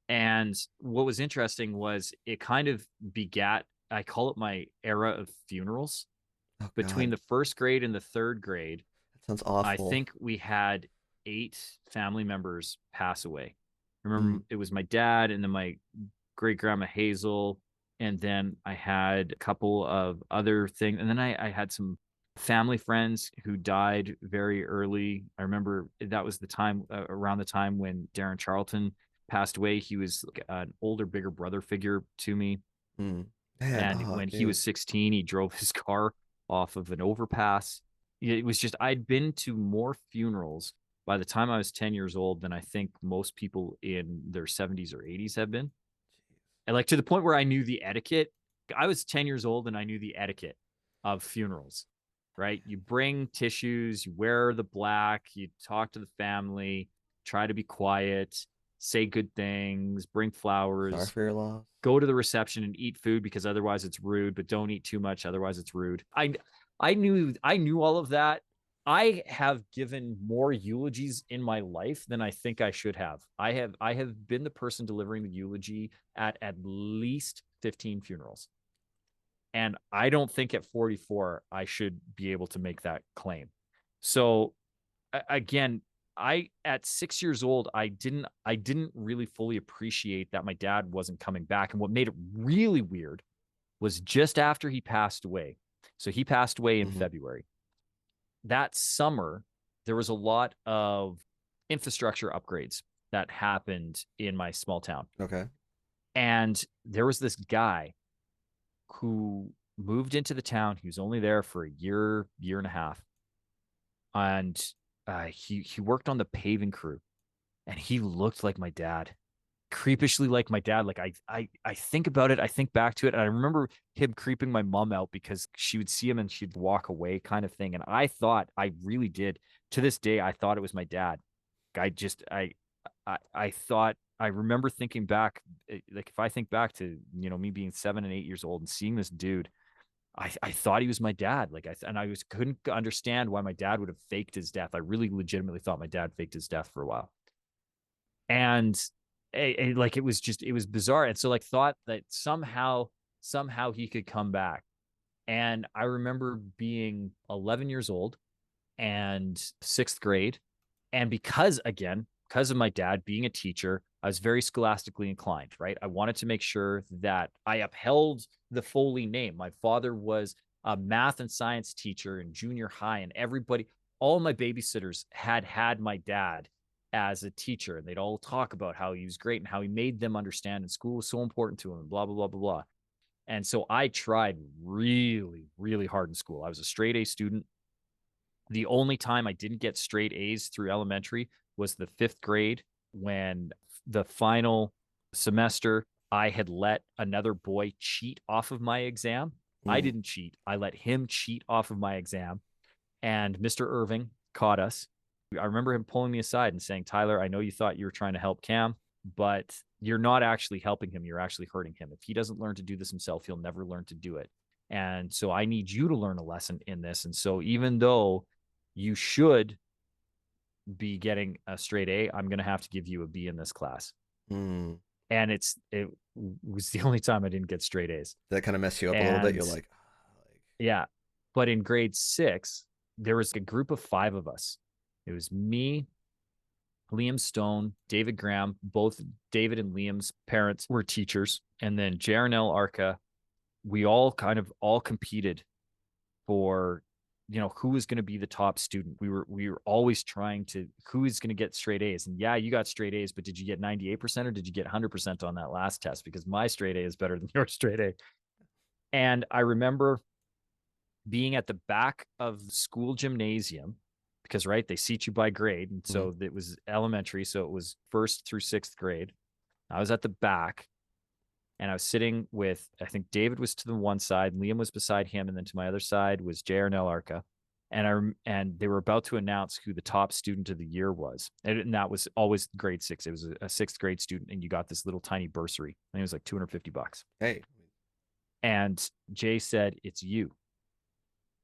Speaker 2: And what was interesting was it kind of begat, I call it my era of funerals.
Speaker 1: Oh,
Speaker 2: Between
Speaker 1: God.
Speaker 2: the first grade and the third grade,
Speaker 1: That sounds
Speaker 2: I
Speaker 1: awful.
Speaker 2: think we had 8 family members pass away. I
Speaker 1: Mm,
Speaker 2: remember it was my dad and then my great grandma Hazel. And then I had a couple of other things. And then I had some family friends who died very early. I remember that was the time around the time when Darren Charlton passed away. He was like an older, bigger brother figure to me.
Speaker 1: mm. Man,
Speaker 2: And
Speaker 1: oh,
Speaker 2: when he
Speaker 1: dude.
Speaker 2: was 16, he drove his car off of an overpass. It was just, I'd been to more funerals by the time I was 10 years old than I think most people in their 70s or 80s have been. And like to the point where I knew the etiquette. I was 10 years old and I knew the etiquette of funerals, right? You bring tissues, you wear the black, you talk to the family, try to be quiet, say good things, bring
Speaker 1: Sorry
Speaker 2: flowers,
Speaker 1: for your loss.
Speaker 2: go to the reception and eat food because otherwise it's rude, but don't eat too much, otherwise it's rude. I knew all of that. I have given more eulogies in my life than I think I should have. I have been the person delivering the eulogy at least 15 funerals. And I don't think at 44 I should be able to make that claim. So again, I at 6 years old, I didn't really fully appreciate that my dad wasn't coming back. And what made it really weird was just after he passed away. So he passed away in
Speaker 1: Hmm.
Speaker 2: February. That summer, there was a lot of infrastructure upgrades that happened in my small town.
Speaker 1: Okay.
Speaker 2: And there was this guy who moved into the town. He was only there for a year, year and a half. And he worked on the paving crew and he looked like my dad, creepishly like my dad. Like I think about it, I think back to it, and I remember him creeping my mom out because she would see him and she'd walk away, kind of thing. And I thought, I really did, to this day, I thought it was my dad. I I thought, I remember thinking back, like if I think back to, me being 7 and 8 years old and seeing this dude, I thought he was my dad. Like and I couldn't understand why my dad would have faked his death. I really legitimately thought my dad faked his death for a while. And like, it was bizarre. And so like thought that somehow he could come back. And I remember being 11 years old and sixth grade. And because of my dad being a teacher, I was very scholastically inclined, right? I wanted to make sure that I upheld the Foley name. My father was a math and science teacher in junior high, and all my babysitters had my dad as a teacher, and they'd all talk about how he was great and how he made them understand, and school was so important to him, and blah, blah, blah, blah, blah. And so I tried really, really hard in school. I was a straight A student. The only time I didn't get straight A's through elementary was the fifth grade, when the final semester I had let another boy cheat off of my exam. I didn't cheat. I let him cheat off of my exam. And Mr. Irving caught us. I remember him pulling me aside and saying, Tyler, I know you thought you were trying to help Cam, but you're not actually helping him. You're actually hurting him. If he doesn't learn to do this himself, he'll never learn to do it. And so I need you to learn a lesson in this. And so even though you should be getting a straight A, I'm going to have to give you a B in this class. And it was the only time I didn't get straight A's.
Speaker 1: That kind of mess you up a little bit. You're like,
Speaker 2: yeah. But in grade 6, there was a group of 5 of us. It was me, Liam Stone, David Graham. Both David and Liam's parents were teachers. And then Jarnell Arca. We all competed for, who was going to be the top student. We were always trying to, who is going to get straight A's. And yeah, you got straight A's, but did you get 98% or did you get 100% on that last test? Because my straight A is better than your straight A. And I remember being at the back of the school gymnasium, because, right, they seat you by grade. And so it was elementary. So it was 1st through 6th grade. I was at the back, and I was sitting with, I think David was to the one side, and Liam was beside him. And then to my other side was Jarnell Arca. And they were about to announce who the top student of the year was. And that was always grade 6. It was a 6th grade student, and you got this little tiny bursary. I think it was like $250.
Speaker 1: Hey.
Speaker 2: And Jay said, "It's you."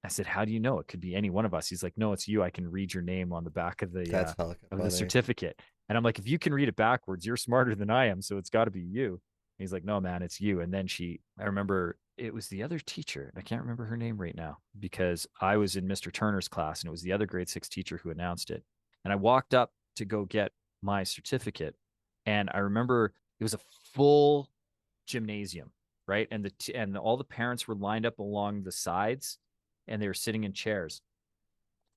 Speaker 2: I said, "How do you know? It could be any one of us." He's like, "No, it's you. I can read your name on the back of the certificate." And I'm like, "If you can read it backwards, you're smarter than I am. So it's got to be you." And he's like, "No, man, it's you." And then I remember it was the other teacher. I can't remember her name right now because I was in Mr. Turner's class, and it was the other grade 6 teacher who announced it. And I walked up to go get my certificate. And I remember it was a full gymnasium, right? And all the parents were lined up along the sides, and they were sitting in chairs.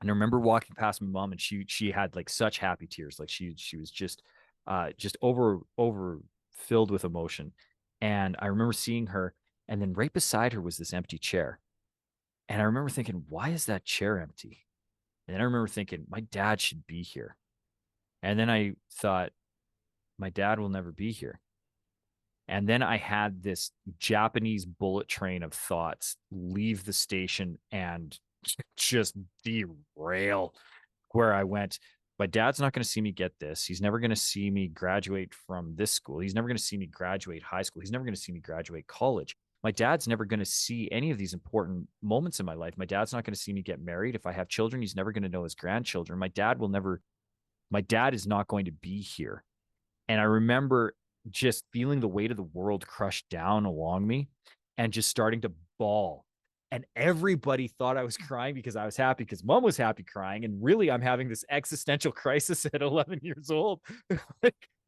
Speaker 2: And I remember walking past my mom, and she had like such happy tears. Like she was just over filled with emotion. And I remember seeing her, and then right beside her was this empty chair. And I remember thinking, why is that chair empty? And then I remember thinking, my dad should be here. And then I thought, my dad will never be here. And then I had this Japanese bullet train of thoughts leave the station and just derail where I went. My dad's not going to see me get this. He's never going to see me graduate from this school. He's never going to see me graduate high school. He's never going to see me graduate college. My dad's never going to see any of these important moments in my life. My dad's not going to see me get married. If I have children, he's never going to know his grandchildren. My dad is not going to be here. And I remember just feeling the weight of the world crush down along me and just starting to bawl. And everybody thought I was crying because I was happy, because mom was happy crying. And really, I'm having this existential crisis at 11 years old.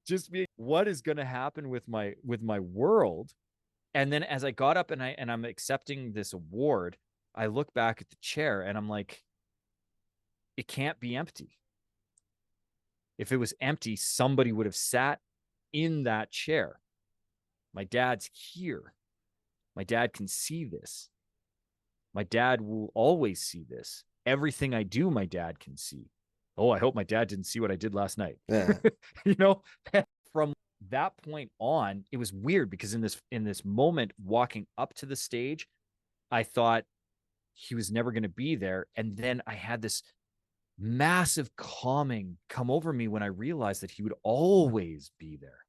Speaker 2: Just being, what is going to happen with my world? And then as I got up and I'm accepting this award, I look back at the chair and I'm like, it can't be empty. If it was empty, somebody would have sat in that chair. My dad's here. My dad can see this. My dad will always see this. Everything I do, my dad can see. Oh, I hope my dad didn't see what I did last night.
Speaker 1: Yeah.
Speaker 2: From that point on, it was weird because in this moment walking up to the stage, I thought he was never going to be there. And then I had this massive calming come over me when I realized that he would always be there.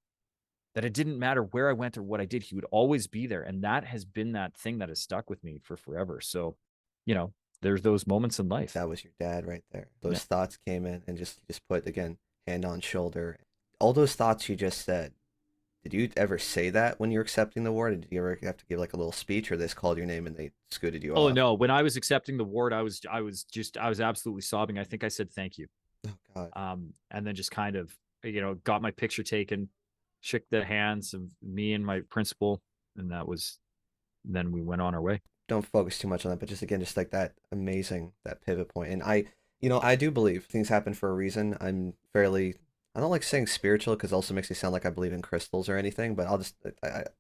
Speaker 2: That it didn't matter where I went or what I did, he would always be there. And that has been that thing that has stuck with me for forever. So, there's those moments in life.
Speaker 1: That was your dad right there.
Speaker 2: Yeah.
Speaker 1: Those thoughts came in and just put again, hand on shoulder. All those thoughts you just said. Did you ever say that when you were accepting the award? Did you ever have to give like a little speech, or they just called your name and they scooted you
Speaker 2: Oh
Speaker 1: off?
Speaker 2: no, when I was accepting the award, I was absolutely sobbing. I think I said thank you.
Speaker 1: Oh God.
Speaker 2: And then just kind of, got my picture taken, shook the hands of me and my principal, and then we went on our way.
Speaker 1: Don't focus too much on that, but just again, just like that amazing, that pivot point. And I do believe things happen for a reason. I don't like saying spiritual because it also makes me sound like I believe in crystals or anything, but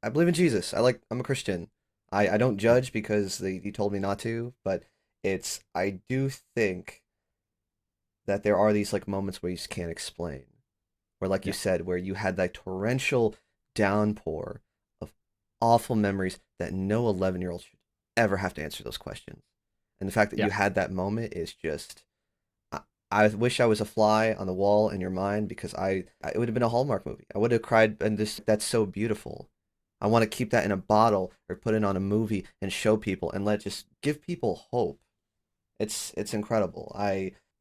Speaker 1: I believe in Jesus. I'm a Christian. I don't judge because he told me not to, but I do think that there are these like moments where you just can't explain. Where like you
Speaker 2: Yeah.
Speaker 1: said, where you had that torrential downpour of awful memories that no 11-year-old should ever have to answer those questions. And the fact that
Speaker 2: Yeah.
Speaker 1: you had that moment is just I wish I was a fly on the wall in your mind because it would have been a Hallmark movie. I would have cried, and that's so beautiful. I want to keep that in a bottle or put it on a movie and show people and just give people hope. It's incredible.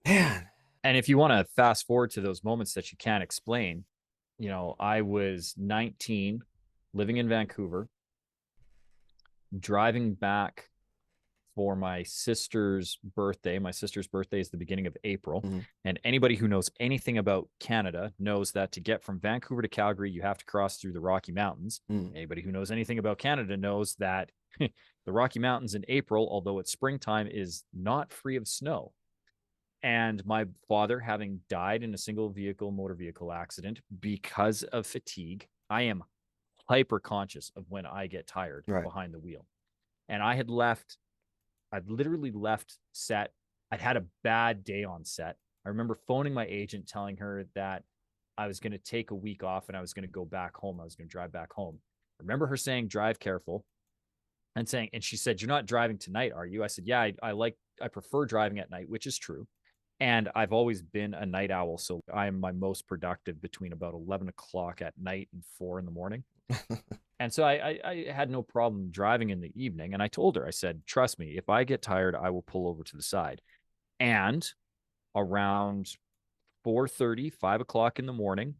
Speaker 1: Man,
Speaker 2: And if you want to fast forward to those moments that you can't explain, I was 19, living in Vancouver, driving back for my sister's birthday. My sister's birthday is the beginning of April.
Speaker 1: mhm,
Speaker 2: And anybody who knows anything about Canada knows that to get from Vancouver to Calgary, you have to cross through the Rocky Mountains.
Speaker 1: mm,
Speaker 2: Anybody who knows anything about Canada knows that the Rocky Mountains in April, although it's springtime, is not free of snow. And my father, having died in a single motor vehicle accident because of fatigue, I am hyper conscious of when I get tired
Speaker 1: right.
Speaker 2: behind the wheel. And I'd literally left set. I'd had a bad day on set. I remember phoning my agent, telling her that I was going to take a week off and I was going to go back home. I was going to drive back home. I remember her saying, drive careful, and she said, you're not driving tonight, are you? I said, yeah, I prefer driving at night, which is true. And I've always been a night owl. So I am my most productive between about 11 o'clock at night and 4 in the morning. And so I had no problem driving in the evening. And I told her, I said, trust me, if I get tired, I will pull over to the side. And around 4:30, 5 o'clock in the morning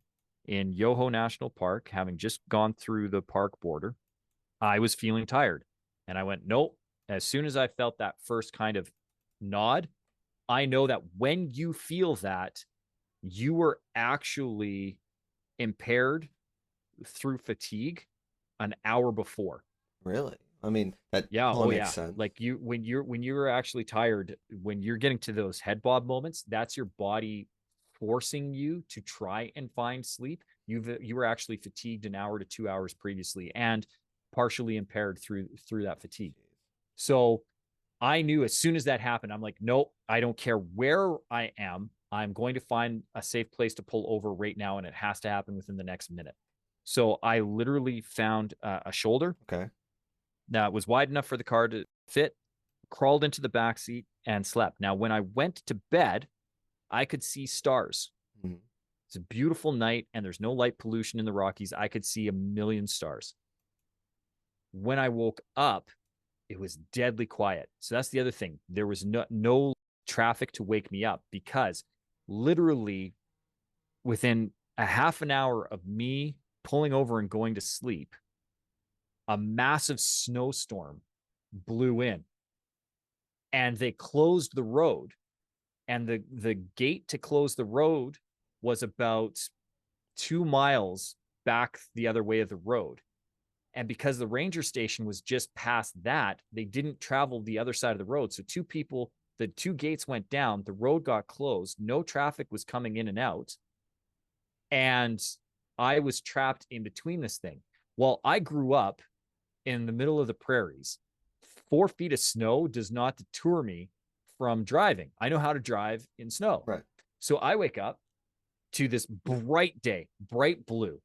Speaker 2: in Yoho National Park, having just gone through the park border, I was feeling tired. And I went, nope. As soon as I felt that first kind of nod, I know that when you feel that, you were actually impaired through fatigue an hour before.
Speaker 1: Really? I mean, that
Speaker 2: Yeah,
Speaker 1: totally
Speaker 2: oh
Speaker 1: makes
Speaker 2: yeah.
Speaker 1: sense.
Speaker 2: Like when you're actually tired, when you're getting to those head bob moments, that's your body forcing you to try and find sleep. You were actually fatigued an hour to 2 hours previously and partially impaired through that fatigue. So I knew as soon as that happened, I'm like, nope, I don't care where I am. I'm going to find a safe place to pull over right now, and it has to happen within the next minute. So I literally found a shoulder
Speaker 1: Okay.
Speaker 2: that was wide enough for the car to fit, crawled into the back seat, and slept. Now, when I went to bed, I could see stars.
Speaker 1: Mhm.
Speaker 2: It's a beautiful night, and there's no light pollution in the Rockies. I could see a million stars. When I woke up, it was deadly quiet. So that's the other thing. There was no traffic to wake me up because literally within a half an hour of me pulling over and going to sleep, a massive snowstorm blew in and they closed the road. And the gate to close the road was about 2 miles back the other way of the road. And because the ranger station was just past that, they didn't travel the other side of the road. So the two gates went down, the road got closed, no traffic was coming in and out. And I was trapped in between this thing. Well, I grew up in the middle of the prairies. 4 feet of snow does not deter me from driving. I know how to drive in snow.
Speaker 1: Right.
Speaker 2: So I wake up to this bright day, bright blue.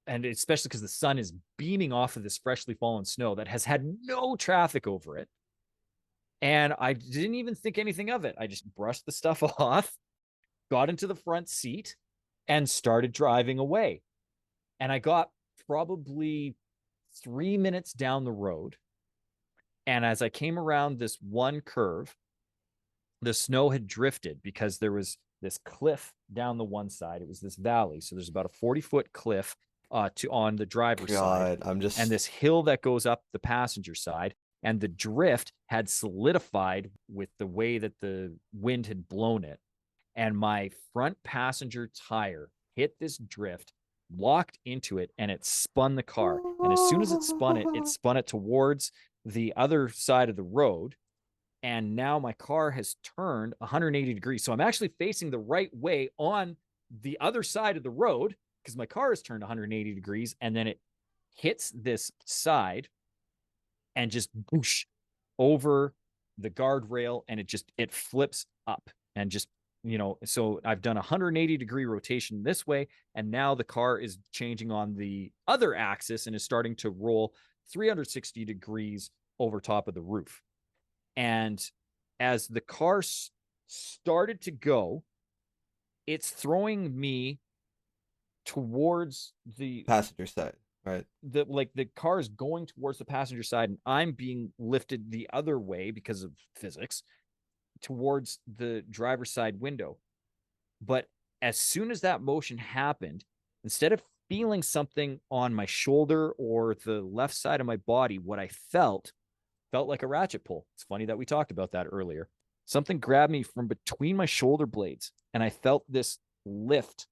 Speaker 2: And especially because the sun is beaming off of this freshly fallen snow that has had no traffic over it. And I didn't even think anything of it. I just brushed the stuff off, got into the front seat, and started driving away. And I got probably 3 minutes down the road. And as I came around this one curve, the snow had drifted because there was this cliff down the one side. It was this valley. So there's about a 40-foot cliff on the driver's side, and this hill that goes up the passenger side. And the drift had solidified with the way that the wind had blown it. And my front passenger tire hit this drift, locked into it, and it spun the car. And as soon as it spun it towards the other side of the road. And now my car has turned 180 degrees. So I'm actually facing the right way on the other side of the road because my car has turned 180 degrees. And then it hits this side and just boosh over the guardrail, and it flips up and just, so I've done a 180-degree rotation this way, and now the car is changing on the other axis and is starting to roll 360 degrees over top of the roof. And as the car started to go, it's throwing me towards the
Speaker 1: passenger side, right?
Speaker 2: The car is going towards the passenger side, and I'm being lifted the other way because of physics towards the driver's side window. But as soon as that motion happened, instead of feeling something on my shoulder or the left side of my body, what I felt like a ratchet pull. It's funny that we talked about that earlier. Something grabbed me from between my shoulder blades, and I felt this lift,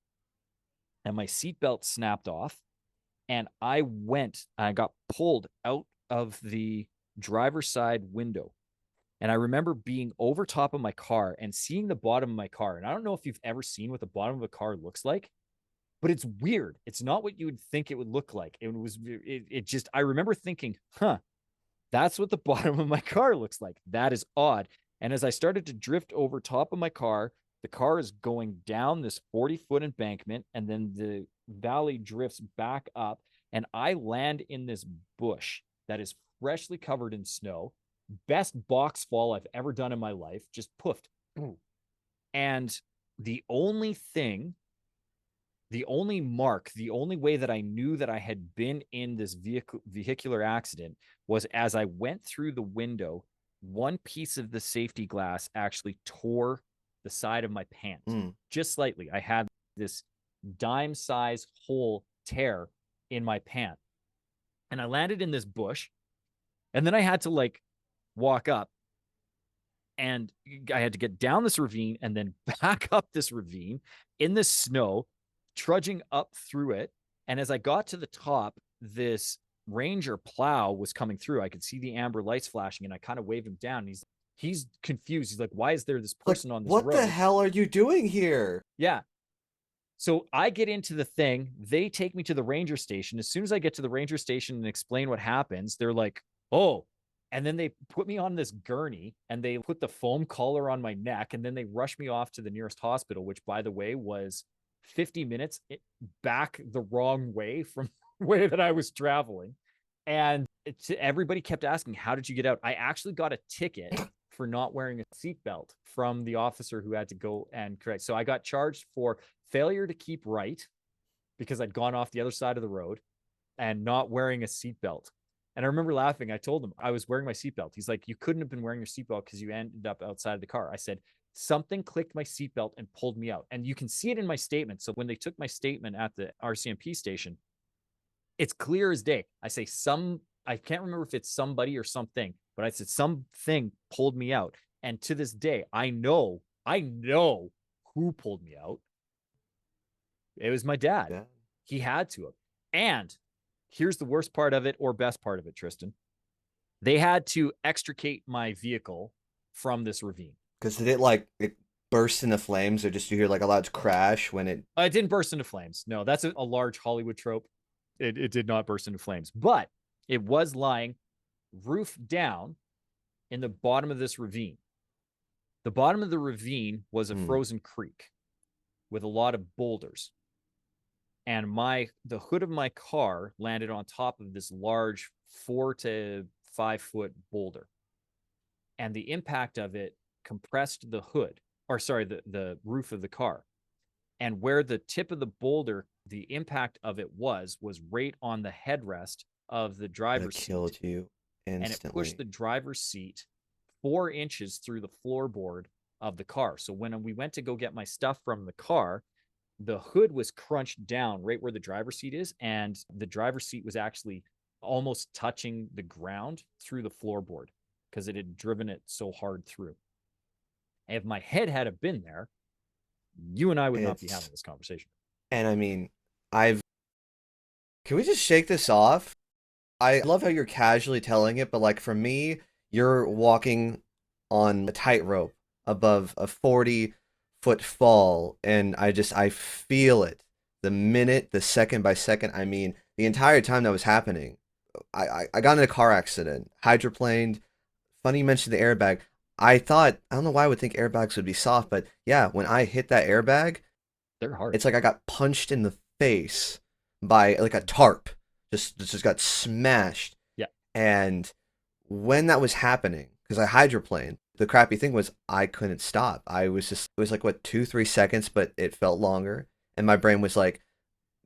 Speaker 2: and my seatbelt snapped off, and I got pulled out of the driver's side window. And I remember being over top of my car and seeing the bottom of my car. And I don't know if you've ever seen what the bottom of a car looks like, but it's weird. It's not what you would think it would look like. I remember thinking, that's what the bottom of my car looks like. That is odd. And as I started to drift over top of my car, the car is going down this 40-foot embankment, and then the valley drifts back up, and I land in this bush that is freshly covered in snow. Best box fall I've ever done in my life. Just poofed. And the only mark, the only way that I knew that I had been in this vehicular accident was as I went through the window, one piece of the safety glass actually tore the side of my pant just slightly. I had this dime-size hole tear in my pant, and I landed in this bush, and then I had to walk up, and I had to get down this ravine and then back up this ravine in the snow, trudging up through it. And as I got to the top, this Ranger plow was coming through. I could see the amber lights flashing, and I kind of waved him down. And he's confused. He's like, why is there this person on this road?
Speaker 1: What the hell are you doing here?
Speaker 2: Yeah. So I get into the thing. They take me to the ranger station. As soon as I get to the ranger station and explain what happens, they're like, oh. And then they put me on this gurney, and they put the foam collar on my neck, and then they rushed me off to the nearest hospital, which, by the way, was 50 minutes back the wrong way from the way that I was traveling. And everybody kept asking, how did you get out? I actually got a ticket for not wearing a seatbelt from the officer who had to go and correct. So I got charged for failure to keep right because I'd gone off the other side of the road and not wearing a seatbelt. And I remember laughing. I told him I was wearing my seatbelt. He's like, you couldn't have been wearing your seatbelt because you ended up outside of the car. I said, something clicked my seatbelt and pulled me out. And you can see it in my statement. So when they took my statement at the RCMP station, it's clear as day. I say I can't remember if it's somebody or something, but I said something pulled me out. And to this day, I know who pulled me out. It was my dad. Yeah. He had to have. And here's the worst part of it, or best part of it, Tristan. They had to extricate my vehicle from this ravine.
Speaker 1: Because did it burst into flames, or just you hear a loud crash when it...
Speaker 2: It didn't burst into flames. No, that's a large Hollywood trope. It did not burst into flames. But it was lying roof down in the bottom of this ravine. The bottom of the ravine was a frozen creek with a lot of boulders. And the hood of my car landed on top of this large 4 to 5 foot boulder. and the impact of it compressed the hood, or sorry, the roof of the car. And where the tip of the boulder, the impact of it was right on the headrest of the
Speaker 1: Would have
Speaker 2: driver's
Speaker 1: killed
Speaker 2: seat.
Speaker 1: you
Speaker 2: And it pushed
Speaker 1: instantly.
Speaker 2: the driver's seat 4 inches through the floorboard of the car. So when we went to go get my stuff from the car, the hood was crunched down right where the driver's seat is, and the driver's seat was actually almost touching the ground through the floorboard because it had driven it so hard through. And if my head had been there, you and I would not be having this conversation.
Speaker 1: And I mean, I've. Can we just shake this off? I love how you're casually telling it, but like for me, you're walking on a tightrope above a 40-foot fall, and I feel it the minute, the second by second. I mean, the entire time that was happening, I got in a car accident, hydroplaned. Funny you mentioned the airbag. I don't know why I would think airbags would be soft, but yeah, when I hit that airbag,
Speaker 2: They're hard.
Speaker 1: it's like I got punched in the face by like a tarp. Just got smashed.
Speaker 2: Yeah.
Speaker 1: And when that was happening, because I hydroplaned, the crappy thing was I couldn't stop. It was like what 2-3 seconds, but it felt longer. And my brain was like,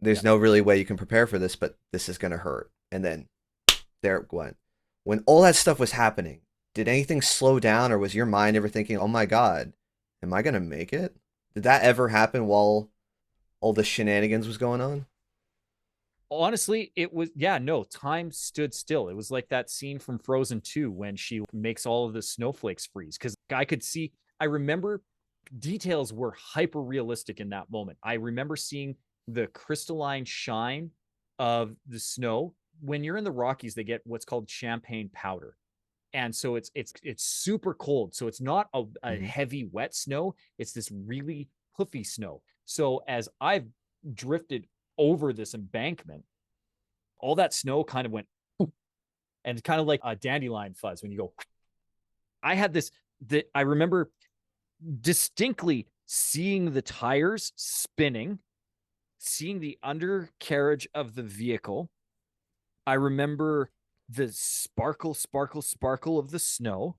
Speaker 1: there's no really way you can prepare for this, but this is gonna hurt. And then there it went. When all that stuff was happening, did anything slow down, or was your mind ever thinking, oh my God, am I gonna make it? Did that ever happen while all the shenanigans was going on?
Speaker 2: Honestly, it was, yeah, no, time stood still. It was like that scene from Frozen 2 when she makes all of the snowflakes freeze. Because I could see, I remember details were hyper realistic in that moment. I remember seeing the crystalline shine of the snow. When you're in the Rockies, they get what's called champagne powder. And so it's super cold. So it's not a
Speaker 1: Mm-hmm.
Speaker 2: heavy wet snow. It's this really puffy snow. So as I've drifted over this embankment, all that snow kind of went and kind of like a dandelion fuzz when you go. I had this that I remember distinctly seeing the tires spinning, seeing the undercarriage of the vehicle. I remember the sparkle, sparkle, sparkle of the snow.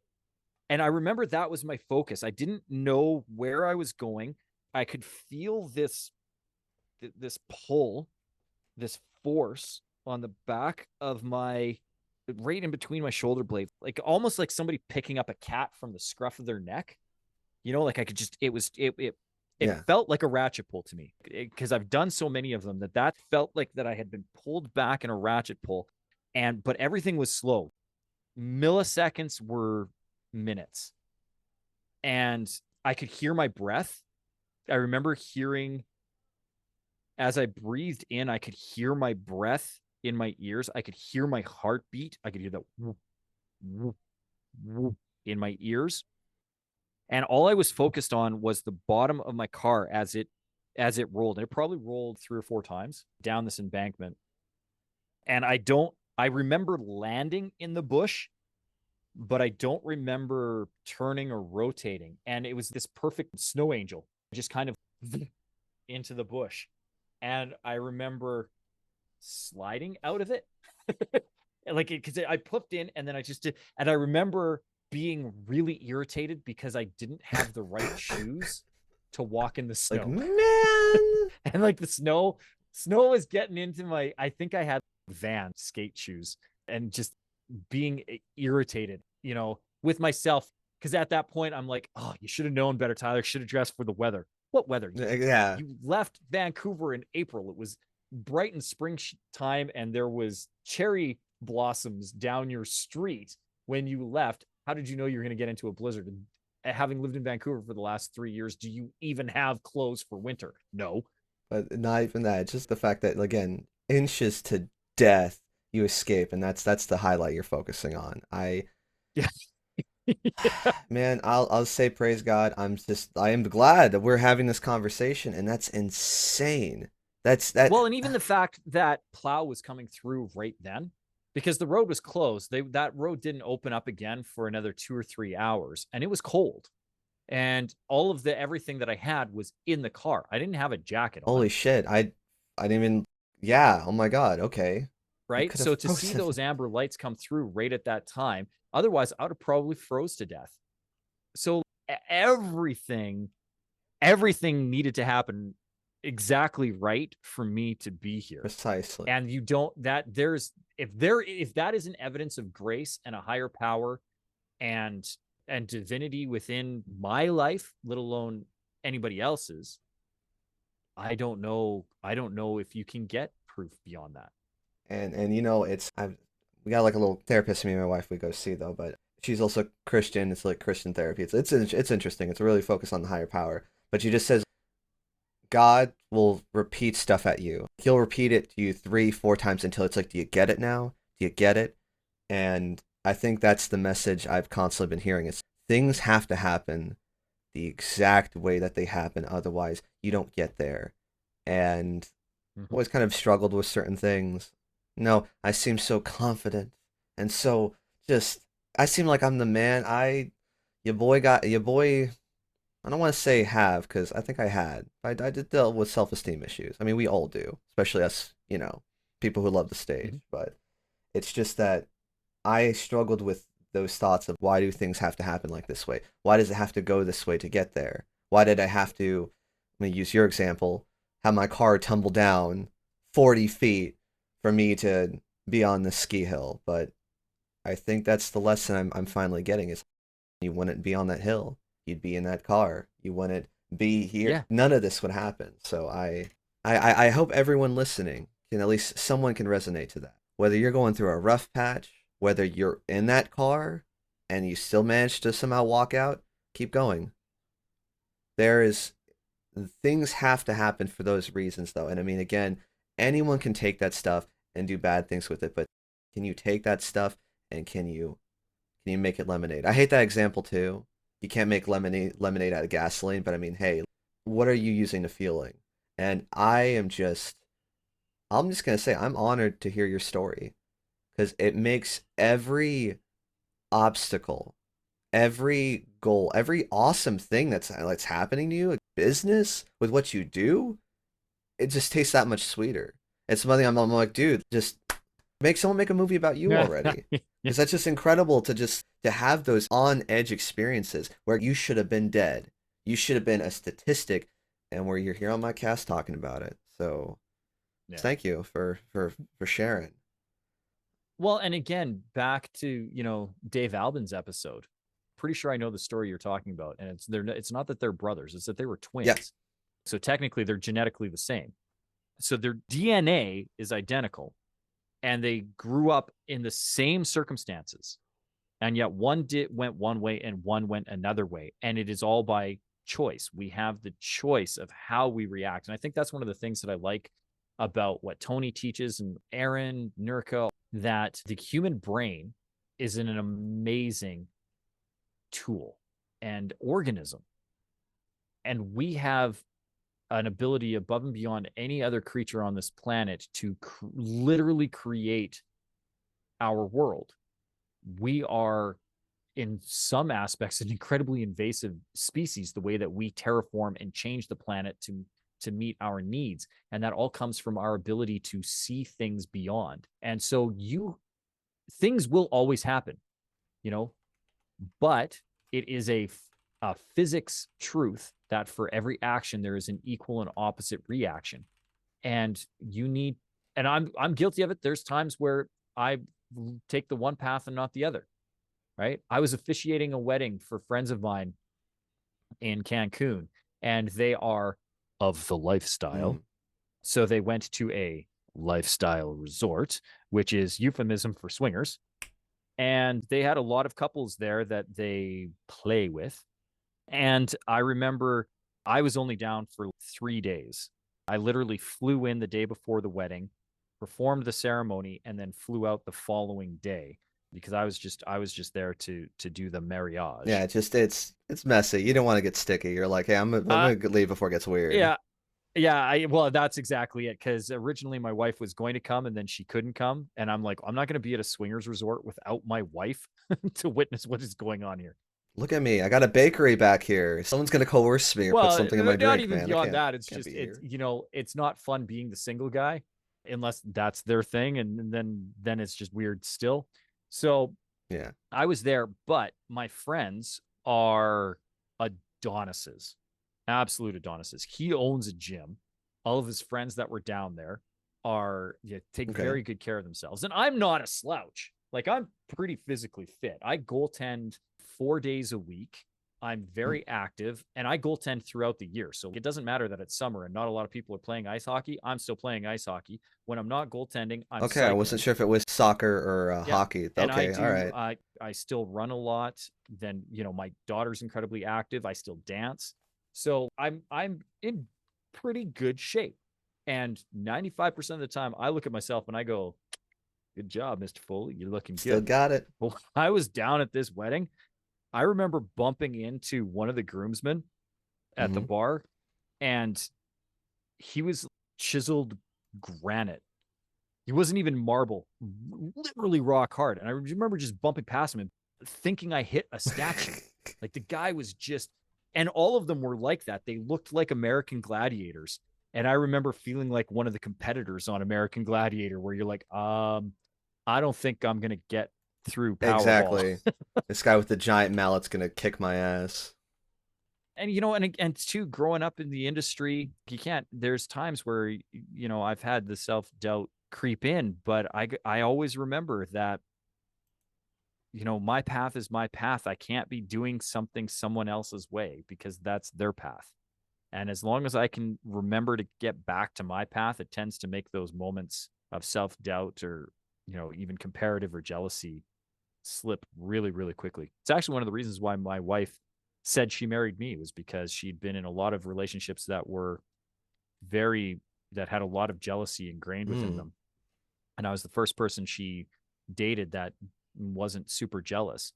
Speaker 2: And I remember that was my focus. I didn't know where I was going. I could feel this pull, this force on the back of my, right in between my shoulder blades, like almost like somebody picking up a cat from the scruff of their neck. Like I could just, it
Speaker 1: Yeah.
Speaker 2: felt like a ratchet pull to me because I've done so many of them that felt like that I had been pulled back in a ratchet pull, but everything was slow. Milliseconds were minutes, and I could hear my breath. I remember hearing as I breathed in, I could hear my breath in my ears. I could hear my heartbeat. I could hear that whoop, whoop, whoop in my ears. And all I was focused on was the bottom of my car as it rolled. It probably rolled 3 or 4 times down this embankment. And I remember landing in the bush, but I don't remember turning or rotating. And it was this perfect snow angel, just kind of into the bush. And I remember sliding out of it. Like, because I pooped in and then I just did. And I remember being really irritated because I didn't have the right shoes to walk in the snow.
Speaker 1: Like, man.
Speaker 2: And like the snow was getting into I think I had Van skate shoes, and just being irritated, with myself. Because at that point, I'm like, oh, you should have known better, Tyler. Should have dressed for the weather. What weather?
Speaker 1: Yeah.
Speaker 2: You left Vancouver in April. It was bright in springtime, and there was cherry blossoms down your street when you left. How did you know you were going to get into a blizzard? And having lived in Vancouver for the last 3 years, do you even have clothes for winter? No.
Speaker 1: But not even that. It's just the fact that, again, inches to death, you escape, and that's the highlight you're focusing on.
Speaker 2: Yeah.
Speaker 1: Man, I'll say praise God. I am glad that we're having this conversation, and that's insane. That.
Speaker 2: Well, and even the fact that plow was coming through right then, because the road was closed. That road didn't open up again for another 2 or 3 hours, and it was cold. And all of everything that I had was in the car. I didn't have a jacket on.
Speaker 1: Holy shit. I didn't even. Yeah. Oh my God. Okay.
Speaker 2: Right. So to see those amber lights come through right at that time, Otherwise, I would have probably froze to death. So everything needed to happen exactly right for me to be here.
Speaker 1: Precisely.
Speaker 2: And you don't, that there's, if that isn't evidence of grace and a higher power and divinity within my life, let alone anybody else's, I don't know if you can get proof beyond that.
Speaker 1: And you know, we got like a little therapist, me and my wife, we go see though, but she's also Christian. It's like Christian therapy. It's interesting. It's really focused on the higher power. But she just says God will repeat stuff at you. He'll repeat it to you 3, 4 times until it's like, do you get it now? Do you get it? And I think that's the message I've constantly been hearing. Is things have to happen the exact way that they happen, otherwise you don't get there. And always kind of struggled with certain things. No, I seem so confident and so just I seem like I'm the man. Your boy. I don't want to say have because I think I had. I did deal with self-esteem issues. I mean, we all do, especially us, you know, people who love the stage. But it's just that I struggled with those thoughts of why do things have to happen like this way? Why does it have to go this way to get there? Why did I have to, I'm gonna use your example, have my car tumble down 40 feet for me to be on the ski hill? But I think that's the lesson I'm finally getting is you wouldn't be on that hill. You'd be in that car. You wouldn't be here.
Speaker 2: Yeah.
Speaker 1: None of this would happen. So I hope everyone listening can at least someone can resonate to that. Whether you're going through a rough patch, whether you're in that car and you still manage to somehow walk out, keep going. Things have to happen for those reasons though. And I mean, again, anyone can take that stuff and do bad things with it, but can you take that stuff and can you make it lemonade? I hate that example too. You can't make lemonade out of gasoline, but I mean, hey, what are you using the feeling? And I'm just gonna say I'm honored to hear your story because it makes every obstacle, every goal, every awesome thing that's happening to you, like business with what you do, it just tastes that much sweeter. It's something I'm like, dude, just make someone make a movie about you already. Because that's just incredible to have those on edge experiences where you should have been dead. You should have been a statistic and where you're here on my cast talking about it. So thank you for sharing.
Speaker 2: Well, and again, back to, Dave Albin's episode. Pretty sure I know the story you're talking about. And it's not that they're brothers, it's that they were twins.
Speaker 1: Yeah.
Speaker 2: So technically they're genetically the same. So their DNA is identical. And they grew up in the same circumstances, and yet one went one way and one went another way, and it is all by choice. We have the choice of how we react, and I think that's one of the things that I like about what Tony teaches and Aaron, Nurka, that the human brain is an amazing tool and organism, and we have an ability above and beyond any other creature on this planet to literally create our world. We are, in some aspects, an incredibly invasive species, the way that we terraform and change the planet to meet our needs. And that all comes from our ability to see things beyond. And so things will always happen, but it is a physics truth that for every action there is an equal and opposite reaction, and I'm guilty of it. There's times where I take the one path and not the other, right? I was officiating a wedding for friends of mine in Cancun, and they are of the lifestyle. So they went to a lifestyle resort, which is euphemism for swingers. And they had a lot of couples there that they play with. And I remember I was only down for 3 days. I literally flew in the day before the wedding, performed the ceremony, and then flew out the following day because I was just there to do the marriage.
Speaker 1: Yeah, it's messy. You don't want to get sticky. You're like, hey, I'm gonna leave before it gets weird.
Speaker 2: Yeah. Well, that's exactly it. Because originally my wife was going to come and then she couldn't come, and I'm like, I'm not going to be at a swingers resort without my wife to witness what is going on here.
Speaker 1: Look at me. I got a bakery back here. Someone's going to coerce me or put something in my drink,
Speaker 2: not even
Speaker 1: man.
Speaker 2: beyond that. It's just, it's not fun being the single guy unless that's their thing. And then it's just weird still. So
Speaker 1: Yeah.
Speaker 2: I was there, but my friends are Adonises, absolute Adonises. He owns a gym. All of his friends that were down there take
Speaker 1: Okay.
Speaker 2: very good care of themselves. And I'm not a slouch. Like, I'm pretty physically fit. I goaltend 4 days a week. I'm
Speaker 1: Mm.
Speaker 2: very active, and I goaltend throughout the year. So it doesn't matter that it's summer and not a lot of people are playing ice hockey. I'm still playing ice hockey. When I'm not goaltending, I'm
Speaker 1: Okay, I wasn't
Speaker 2: cycling.
Speaker 1: sure if it was soccer or
Speaker 2: Yeah.
Speaker 1: hockey.
Speaker 2: And I
Speaker 1: Okay, all
Speaker 2: do,
Speaker 1: right.
Speaker 2: I still run a lot. Then, my daughter's incredibly active. I still dance. So I'm in pretty good shape. And 95% of the time I look at myself and I go, good job, Mr. Foley. You're looking
Speaker 1: Still
Speaker 2: good.
Speaker 1: got it.
Speaker 2: Well, I was down at this wedding. I remember bumping into one of the groomsmen at the
Speaker 1: Hmm.
Speaker 2: bar, and he was chiseled granite. He wasn't even marble, literally rock hard. And I remember just bumping past him and thinking I hit a statue. Like, the guy was just, and all of them were like that. They looked like American Gladiators. And I remember feeling like one of the competitors on American Gladiator, where you're like, I don't think I'm gonna get through Powerball.
Speaker 1: Exactly. This guy with the giant mallet's gonna kick my ass.
Speaker 2: And and too, growing up in the industry, you can't. There's times where I've had the self-doubt creep in, but I always remember that my path is my path. I can't be doing something someone else's way, because that's their path. And as long as I can remember to get back to my path, it tends to make those moments of self-doubt, or even comparative or jealousy, slip really, really quickly. It's actually one of the reasons why my wife said she married me, was because she'd been in a lot of relationships that had a lot of jealousy ingrained within
Speaker 1: Mm.
Speaker 2: them. And I was the first person she dated that wasn't super jealous.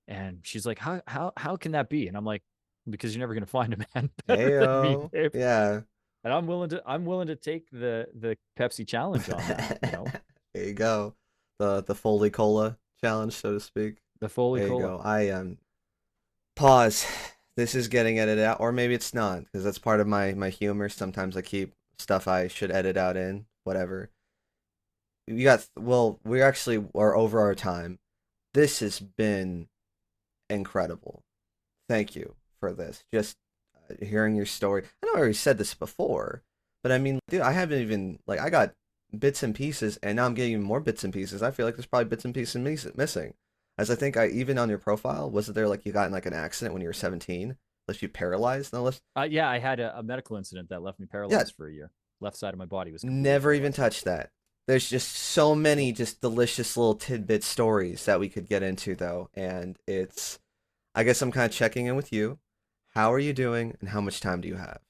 Speaker 2: And she's like, how can that be? And I'm like, because you're never gonna find a man better than me,
Speaker 1: Heyo.
Speaker 2: babe.
Speaker 1: Yeah.
Speaker 2: And I'm willing to take the Pepsi challenge on that.
Speaker 1: There you go. The Foley Cola challenge, so to speak.
Speaker 2: The Foley
Speaker 1: There you
Speaker 2: Cola.
Speaker 1: go. I pause. This is getting edited out, or maybe it's not, because that's part of my humor. Sometimes I keep stuff I should edit out in, whatever. We actually are over our time. This has been incredible. Thank you for this. Just hearing your story. I know I already said this before, but I mean, dude, I haven't even like I got bits and pieces, and now I'm getting even more bits and pieces. I feel like there's probably bits and pieces missing. As I think I even on your profile, wasn't there like you got in like an accident when you were 17, left you paralyzed? No,
Speaker 2: Yeah, I had a medical incident that left me
Speaker 1: yeah,
Speaker 2: paralyzed for a year. Left side of my body was completely
Speaker 1: never even
Speaker 2: paralyzed.
Speaker 1: touched that. There's just so many just delicious little tidbit stories that we could get into though, and it's I guess I'm kind of checking in with you. How are you doing, and how much time do you have?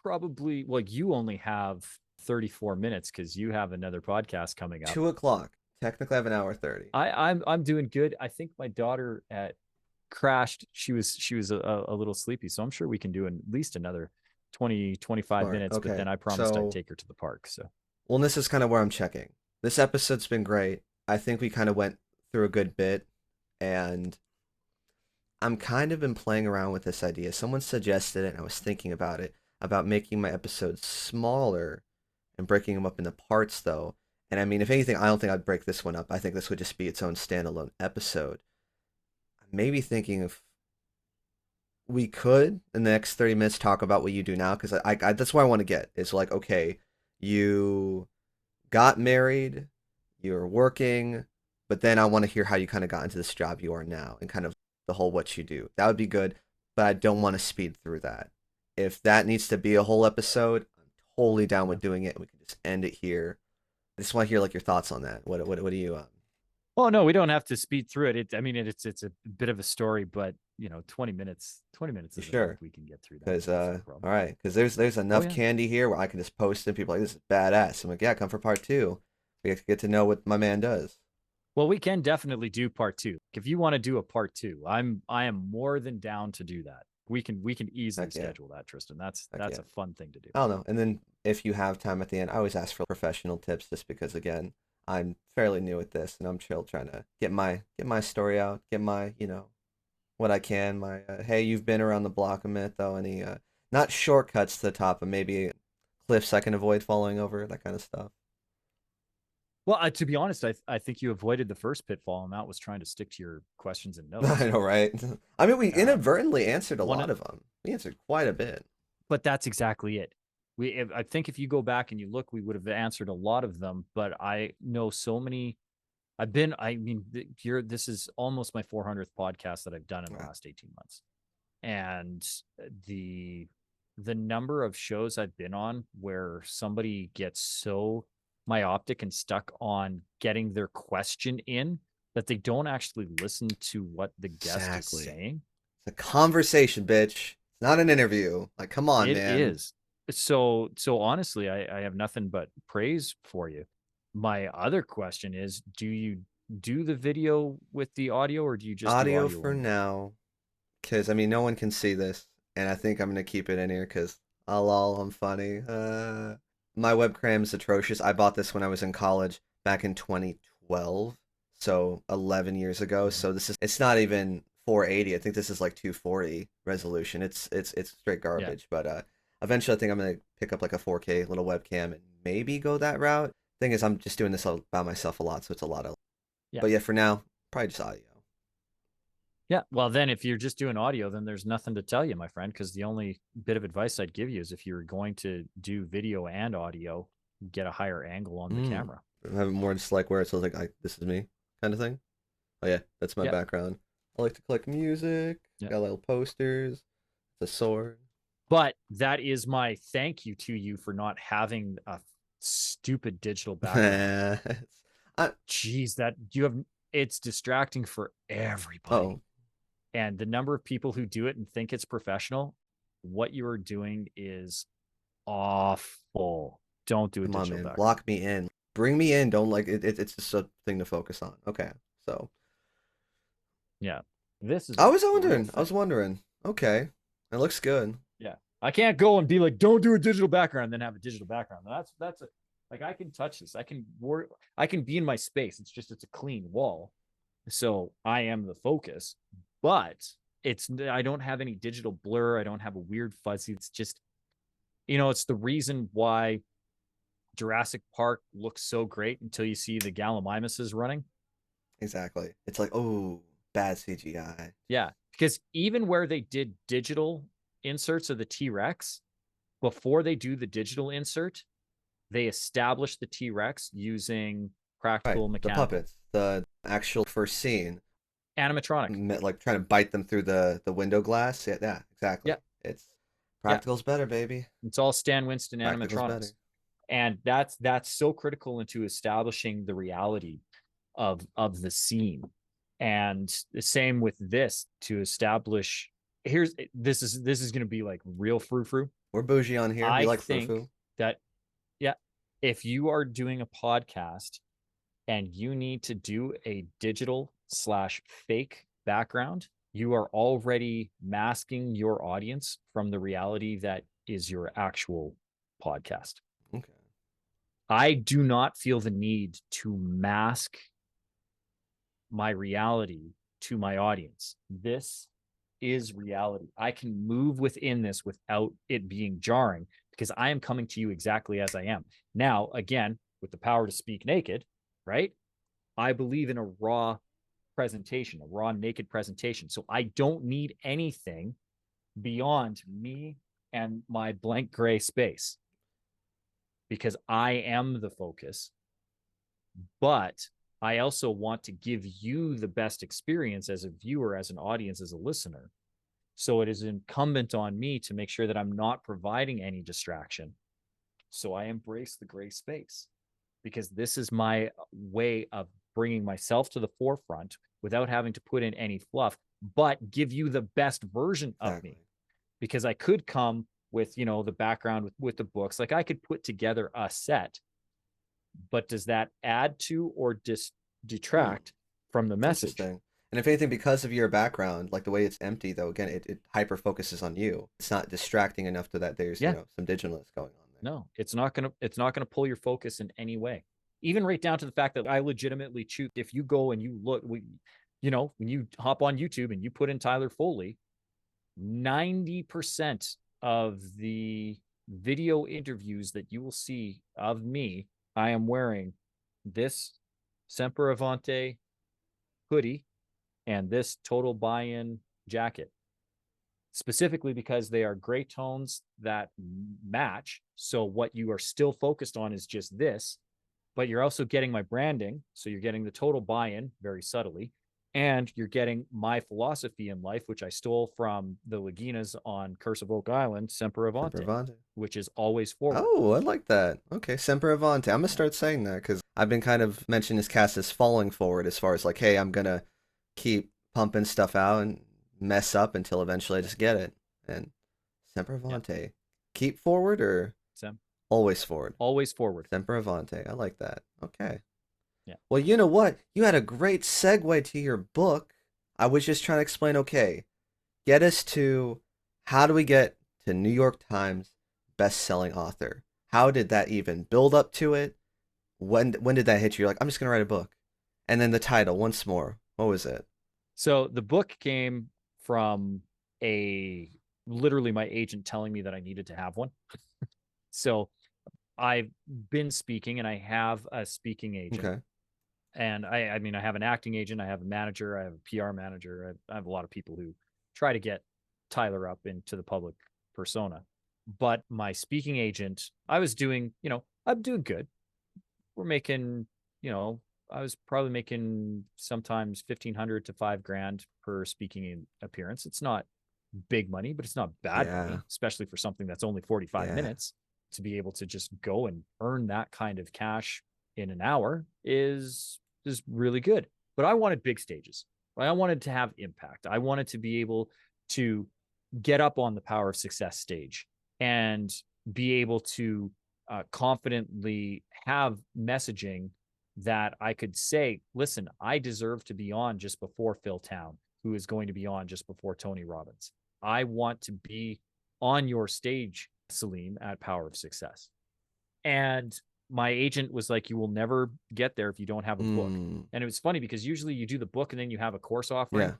Speaker 2: Probably, well, you only have 34 minutes because you have another podcast coming up.
Speaker 1: 2 o'clock. Technically, I have an hour 30.
Speaker 2: I'm doing good. I think my daughter at crashed. She was a little sleepy, so I'm sure we can do at least another 20-25
Speaker 1: Smart.
Speaker 2: minutes. But
Speaker 1: Okay.
Speaker 2: then I promised I'd
Speaker 1: So,
Speaker 2: take her to the park. So
Speaker 1: well, this is kind of where I'm checking. This episode's been great. I think we kind of went through a good bit, and I'm kind of been playing around with this idea. Someone suggested it, and I was thinking about it, about making my episodes smaller and breaking them up into parts, though. And I mean, if anything, I don't think I'd break this one up. I think this would just be its own standalone episode. Maybe thinking if we could in the next 30 minutes talk about what you do now, because I that's where I want to get. It's like, okay, you got married, you're working, but then I want to hear how you kind of got into this job you are now, and kind of the whole what you do. That would be good, but I don't want to speed through that. If that needs to be a whole episode, I'm totally down
Speaker 2: yeah.
Speaker 1: with doing it. We can just end it here. I just want to hear like your thoughts on that. What do you
Speaker 2: Oh no, we don't have to speed through it. I mean, it's a bit of a story, but 20 minutes. 20 minutes
Speaker 1: you
Speaker 2: isn't like
Speaker 1: sure?
Speaker 2: we can get through that.
Speaker 1: Because
Speaker 2: That's no problem.
Speaker 1: all right, because there's
Speaker 2: Oh
Speaker 1: enough
Speaker 2: yeah.
Speaker 1: candy here where I can just post it and people are like, this is badass. I'm like, yeah, come for part two. We get to know what my man does.
Speaker 2: Well, we can definitely do part two. If you want to do a part two, I am more than down to do that. We can easily
Speaker 1: Heck yeah,
Speaker 2: schedule that, Tristan. That's
Speaker 1: heck
Speaker 2: that's
Speaker 1: yeah.
Speaker 2: a fun thing to do.
Speaker 1: I don't know. And then if you have time at the end, I always ask for professional tips just because again, I'm fairly new at this and I'm still trying to get my story out, get my, what I can, my hey, you've been around the block a minute though, any not shortcuts to the top, but maybe cliffs I can avoid falling over, that kind of stuff.
Speaker 2: Well, to be honest, I think you avoided the first pitfall, and that was trying to stick to your questions and
Speaker 1: I
Speaker 2: notes.
Speaker 1: know, right? I mean, we
Speaker 2: Um,
Speaker 1: inadvertently answered a
Speaker 2: one,
Speaker 1: lot of them. We answered quite a bit.
Speaker 2: but that's exactly it. I think if you go back and you look, we would have answered a lot of them. But I know so many. I mean, this is almost my 400th podcast that I've done in the
Speaker 1: Wow.
Speaker 2: last 18 months, and the the number of shows I've been on where somebody gets so myopic and stuck on getting their question in that they don't actually listen to what the guest is
Speaker 1: Exactly.
Speaker 2: saying.
Speaker 1: It's a conversation, bitch. It's not an interview. Like, come on,
Speaker 2: It
Speaker 1: man.
Speaker 2: is. So honestly, I have nothing but praise for you. My other question is, do you do the video with the audio, or do you just do
Speaker 1: Audio
Speaker 2: audio
Speaker 1: for
Speaker 2: only?
Speaker 1: now, because I mean, no one can see this, and I think I'm gonna keep it in here because I'm funny. My webcam's atrocious. I bought this when I was in college back in 2012, so 11 years ago.
Speaker 2: Mhm.
Speaker 1: So it's not even 480. I think this is like 240 resolution. It's straight
Speaker 2: Yeah.
Speaker 1: garbage. But eventually, I think I'm gonna pick up like a 4K little webcam and maybe go that route. Thing is, I'm just doing this all by myself a lot, so it's a lot of.
Speaker 2: Yeah.
Speaker 1: But yeah, for now, probably just audio.
Speaker 2: Yeah. Well, then if you're just doing audio, then there's nothing to tell you, my friend, because the only bit of advice I'd give you is if you're going to do video and audio, get a higher angle on the
Speaker 1: Mm.
Speaker 2: camera.
Speaker 1: I have it more just like where it feels like this is me kind of thing. Oh yeah, that's my
Speaker 2: Yeah.
Speaker 1: background. I like to collect music.
Speaker 2: Yeah.
Speaker 1: Got little posters. It's a sword.
Speaker 2: But that is my thank you to you for not having a stupid digital background.
Speaker 1: I,
Speaker 2: Jeez, that you have, it's distracting for everybody.
Speaker 1: oh,
Speaker 2: And the number of people who do it and think it's professional, what you are doing is awful. Don't do a
Speaker 1: come on,
Speaker 2: digital
Speaker 1: man.
Speaker 2: background.
Speaker 1: Lock me in. Bring me in. Don't like it. It's just a thing to focus on. Okay, so
Speaker 2: Yeah. This is
Speaker 1: I
Speaker 2: a
Speaker 1: was
Speaker 2: real
Speaker 1: wondering. I
Speaker 2: thing.
Speaker 1: was wondering. Okay, it looks good.
Speaker 2: Yeah. I can't go and be like, don't do a digital background, and then have a digital background. That's a, like, I can touch this. I can work, I can be in my space. It's just it's a clean wall. So I am the focus, but I don't have any digital blur. I don't have a weird fuzzy. It's just, it's the reason why Jurassic Park looks so great until you see the Gallimimuses running.
Speaker 1: Exactly. It's like, oh, bad CGI.
Speaker 2: Yeah, because even where they did digital inserts of the T-Rex, before they do the digital insert, they establish the T-Rex using
Speaker 1: Right,
Speaker 2: practical
Speaker 1: the
Speaker 2: mechanical
Speaker 1: puppets, the actual first scene,
Speaker 2: animatronic.
Speaker 1: like trying to bite them through the window glass. Yeah, yeah, exactly.
Speaker 2: Yeah,
Speaker 1: It's
Speaker 2: yeah.
Speaker 1: practical's better, baby.
Speaker 2: It's all Stan Winston
Speaker 1: Practical's better.
Speaker 2: animatronics. And that's so critical into establishing the reality of the scene. And the same with this to establish, this is going to be like real frou-frou.
Speaker 1: We're bougie on here. We
Speaker 2: I
Speaker 1: like
Speaker 2: think
Speaker 1: frou-frou.
Speaker 2: that, yeah, if you are doing a podcast and you need to do a digital slash fake background, you are already masking your audience from the reality that is your actual podcast.
Speaker 1: Okay.
Speaker 2: I do not feel the need to mask my reality to my audience. This is reality. I can move within this without it being jarring because I am coming to you exactly as I am. Now, again, with the power to speak naked, right? I believe in a raw presentation, a raw, naked presentation. So I don't need anything beyond me and my blank gray space because I am the focus. But I also want to give you the best experience as a viewer, as an audience, as a listener. So it is incumbent on me to make sure that I'm not providing any distraction. So I embrace the gray space because this is my way of bringing myself to the forefront without having to put in any fluff, but give you the best version of
Speaker 1: Exactly.
Speaker 2: me. Because I could come with, the background with the books. Like I could put together a set, but does that add to or
Speaker 1: Hmm.
Speaker 2: detract from the
Speaker 1: It's
Speaker 2: message?
Speaker 1: interesting. And if anything, because of your background, like the way it's empty, though, again, it hyper focuses on you. It's not distracting enough to that there's,
Speaker 2: Yeah,
Speaker 1: some digitalness going on there.
Speaker 2: no, it's not gonna pull your focus in any way. Even right down to the fact that I legitimately choose, if you go and you look, when you hop on YouTube and you put in Tyler Foley, 90% of the video interviews that you will see of me, I am wearing this Semper Avante hoodie and this Total Buy-In jacket, specifically because they are gray tones that match. So what you are still focused on is just this, but you're also getting my branding. So you're getting the Total Buy-In very subtly, and you're getting my philosophy in life, which I stole from the Laginas on Curse of Oak Island, Semper Avante,
Speaker 1: Semper Avante.
Speaker 2: which is always forward.
Speaker 1: Oh, I like that. Okay, Semper Avante. I'm gonna start saying that because I've been kind of mentioning this cast as falling forward as far as like, hey, I'm gonna keep pumping stuff out and mess up until eventually I just get it. And Semper Avante. Yeah. Keep forward or always forward?
Speaker 2: Always forward.
Speaker 1: Semper Avante. I like that. Okay.
Speaker 2: Yeah.
Speaker 1: Well, you know what? You had a great segue to your book. I was just trying to explain, okay, get us to how do we get to New York Times best-selling author? How did that even build up to it? When did that hit you? You're like, I'm just going to write a book. And then the title, once more. What was it?
Speaker 2: So the book came from literally my agent telling me that I needed to have one. So I've been speaking and I have a speaking agent.
Speaker 1: Okay.
Speaker 2: And I mean, I have an acting agent, I have a manager, I have a PR manager. I have a lot of people who try to get Tyler up into the public persona. But my speaking agent, I was doing, I'm doing good. We're making, I was probably making sometimes 1,500 to $5,000 per speaking appearance. It's not big money, but it's not bad money, especially for something that's only 45 minutes. To be able to just go and earn that kind of cash in an hour is really good. But I wanted big stages. I wanted to have impact. I wanted to be able to get up on the Power of Success stage and be able to confidently have messaging that I could say, listen, I deserve to be on just before Phil Town, who is going to be on just before Tony Robbins. I want to be on your stage, Salim, at Power of Success. And my agent was like, you will never get there if you don't have a book. And it was funny because usually you do the book and then you have a course offering. Yeah.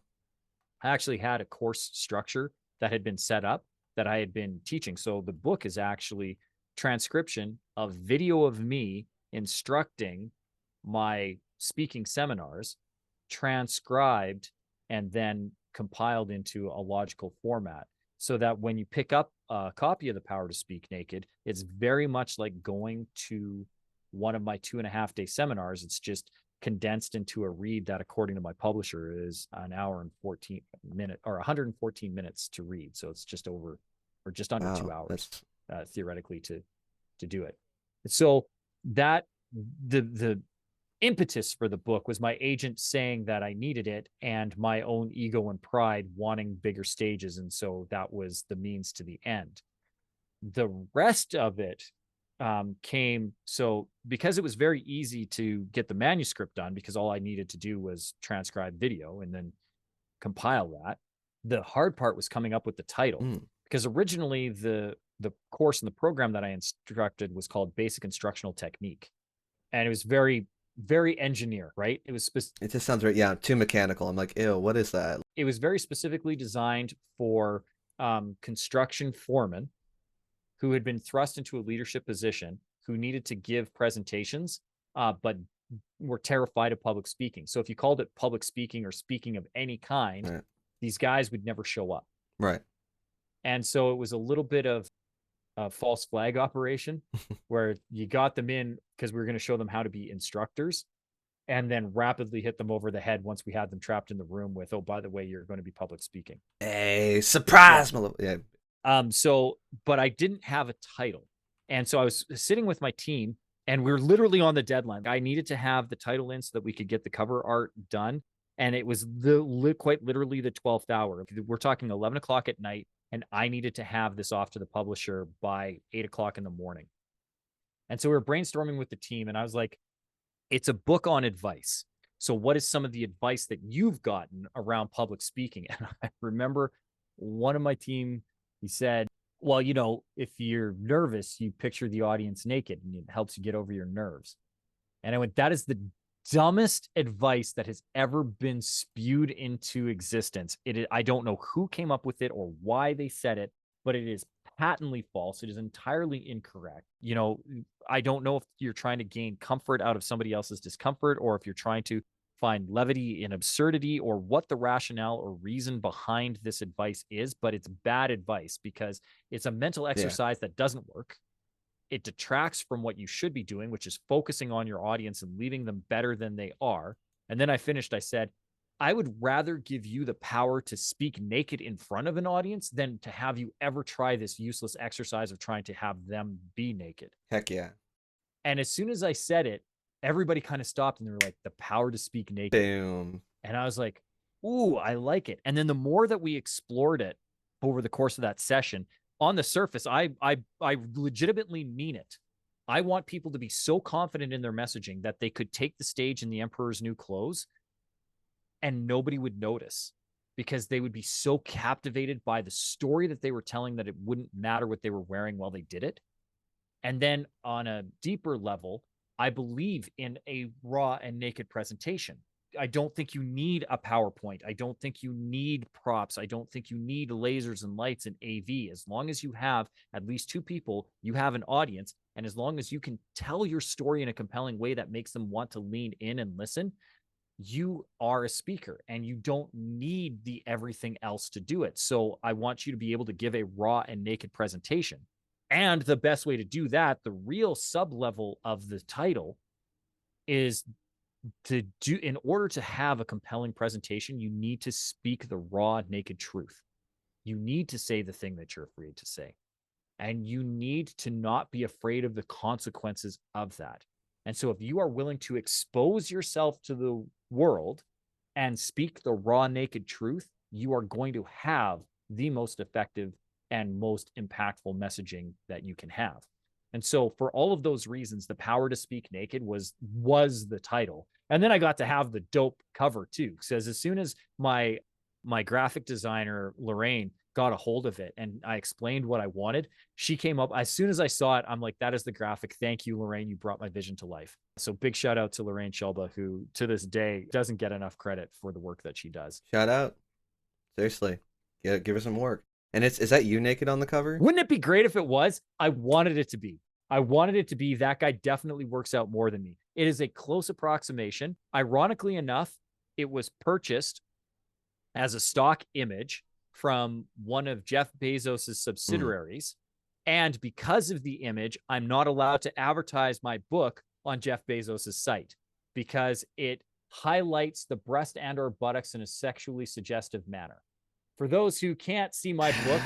Speaker 2: I actually had a course structure that had been set up that I had been teaching. So the book is actually transcription of video of me instructing my speaking seminars, transcribed and then compiled into a logical format, so that when you pick up a copy of The Power to Speak Naked, it's very much like going to one of my 2.5-day seminars. It's just condensed into a read that, according to my publisher, is an hour and 14 minutes or 114 minutes to read. So it's just over or just under 2 hours theoretically to do it. So that the impetus for the book was my agent saying that I needed it, and my own ego and pride wanting bigger stages. And so that was the means to the end. The rest of it came, so because it was very easy to get the manuscript done, because all I needed to do was transcribe video and then compile that. The hard part was coming up with the title, because originally the course and the program that I instructed was called Basic Instructional Technique. And it was very engineer, right? It
Speaker 1: just sounds right. Yeah, too mechanical. I'm like, ew, what is that?
Speaker 2: It was very specifically designed for construction foremen who had been thrust into a leadership position, who needed to give presentations, but were terrified of public speaking. So if you called it public speaking or speaking of any kind, these guys would never show up.
Speaker 1: Right.
Speaker 2: And so it was a little bit of a false flag operation where you got them in because we were going to show them how to be instructors, and then rapidly hit them over the head once we had them trapped in the room with, oh, by the way, you're going to be public speaking.
Speaker 1: Hey, surprise. Yeah.
Speaker 2: But I didn't have a title. And so I was sitting with my team and we were literally on the deadline. I needed to have the title in so that we could get the cover art done. And it was quite literally the 12th hour. We're talking 11 o'clock at night. And I needed to have this off to the publisher by 8 o'clock in the morning. And so we were brainstorming with the team, and I was like, it's a book on advice. So what is some of the advice that you've gotten around public speaking? And I remember one of my team, he said, well, if you're nervous, you picture the audience naked and it helps you get over your nerves. And I went, that is the dumbest advice that has ever been spewed into existence. I don't know who came up with it or why they said it, but it is
Speaker 3: patently false. It is entirely incorrect. You know, I don't know if you're trying to gain comfort out of somebody else's discomfort, or if you're trying to find levity in absurdity, or what the rationale or reason behind this advice is, but it's bad advice because it's a mental exercise that doesn't work. It detracts from what you should be doing, which is focusing on your audience and leaving them better than they are. And then I said, I would rather give you the power to speak naked in front of an audience than to have you ever try this useless exercise of trying to have them be naked.
Speaker 1: Heck yeah.
Speaker 3: And as soon as I said it, everybody kind of stopped and they were like, the power to speak naked.
Speaker 1: Boom.
Speaker 3: And I was like, ooh, I like it. And then the more that we explored it over the course of that session, on the surface, I legitimately mean it. I want people to be so confident in their messaging that they could take the stage in the Emperor's New Clothes and nobody would notice, because they would be so captivated by the story that they were telling that it wouldn't matter what they were wearing while they did it. And then on a deeper level, I believe in a raw and naked presentation. I don't think you need a PowerPoint. I don't think you need props. I don't think you need lasers and lights and AV. As long as you have at least two people, you have an audience. And as long as you can tell your story in a compelling way that makes them want to lean in and listen, you are a speaker and you don't need the everything else to do it. So I want you to be able to give a raw and naked presentation. And the best way to do that, the real sub level of the title, is to do, in order to have a compelling presentation, you need to speak the raw, naked truth. You need to say the thing that you're afraid to say. And you need to not be afraid of the consequences of that. And so if you are willing to expose yourself to the world and speak the raw, naked truth, you are going to have the most effective and most impactful messaging that you can have. And so for all of those reasons, the power to speak naked was the title. And then I got to have the dope cover too, because as soon as my graphic designer, Lorraine, got a hold of it and I explained what I wanted, she came up. As soon as I saw it, I'm like, that is the graphic. Thank you, Lorraine. You brought my vision to life. So big shout out to Lorraine Shelba, who to this day doesn't get enough credit for the work that she does.
Speaker 1: Shout out. Seriously. Yeah, give her some work. And is that you naked on the cover?
Speaker 3: Wouldn't it be great if it was? I wanted it to be. That guy definitely works out more than me. It is a close approximation. Ironically enough, it was purchased as a stock image from one of Jeff Bezos' subsidiaries. And because of the image, I'm not allowed to advertise my book on Jeff Bezos' site because it highlights the breast and or buttocks in a sexually suggestive manner. For those who can't see my book,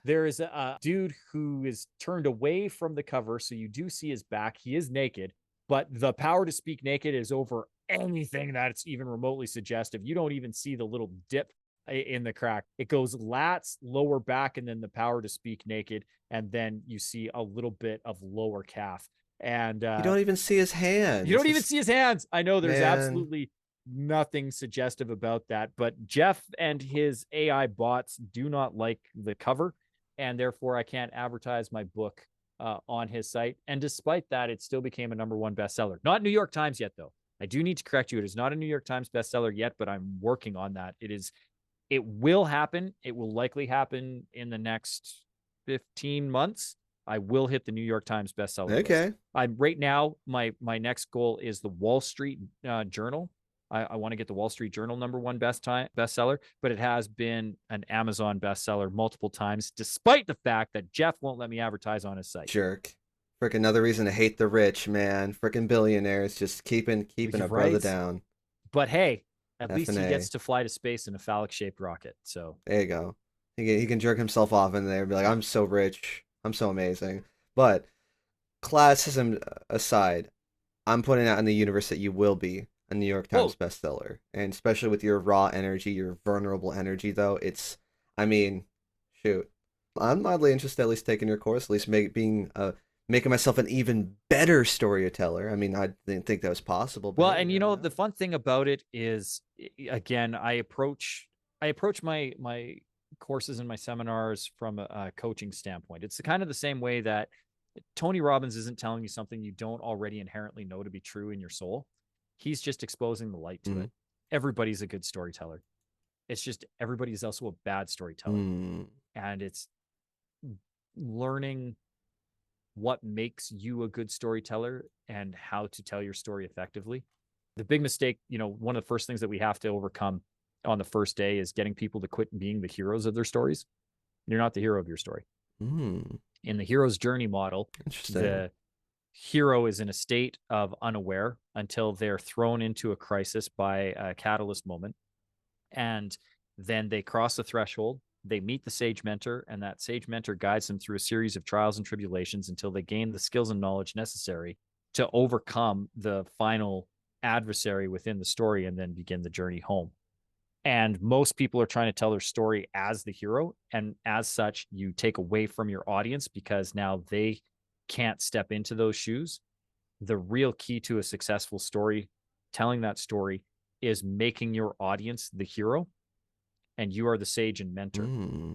Speaker 3: there is a dude who is turned away from the cover, so you do see his back. He is naked, but the power to speak naked is over anything that's even remotely suggestive. You don't even see the little dip in the crack. It goes lats, lower back, and then the power to speak naked, and then you see a little bit of lower calf. And
Speaker 1: you don't even see his hands.
Speaker 3: You don't even see his hands. I know there's absolutely nothing suggestive about that, but Jeff and his AI bots do not like the cover, and therefore I can't advertise my book on his site. And despite that, it still became a #1 bestseller. Not New York Times yet, though. I do need to correct you. It is not a New York Times bestseller yet, but I'm working on that. It will happen. It will likely happen in the next 15 months. I will hit the New York Times bestseller list. I'm right now, my next goal is the Wall Street Journal. I want to get the Wall Street Journal #1 bestseller, but it has been an Amazon bestseller multiple times, despite the fact that Jeff won't let me advertise on his site.
Speaker 1: Jerk. Frick, another reason to hate the rich, man. Frickin' billionaires just keeping a brother down.
Speaker 3: But hey, at least he gets to fly to space in a phallic-shaped rocket. So
Speaker 1: there you go. He can jerk himself off in there and be like, I'm so rich. I'm so amazing. But classism aside, I'm putting out in the universe that you will be a New York Times bestseller. And especially with your raw energy, your vulnerable energy, though, shoot. I'm mildly interested at least taking your course, at least making myself an even better storyteller. I mean, I didn't think that was possible.
Speaker 3: Well, and the fun thing about it is, again, I approach my courses and my seminars from a coaching standpoint. It's kind of the same way that Tony Robbins isn't telling you something you don't already inherently know to be true in your soul. He's just exposing the light to it. Everybody's a good storyteller. It's just everybody's also a bad storyteller. And it's learning what makes you a good storyteller and how to tell your story effectively. The big mistake, one of the first things that we have to overcome on the first day is getting people to quit being the heroes of their stories. You're not the hero of your story.
Speaker 1: Mm,
Speaker 3: In the hero's journey model,
Speaker 1: interesting.
Speaker 3: the hero is in a state of unaware until they're thrown into a crisis by a catalyst moment. And then they cross the threshold, they meet the sage mentor, and that sage mentor guides them through a series of trials and tribulations until they gain the skills and knowledge necessary to overcome the final adversary within the story and then begin the journey home. And most people are trying to tell their story as the hero. And as such, you take away from your audience because now they can't step into those shoes. The real key to a successful story, telling that story, is making your audience the hero, and you are the sage and mentor.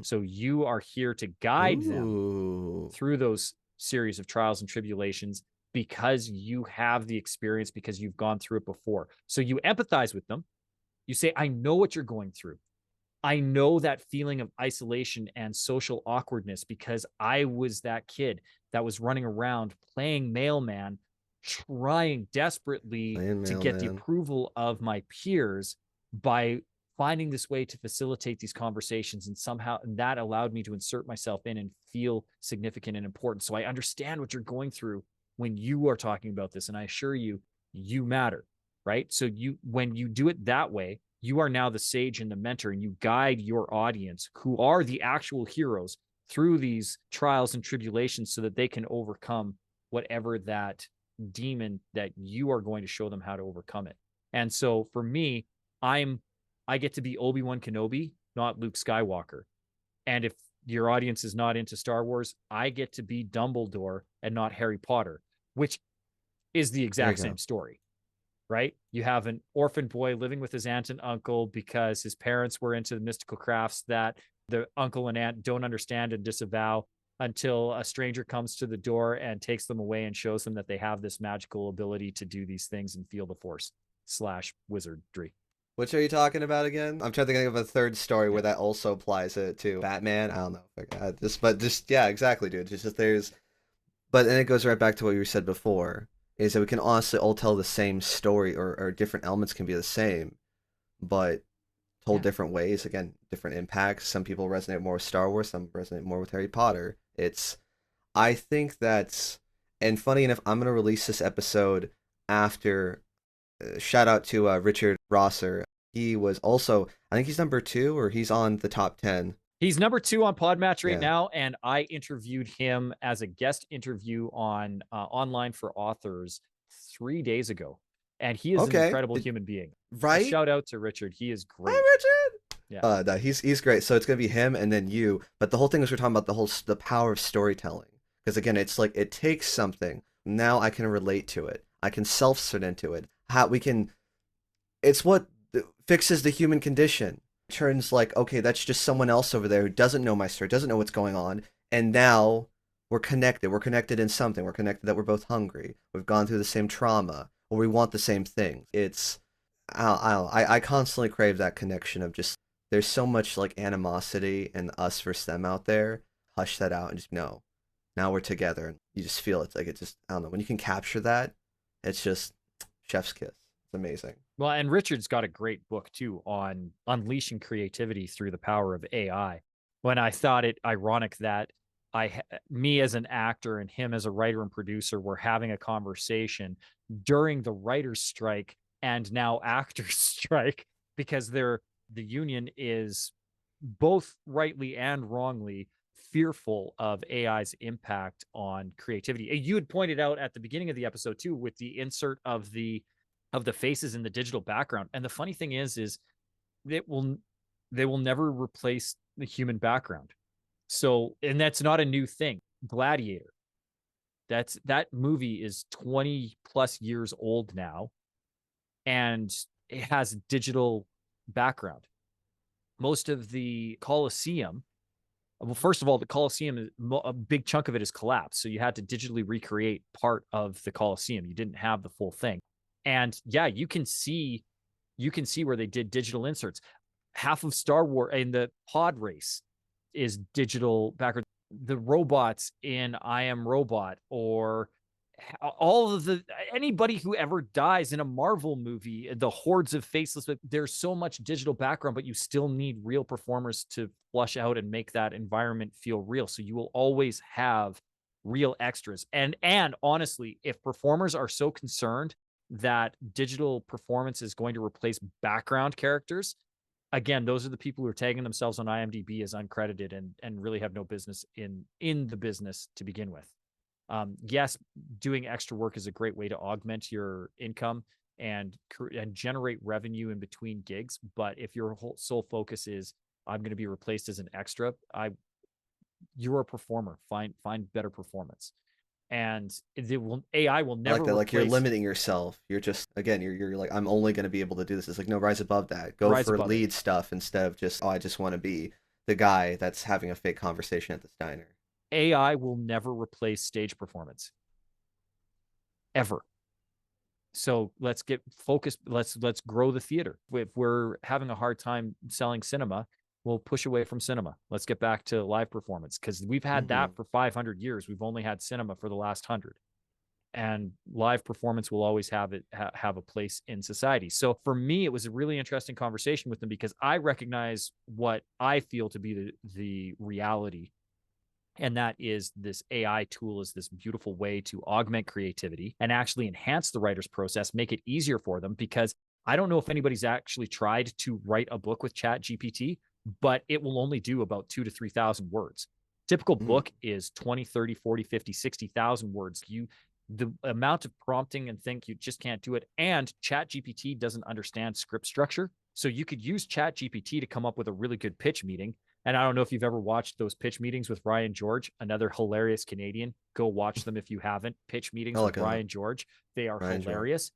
Speaker 3: So you are here to guide them through those series of trials and tribulations because you have the experience, because you've gone through it before. So you empathize with them. You say, I know what you're going through. I know that feeling of isolation and social awkwardness because I was that kid that was running around playing mailman, trying desperately to get the approval of my peers by finding this way to facilitate these conversations. And somehow that allowed me to insert myself in and feel significant and important. So I understand what you're going through when you are talking about this. And I assure you, you matter, right? So when you do it that way, you are now the sage and the mentor, and you guide your audience, who are the actual heroes, through these trials and tribulations so that they can overcome whatever that demon that you are going to show them how to overcome it. And so for me, I get to be Obi-Wan Kenobi, not Luke Skywalker. And if your audience is not into Star Wars, I get to be Dumbledore and not Harry Potter, which is the exact same story, right? You have an orphan boy living with his aunt and uncle because his parents were into the mystical crafts that the uncle and aunt don't understand and disavow, until a stranger comes to the door and takes them away and shows them that they have this magical ability to do these things and feel the force / wizardry.
Speaker 1: Which are you talking about again? I'm trying to think of a third story where that also applies it to Batman. I don't know. Yeah, exactly, dude. But then it goes right back to what you said before, is that we can honestly all tell the same story, or different elements can be the same, but told different ways. Again, different impacts. Some people resonate more with Star Wars, some resonate more with Harry Potter. I think that's, and funny enough, I'm going to release this episode after, shout out to Richard Rosser. He was also, I think he's number 2, or he's on the top 10.
Speaker 3: He's number 2 on Podmatch right now, and I interviewed him as a guest interview on Online for Authors 3 days ago, and he is an incredible human being.
Speaker 1: Right?
Speaker 3: So shout out to Richard. He is great.
Speaker 1: Hi, Richard.
Speaker 3: Yeah.
Speaker 1: No, he's great. So it's gonna be him and then you. But the whole thing is we're talking about the power of storytelling. Because again, it's like it takes something. Now I can relate to it. I can self-cert into it. It's what fixes the human condition. Turns like, okay, that's just someone else over there who doesn't know my story, doesn't know what's going on, and now we're connected. We're connected in something. We're connected that we're both hungry. We've gone through the same trauma, or we want the same thing. I constantly crave that connection of just, there's so much like animosity and us versus them out there. Hush that out and just know, now we're together, and you just feel it. Like it just, I don't know, when you can capture that, it's just chef's kiss. It's amazing.
Speaker 3: Well, and Richard's got a great book too on unleashing creativity through the power of AI. When I thought it ironic that me as an actor and him as a writer and producer were having a conversation during the writer's strike and now actors strike, because the union is both rightly and wrongly fearful of AI's impact on creativity. You had pointed out at the beginning of the episode too, with the insert of the faces in the digital background. And the funny thing is they will never replace the human background. So, and that's not a new thing. Gladiator, that movie is 20 plus years old now, and it has digital background. Most of the Colosseum, well, first of all, the Colosseum, a big chunk of it is collapsed. So you had to digitally recreate part of the Colosseum. You didn't have the full thing. And yeah, you can see where they did digital inserts. Half of Star Wars in the pod race is digital background. the robots in I Am Robot, or all of anybody who ever dies in a Marvel movie, the hordes of faceless, there's so much digital background, but you still need real performers to flush out and make that environment feel real. So you will always have real extras. And honestly, if performers are so concerned that digital performance is going to replace background characters, again, those are the people who are tagging themselves on IMDb as uncredited and really have no business in the business to begin with. Yes, doing extra work is a great way to augment your income and generate revenue in between gigs. But if your whole sole focus is I'm going to be replaced as an extra, you're a performer. Find better performance, and AI will never.
Speaker 1: I like that. Like, you're
Speaker 3: replace.
Speaker 1: limiting yourself. You're just, again, you're like, I'm only going to be able to do this. It's like, no, rise above that. Go
Speaker 3: Rise
Speaker 1: for
Speaker 3: above
Speaker 1: lead stuff instead of just, oh, I just want to be the guy that's having a fake conversation at this diner.
Speaker 3: AI will never replace stage performance. Ever. So let's get focused. Let's grow the theater. If we're having a hard time selling cinema, we'll push away from cinema. Let's get back to live performance, because we've had that for 500 years. We've only had cinema for the last 100. And live performance will always have a place in society. So for me, it was a really interesting conversation with them, because I recognize what I feel to be the reality. And that is, this AI tool is this beautiful way to augment creativity and actually enhance the writer's process, make it easier for them. Because I don't know if anybody's actually tried to write a book with Chat GPT, but it will only do about 2,000 to 3,000 words. Typical book is 20, 30, 40, 50, 60,000 words. The amount of prompting and think, you just can't do it. And Chat GPT doesn't understand script structure. So you could use Chat GPT to come up with a really good pitch meeting. And I don't know if you've ever watched those pitch meetings with Ryan George, another hilarious Canadian. Go watch them if you haven't. Pitch meetings with Ryan George. They are hilarious.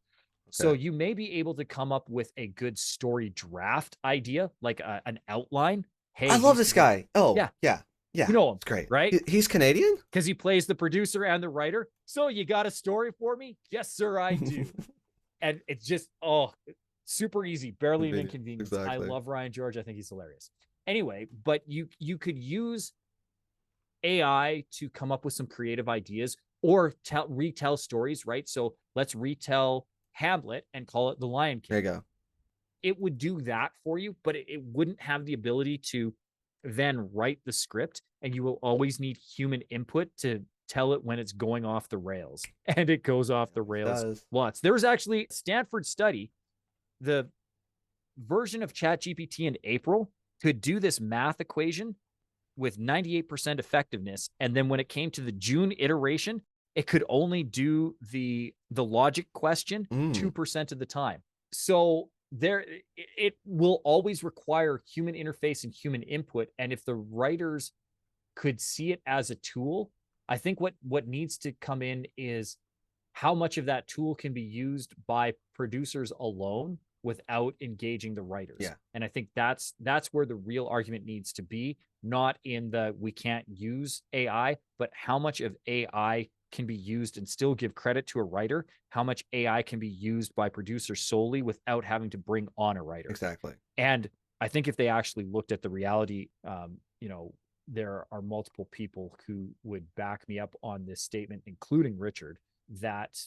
Speaker 3: Okay. So you may be able to come up with a good story draft idea, like an outline. Hey,
Speaker 1: I love this guy. Oh, yeah.
Speaker 3: You know him.
Speaker 1: It's great.
Speaker 3: Right?
Speaker 1: He's Canadian?
Speaker 3: Because he plays the producer and the writer. So you got a story for me? Yes, sir, I do. And it's just, super easy. Barely an inconvenience. Exactly. I love Ryan George. I think he's hilarious. Anyway, but you could use AI to come up with some creative ideas, or retell stories, right? So let's retell Hamlet and call it The Lion King.
Speaker 1: There you go.
Speaker 3: It would do that for you, but it wouldn't have the ability to then write the script, and you will always need human input to tell it when it's going off the rails. And it goes off the rails lots. There was actually a Stanford study, the version of ChatGPT in April could do this math equation with 98% effectiveness. And then when it came to the June iteration, it could only do the logic question 2% of the time. So it will always require human interface and human input. And if the writers could see it as a tool, I think what needs to come in is how much of that tool can be used by producers alone without engaging the writers. Yeah. And I think that's where the real argument needs to be, not in the we can't use AI, but how much of AI can be used and still give credit to a writer, how much AI can be used by producers solely without having to bring on a writer.
Speaker 1: Exactly.
Speaker 3: And I think if they actually looked at the reality, there are multiple people who would back me up on this statement, including Richard, that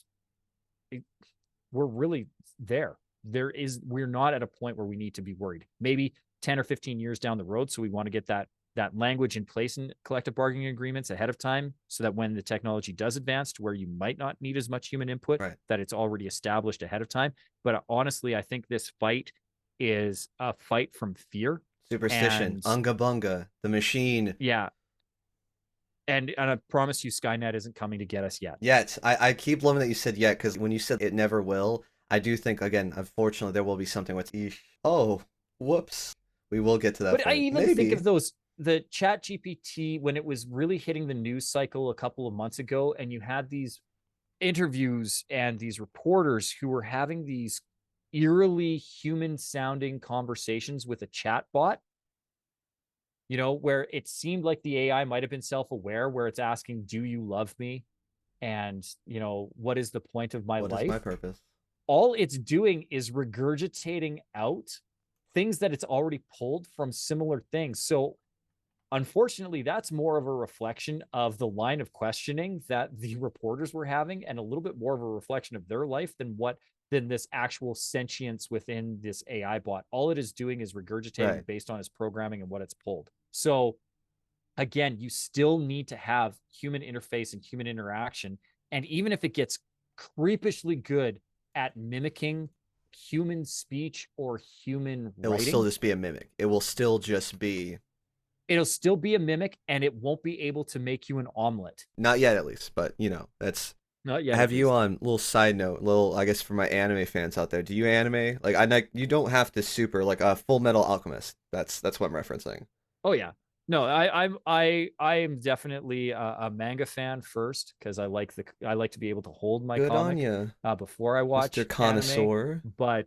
Speaker 3: we're really there. We're not at a point where we need to be worried. Maybe 10 or 15 years down the road. So we want to get that language in place in collective bargaining agreements ahead of time, so that when the technology does advance to where you might not need as much human input, that it's already established ahead of time. But honestly, I think this fight is a fight from fear.
Speaker 1: Superstition, unga bunga, the machine.
Speaker 3: Yeah. And I promise you, Skynet isn't coming to get us yet.
Speaker 1: Yet. I keep loving that you said yet, because when you said it never will, I do think, again, unfortunately, there will be something with, oh, whoops. We will get to that.
Speaker 3: But I even think of the Chat GPT, when it was really hitting the news cycle a couple of months ago, and you had these interviews and these reporters who were having these eerily human-sounding conversations with a chat bot, where it seemed like the AI might have been self-aware, where it's asking, do you love me? And, what is the point of my life?
Speaker 1: What is my purpose?
Speaker 3: All it's doing is regurgitating out things that it's already pulled from similar things. So unfortunately, that's more of a reflection of the line of questioning that the reporters were having, and a little bit more of a reflection of their life than this actual sentience within this AI bot. All it is doing is regurgitating based on its programming and what it's pulled. So again, you still need to have human interface and human interaction. And even if it gets creepishly good at mimicking human speech or human
Speaker 1: It will
Speaker 3: writing,
Speaker 1: still just be a mimic. It will still just be.
Speaker 3: It'll still be a mimic, and it won't be able to make you an omelet.
Speaker 1: Not yet, at least. But, you know, that's.
Speaker 3: Not yet.
Speaker 1: Have you on little side note, I guess for my anime fans out there, do you anime? Like you don't have to super like a Full Metal Alchemist. That's what I'm referencing.
Speaker 3: Oh yeah. No, I am definitely a manga fan first, because I like to be able to hold my
Speaker 1: Good
Speaker 3: comic
Speaker 1: on you,
Speaker 3: before I watch
Speaker 1: Mr. Connoisseur.
Speaker 3: anime. But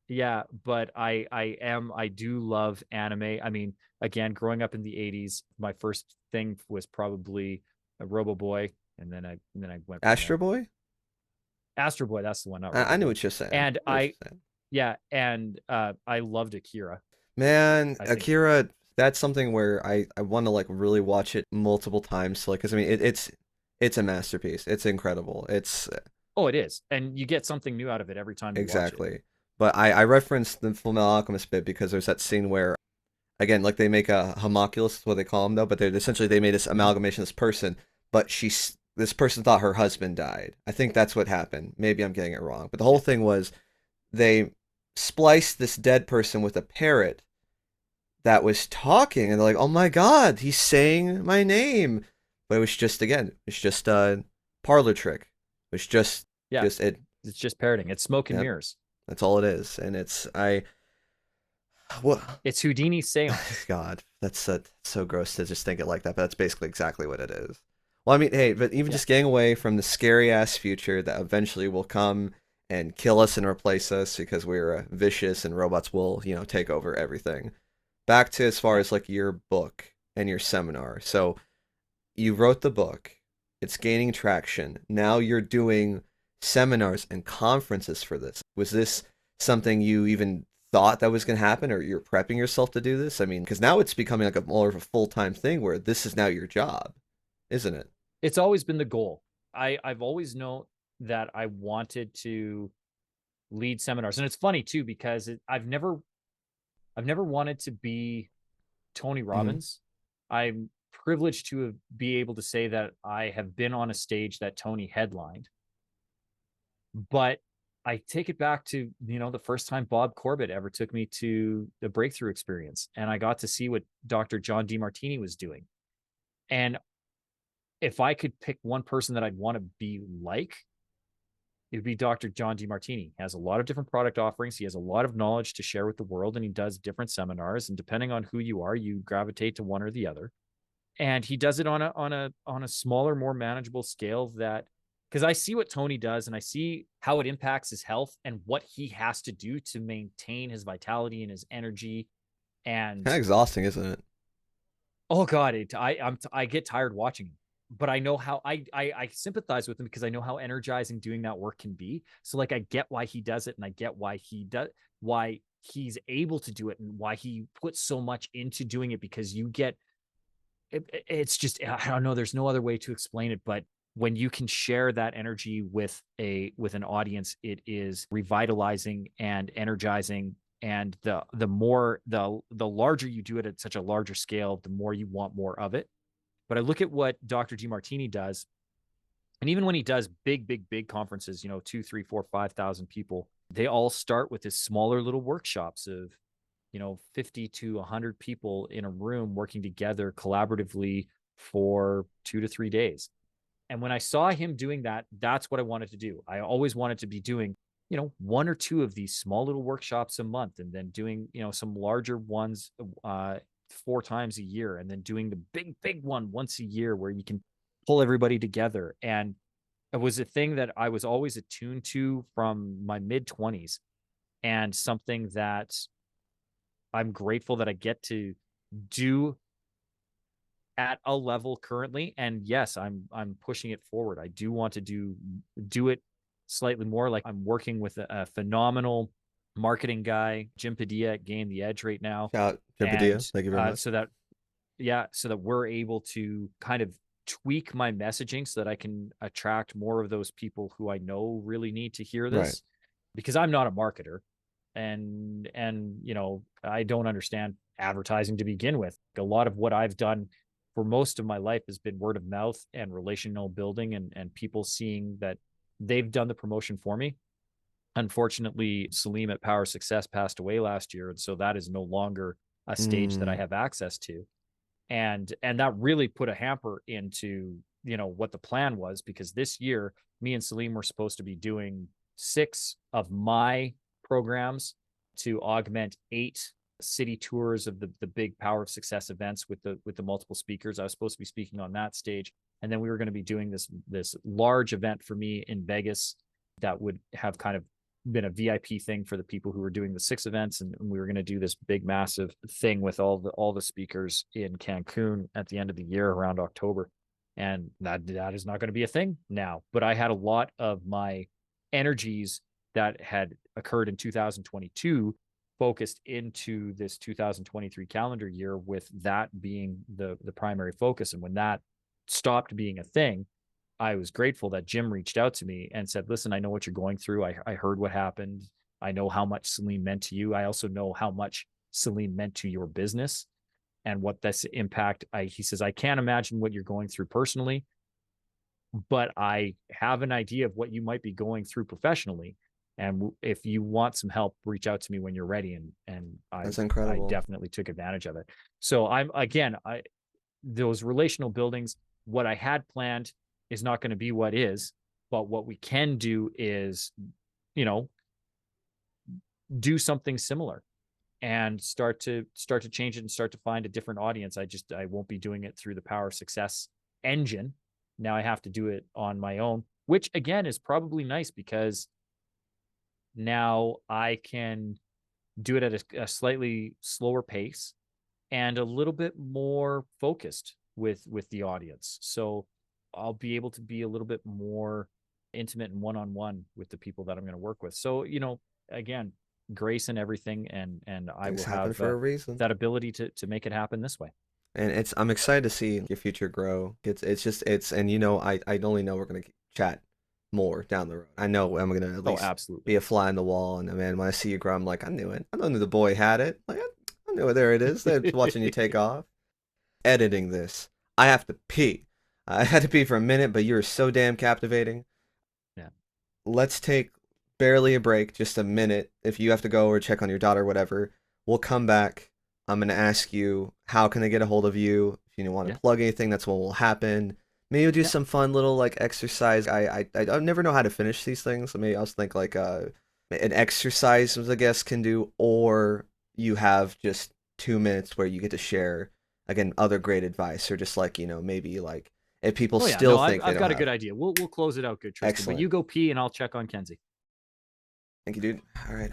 Speaker 3: yeah, but I do love anime. I mean, again, growing up in the 80s, my first thing was probably a Robo Boy, and then I went from
Speaker 1: Astro
Speaker 3: there.
Speaker 1: Boy?
Speaker 3: Astro Boy, that's the one. Not
Speaker 1: I
Speaker 3: Robo
Speaker 1: knew
Speaker 3: Boy.
Speaker 1: what you're saying.
Speaker 3: And
Speaker 1: I
Speaker 3: loved Akira.
Speaker 1: Man,
Speaker 3: I think
Speaker 1: Akira, that's something where I want to like really watch it multiple times. Like, 'cause I mean, it's a masterpiece. It's incredible. It's
Speaker 3: Oh, it is. And you get something new out of it every time you watch it.
Speaker 1: exactly. But I referenced the Full Metal Alchemist bit because there's that scene where, again, like they make a homunculus, is what they call him though, but they made this amalgamation of this person, but this person thought her husband died. I think that's what happened. Maybe I'm getting it wrong. But the whole thing was they spliced this dead person with a parrot that was talking, and they're like, "Oh my God, he's saying my name," but it was just a parlor trick. It was just it.
Speaker 3: It's just parroting. It's smoke and mirrors.
Speaker 1: That's all it is, and it's
Speaker 3: It's Houdini's seance.
Speaker 1: God, that's so gross to just think it like that, but that's basically exactly what it is. Well, I mean, hey, but even just getting away from the scary ass future that eventually will come and kill us and replace us because we're vicious and robots will, take over everything. Back to as far as like your book and your seminar. So you wrote the book, it's gaining traction. Now you're doing seminars and conferences for this. Was this something you even thought that was going to happen, or you're prepping yourself to do this? I mean, because now it's becoming like more of a full-time thing where this is now your job, isn't it?
Speaker 3: It's always been the goal. I've always known that I wanted to lead seminars. And it's funny too, because I've never wanted to be Tony Robbins. I'm privileged to be able to say that I have been on a stage that Tony headlined. But I take it back to, the first time Bob Corbett ever took me to the breakthrough experience, and I got to see what Dr. John DeMartini was doing. And if I could pick one person that I'd want to be like, it would be Dr. John DeMartini. He has a lot of different product offerings. He has a lot of knowledge to share with the world, and he does different seminars. And depending on who you are, you gravitate to one or the other. And he does it on a smaller, more manageable scale, because I see what Tony does and I see how it impacts his health and what he has to do to maintain his vitality and his energy. And
Speaker 1: kind of exhausting, isn't it?
Speaker 3: Oh God, I get tired watching him. But I know how I sympathize with him, because I know how energizing doing that work can be. So like I get why he does it, and I get why he's able to do it, and why he puts so much into doing it, because you get it's just, I don't know, there's no other way to explain it, but when you can share that energy with an audience, it is revitalizing and energizing. And the larger you do it at such a larger scale, the more you want more of it. But I look at what Dr. DeMartini does, and even when he does big conferences, 2, 3, 4, 5,000 people, they all start with this smaller little workshops of, 50 to 100 people in a room working together collaboratively for 2 to 3 days. And when I saw him doing that, that's what I wanted to do. I always wanted to be doing, 1 or 2 of these small little workshops a month, and then doing, some larger ones 4 times a year, and then doing the big one once a year where you can pull everybody together. And it was a thing that I was always attuned to from my mid-20s, and something that I'm grateful that I get to do at a level currently. And yes, I'm pushing it forward. I do want to do it slightly more. Like, I'm working with a phenomenal marketing guy, Jim Padilla, at Gain the Edge right now.
Speaker 1: Shout out Jim Padilla. Thank you very much.
Speaker 3: So that so that we're able to kind of tweak my messaging so that I can attract more of those people who I know really need to hear this.
Speaker 1: Right.
Speaker 3: Because I'm not a marketer, and I don't understand advertising to begin with. A lot of what I've done for most of my life has been word of mouth and relational building, and people seeing that they've done the promotion for me. Unfortunately, Salim at Power Success passed away last year, and so that is no longer a stage that I have access to. And that really put a hamper into what the plan was, because this year me and Salim were supposed to be doing 6 of my programs to augment 8 city tours of the big Power of Success events with the multiple speakers. I was supposed to be speaking on that stage, and then we were going to be doing this large event for me in Vegas that would have kind of been a VIP thing for the people who were doing the 6 events, and we were going to do this big massive thing with all the speakers in Cancun at the end of the year around October. And that is not going to be a thing now. But I had a lot of my energies that had occurred in 2022 focused into this 2023 calendar year, with that being the primary focus. And when that stopped being a thing, I was grateful that Jim reached out to me and said, listen, I know what you're going through. I heard what happened. I know how much Salim meant to you. I also know how much Salim meant to your business and what this impact. He says, I can't imagine what you're going through personally, but I have an idea of what you might be going through professionally. And if you want some help, reach out to me when you're ready. And
Speaker 1: That's incredible.
Speaker 3: I definitely took advantage of it. So those relational buildings, what I had planned is not going to be what is, but what we can do is, do something similar and start to change it and start to find a different audience. I won't be doing it through the Power Success engine. Now I have to do it on my own, which again is probably nice, because now I can do it at a slightly slower pace and a little bit more focused with the audience. So I'll be able to be a little bit more intimate and one-on-one with the people that I'm going to work with. So, again, grace and everything. And I will have
Speaker 1: for a reason.
Speaker 3: That ability to make it happen this way.
Speaker 1: And I'm excited to see your future grow. I only know we're going to chat more down the road. I know I'm going to at least
Speaker 3: absolutely
Speaker 1: be a fly in the wall. And man, when I see you grow, I'm like, I knew it. I knew the boy had it. Like, I knew it. There it is. They're watching you take off. Editing this, I have to pee. I had to pee for a minute, but you were so damn captivating.
Speaker 3: Yeah.
Speaker 1: Let's take barely a break, just a minute. If you have to go or check on your daughter or whatever, we'll come back. I'm going to ask you, how can I get a hold of you? If you want to plug anything, that's what will happen. Maybe we'll do some fun little exercise. I never know how to finish these things. So maybe I'll think an exercise, I guess, can do, or you have just 2 minutes where you get to share, again, other great advice, or just maybe if people still think
Speaker 3: I've got a good idea. We'll close it out good, Tristan.
Speaker 1: Excellent.
Speaker 3: But you go pee and I'll check on Kenzie.
Speaker 1: Thank you, dude. All right.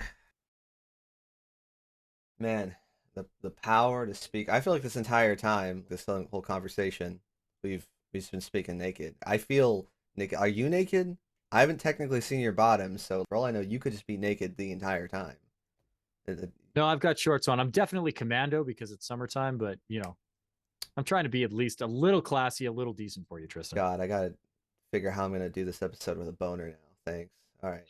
Speaker 1: Man, the power to speak. I feel like this entire time, this whole conversation, we've been speaking naked. I feel naked. Are you naked? I haven't technically seen your bottom, so for all I know, you could just be naked the entire time.
Speaker 3: No, I've got shorts on. I'm definitely commando because it's summertime, but I'm trying to be at least a little classy, a little decent for you, Tristan.
Speaker 1: God, I gotta figure how I'm gonna do this episode with a boner now. Thanks. All right.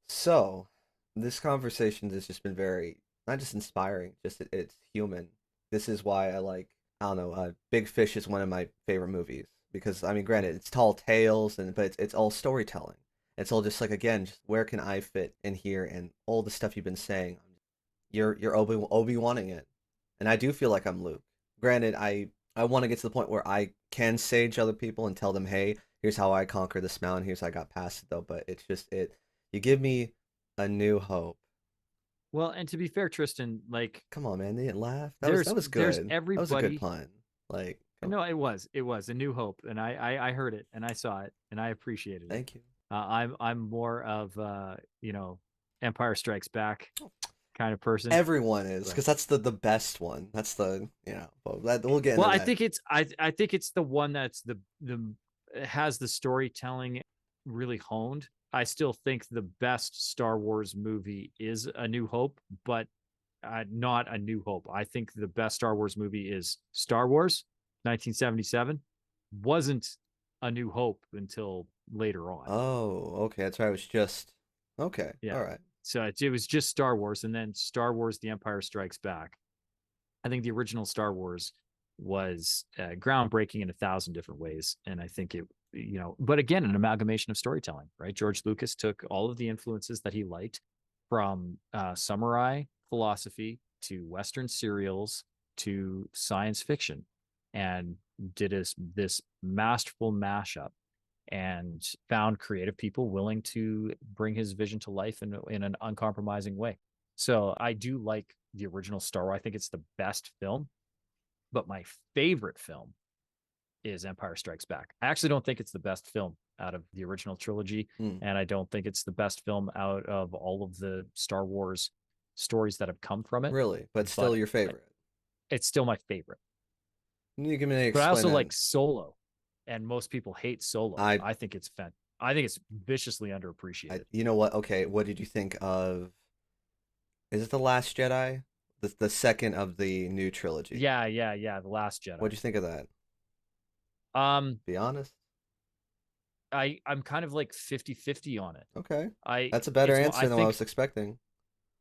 Speaker 1: So, this conversation has just been very, not just inspiring, just it's human. This is why I don't know, Big Fish is one of my favorite movies, because I mean, granted, it's tall tales but it's all storytelling. It's all just again, just where can I fit in here, and all the stuff you've been saying. You're Obi-Wanning it, and I do feel like I'm Luke. Granted, I want to get to the point where I can sage other people and tell them, hey, here's how I conquered this mountain. Here's how I got past it, though. But it's just you give me a new hope.
Speaker 3: Well, and to be fair, Tristan,
Speaker 1: come on, man, they didn't laugh. That was good.
Speaker 3: There's everybody.
Speaker 1: That was a good pun.
Speaker 3: No, it was a new hope, and I heard it and I saw it and I appreciated it.
Speaker 1: Thank you.
Speaker 3: I'm more of Empire Strikes Back kind of person.
Speaker 1: Everyone is, because that's the best one. That's the we'll get into
Speaker 3: well,
Speaker 1: that.
Speaker 3: I think it's the one that's the has the storytelling really honed. I still think the best Star Wars movie is A New Hope, but not A New Hope. I think the best Star Wars movie is Star Wars 1977. Wasn't A New Hope until later on.
Speaker 1: Oh, okay. That's right. It was just okay.
Speaker 3: Yeah.
Speaker 1: All right.
Speaker 3: So it was just Star Wars, and then Star Wars: The Empire Strikes Back. I think the original Star Wars was groundbreaking in 1,000 different ways, and I think it, but again, an amalgamation of storytelling, right? George Lucas took all of the influences that he liked from samurai philosophy to Western serials to science fiction, and did this masterful mashup, and found creative people willing to bring his vision to life in an uncompromising way. So I do like the original Star Wars. I think it's the best film, but my favorite film is Empire Strikes Back. I actually don't think it's the best film out of the original trilogy, and I don't think it's the best film out of all of the Star Wars stories that have come from it.
Speaker 1: Really, but still your favorite.
Speaker 3: It's still my favorite.
Speaker 1: You can explain
Speaker 3: but I also
Speaker 1: that.
Speaker 3: like Solo, and most people hate Solo. I think it's I think it's viciously underappreciated.
Speaker 1: You know what? Okay, what did you think of? Is it The Last Jedi? The second of the new trilogy.
Speaker 3: Yeah. The Last Jedi.
Speaker 1: What'd you think of that? Be honest.
Speaker 3: I'm kind of like 50-50 on it.
Speaker 1: Okay. That's a better answer than what I was expecting.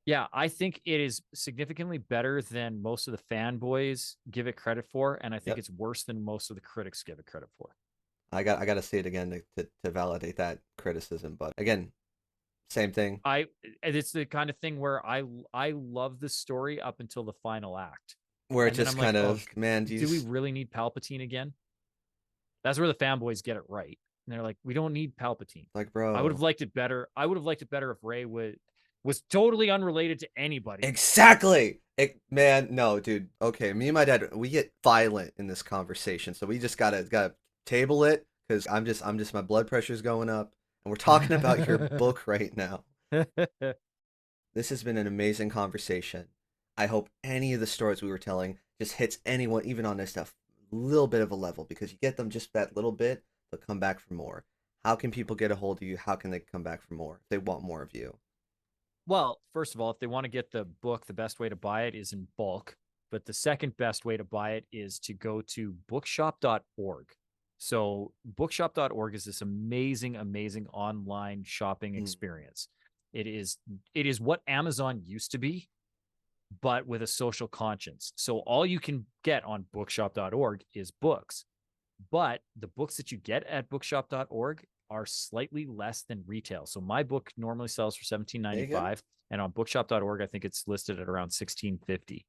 Speaker 3: Yeah, I think it is significantly better than most of the fanboys give it credit for, and I think it's worse than most of the critics give it credit for.
Speaker 1: I got to see it again to validate that criticism, but again, same thing.
Speaker 3: It's the kind of thing where I love the story up until the final act,
Speaker 1: where it just kind of, man,
Speaker 3: do we really need Palpatine again? That's where the fanboys get it right, and they're like, we don't need Palpatine.
Speaker 1: Like, bro,
Speaker 3: I would have liked it better. I would have liked it better if Rey was totally unrelated to anybody.
Speaker 1: Exactly. Man, no, dude. Okay, me and my dad, we get violent in this conversation, so we just gotta table it, because I'm just my blood pressure's going up, and we're talking about your book right now. This has been an amazing conversation. I hope any of the stories we were telling just hits anyone, even on this stuff, a little bit of a level, because you get them just that little bit, they'll come back for more. How can people get a hold of you? How can they come back for more if they want more of you?
Speaker 3: Well, first of all, if they want to get the book, the best way to buy it is in bulk. But the second best way to buy it is to go to bookshop.org. So bookshop.org is this amazing, amazing online shopping experience. It is what Amazon used to be, but with a social conscience. So all you can get on bookshop.org is books. But the books that you get at bookshop.org are slightly less than retail. So my book normally sells for $17.95, and on bookshop.org, I think it's listed at around $16.50.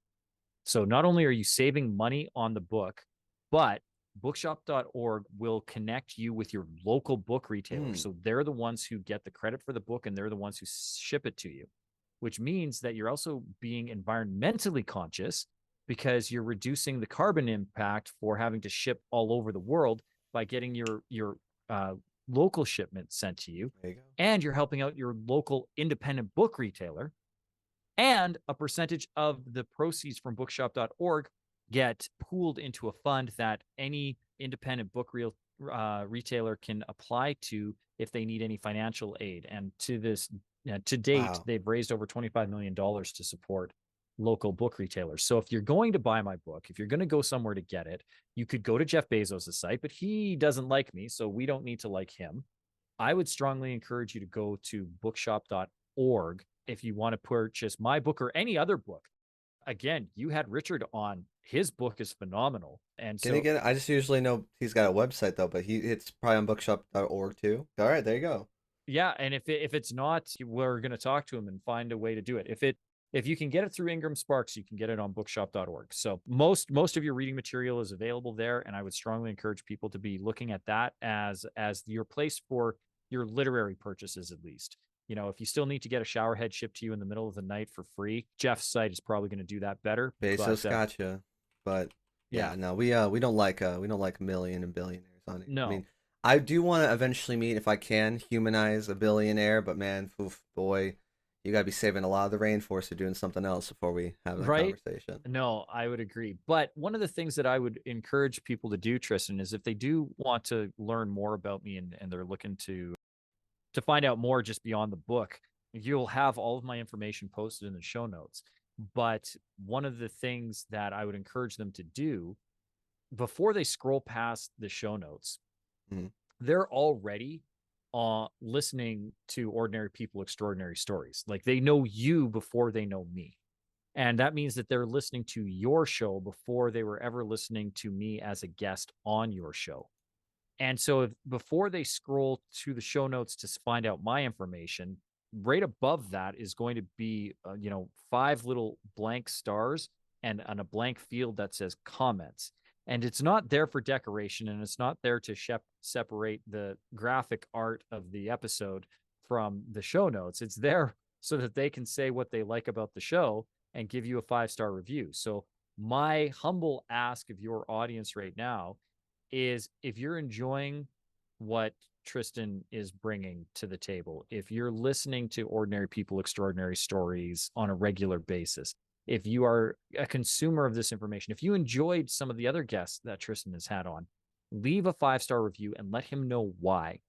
Speaker 3: So not only are you saving money on the book, but bookshop.org will connect you with your local book retailer. So they're the ones who get the credit for the book, and they're the ones who ship it to you, which means that you're also being environmentally conscious, because you're reducing the carbon impact for having to ship all over the world by getting your local shipment sent to you.
Speaker 1: There you go.
Speaker 3: And you're helping out your local independent book retailer, and a percentage of the proceeds from bookshop.org get pooled into a fund that any independent book retailer can apply to if they need any financial aid. And to date, they've raised over $25 million to support local book retailers. So if you're going to buy my book, if you're going to go somewhere to get it, you could go to Jeff Bezos' site, but he doesn't like me, so we don't need to like him. I would strongly encourage you to go to bookshop.org if you want to purchase my book or any other book. Again, you had Richard on. His book is phenomenal. And
Speaker 1: Can he get it? I just usually know he's got a website though, but it's probably on bookshop.org too. All right, there you go.
Speaker 3: Yeah, and if it's not, we're going to talk to him and find a way to do it. If you can get it through Ingram Sparks, you can get it on bookshop.org. So most of your reading material is available there, and I would strongly encourage people to be looking at that as your place for your literary purchases, at least. If you still need to get a shower head shipped to you in the middle of the night for free, Jeff's site is probably going to do that better.
Speaker 1: Bezos gotcha. But yeah, no, we don't like million and billionaires on it.
Speaker 3: No.
Speaker 1: I mean, I do want to eventually meet, if I can, humanize a billionaire, but man, boy, you got to be saving a lot of the rainforest or doing something else before we have that conversation.
Speaker 3: No, I would agree. But one of the things that I would encourage people to do, Tristan, is if they do want to learn more about me and they're looking to find out more just beyond the book, you'll have all of my information posted in the show notes. But one of the things that I would encourage them to do before they scroll past the show notes,
Speaker 1: Mhm.
Speaker 3: they're already listening to Ordinary People, Extraordinary Stories. Like they know you before they know me. And that means that they're listening to your show before they were ever listening to me as a guest on your show. And so if before they scroll to the show notes to find out my information, right above that is going to be, 5 little blank stars and on a blank field that says comments. And it's not there for decoration, and it's not there to separate the graphic art of the episode from the show notes. It's there so that they can say what they like about the show and give you a 5-star review. So my humble ask of your audience right now is, if you're enjoying what Tristan is bringing to the table, if you're listening to Ordinary People, Extraordinary Stories on a regular basis, if you are a consumer of this information, if you enjoyed some of the other guests that Tristan has had on, leave a 5-star review and let him know why.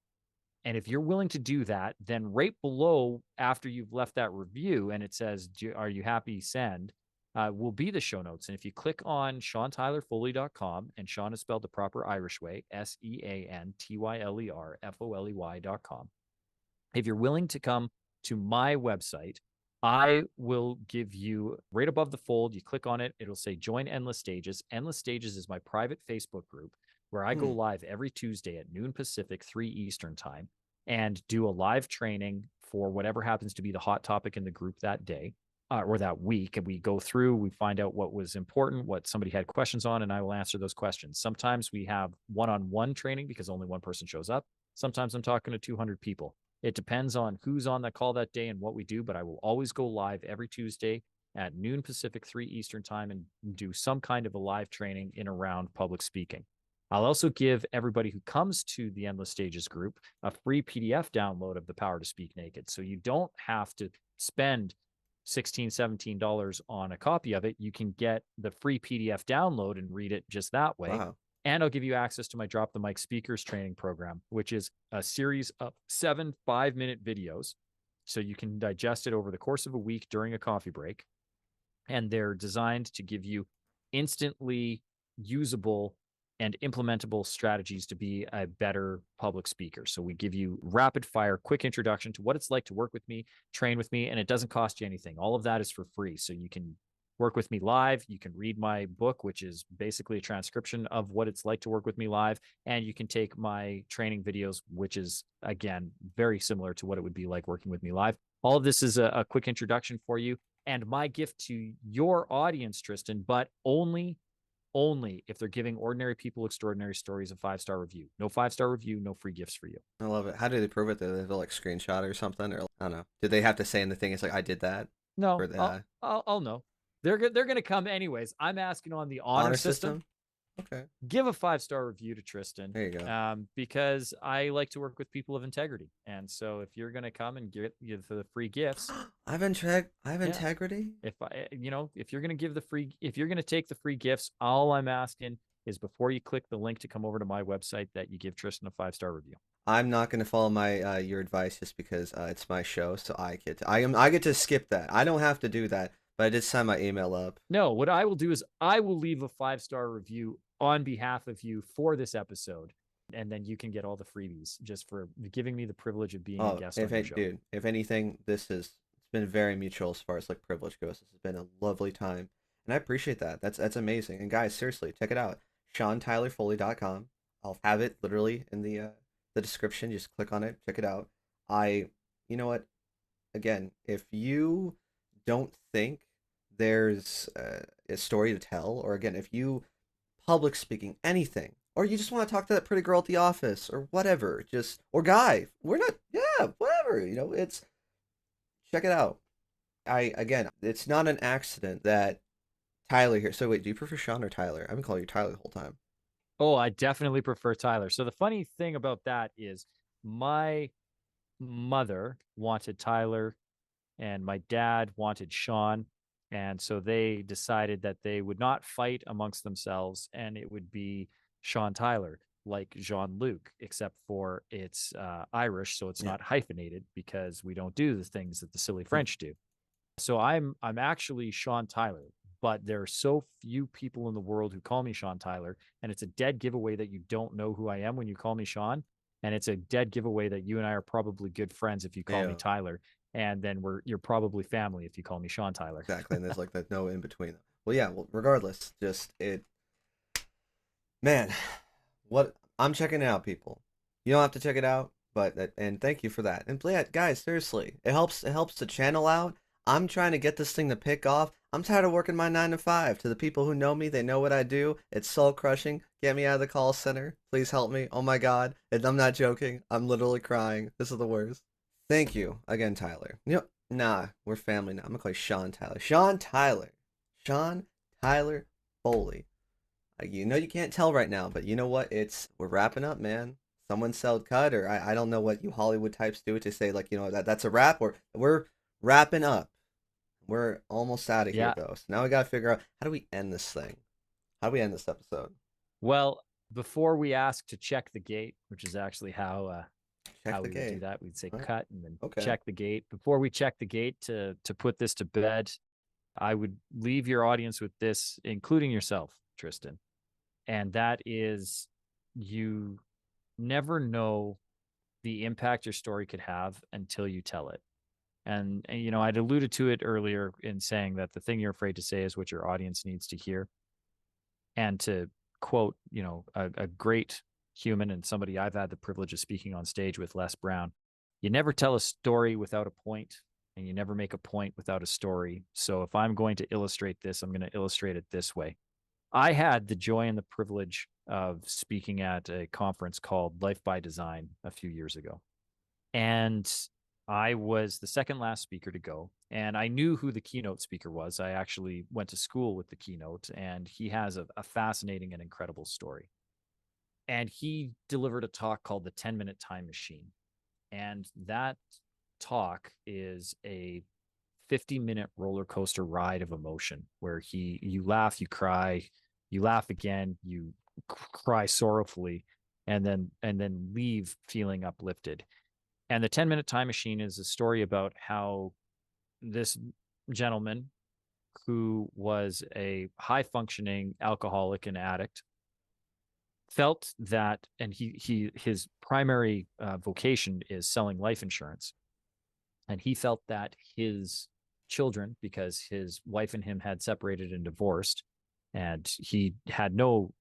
Speaker 3: And if you're willing to do that, then right below, after you've left that review and it says, are you happy, send, will be the show notes. And if you click on SeanTylerFoley.com, and Sean is spelled the proper Irish way, SeanTylerFoley.com. If you're willing to come to my website, I will give you right above the fold. You click on it, it'll say join Endless Stages. Endless Stages is my private Facebook group where I go live every Tuesday at noon Pacific, 3 Eastern time, and do a live training for whatever happens to be the hot topic in the group that day. Or that week, and we go through, we find out what was important, what somebody had questions on, and I will answer those questions. Sometimes we have one-on-one training because only one person shows up. Sometimes I'm talking to 200 people. It depends on who's on that call that day and what we do, but I will always go live every Tuesday at noon Pacific, 3 Eastern time, and do some kind of a live training in around public speaking. I'll also give everybody who comes to the Endless Stages group a free PDF download of The Power to Speak Naked. So you don't have to spend $16, $17 on a copy of it. You can get the free PDF download and read it just that way.
Speaker 1: Wow.
Speaker 3: And I'll give you access to my Drop the Mic Speakers training program, which is a series of 7 5-minute videos. So you can digest it over the course of a week during a coffee break. And they're designed to give you instantly usable and implementable strategies to be a better public speaker. So we give you rapid fire, quick introduction to what it's like to work with me, train with me, and it doesn't cost you anything. All of that is for free. So you can work with me live. You can read my book, which is basically a transcription of what it's like to work with me live. And you can take my training videos, which is, again, very similar to what it would be like working with me live. All of this is a quick introduction for you. And my gift to your audience, Tristan, but only if they're giving Ordinary People, Extraordinary Stories a 5-star review. No 5-star review, no free gifts for you.
Speaker 1: I love it. How do they prove it? Do they have to like screenshot or something? Or I don't know. Did they have to say in the thing, it's like, I did that?
Speaker 3: No,
Speaker 1: For the
Speaker 3: I'll know. They're going to come anyways. I'm asking on the honor system.
Speaker 1: Okay.
Speaker 3: Give a 5-star review to Tristan.
Speaker 1: There you go.
Speaker 3: Because I like to work with people of integrity. And so if you're going to come and give the free gifts,
Speaker 1: I have integrity.
Speaker 3: if you're going to give if you're going to take the free gifts, all I'm asking is before you click the link to come over to my website that you give Tristan a 5-star review.
Speaker 1: I'm not going to follow my your advice just because it's my show, so I get to skip that. I don't have to do that, but I did sign my email up.
Speaker 3: No, what I will do is I will leave a 5-star review on behalf of you for this episode, and then you can get all the freebies just for giving me the privilege of being a guest on your show.
Speaker 1: Dude, if anything, it's been very mutual as far as like privilege goes. This has been a lovely time, and I appreciate that. That's amazing. And guys, seriously, check it out. SeanTylerFoley.com. I'll have it literally in the description. Just click on it, check it out. You know what? Again, if you don't think there's a story to tell, or again, if you public speaking anything, or you just want to talk to that pretty girl at the office or whatever, or guy, whatever, it's, check it out. Again, it's not an accident that Tyler here. So wait, do you prefer Sean or Tyler? I've been calling you Tyler the whole time.
Speaker 3: Oh, I definitely prefer Tyler. So the funny thing about that is my mother wanted Tyler and my dad wanted Sean. And so they decided that they would not fight amongst themselves and it would be Sean Tyler, like Jean-Luc, except for it's Irish. So it's not hyphenated because we don't do the things that the silly French do. So I'm actually Sean Tyler, but there are so few people in the world who call me Sean Tyler, and it's a dead giveaway that you don't know who I am when you call me Sean, and it's a dead giveaway that you and I are probably good friends if you call me Tyler, and then you're probably family if you call me Sean Tyler.
Speaker 1: Exactly, and there's like that no in between. Well, yeah. Well, regardless, just man, what I'm checking it out, people. You don't have to check it out, but and thank you for that. And yeah, guys, seriously, it helps. It helps to channel out. I'm trying to get this thing to pick off. I'm tired of working my 9 to 5. To the people who know me, they know what I do. It's soul crushing. Get me out of the call center. Please help me. Oh my God. And I'm not joking. I'm literally crying. This is the worst. Thank you again, Tyler. Nah, we're family now. I'm gonna call you Sean Tyler. Sean Tyler. Sean Tyler Foley. You know you can't tell right now, but you know what? We're wrapping up, man. Someone said cut, or I don't know what you Hollywood types do to say like that's a wrap, or we're wrapping up. We're almost out of here though. So now we gotta figure out how do we end this thing? How do we end this episode?
Speaker 3: Well, before we ask to check the gate, which is actually how we would do that, we'd say cut and then check the gate. Before we check the gate to put this to bed, I would leave your audience with this, including yourself, Tristan. And that is, you never know the impact your story could have until you tell it. And I'd alluded to it earlier in saying that the thing you're afraid to say is what your audience needs to hear. And to quote, a great human and somebody I've had the privilege of speaking on stage with, Les Brown, you never tell a story without a point, and you never make a point without a story. So if I'm going to illustrate this, I'm going to illustrate it this way. I had the joy and the privilege of speaking at a conference called Life by Design a few years ago. And I was the second last speaker to go. And I knew who the keynote speaker was. I actually went to school with the keynote, and he has a fascinating and incredible story. And he delivered a talk called The 10-Minute Time Machine. And that talk is a 50-minute roller coaster ride of emotion where you laugh, you cry, you laugh again, you cry sorrowfully, and then leave feeling uplifted. And the 10-Minute Time Machine is a story about how this gentleman, who was a high functioning alcoholic and addict, felt that, and his primary vocation is selling life insurance. And he felt that his children, because his wife and him had separated and divorced, and he had no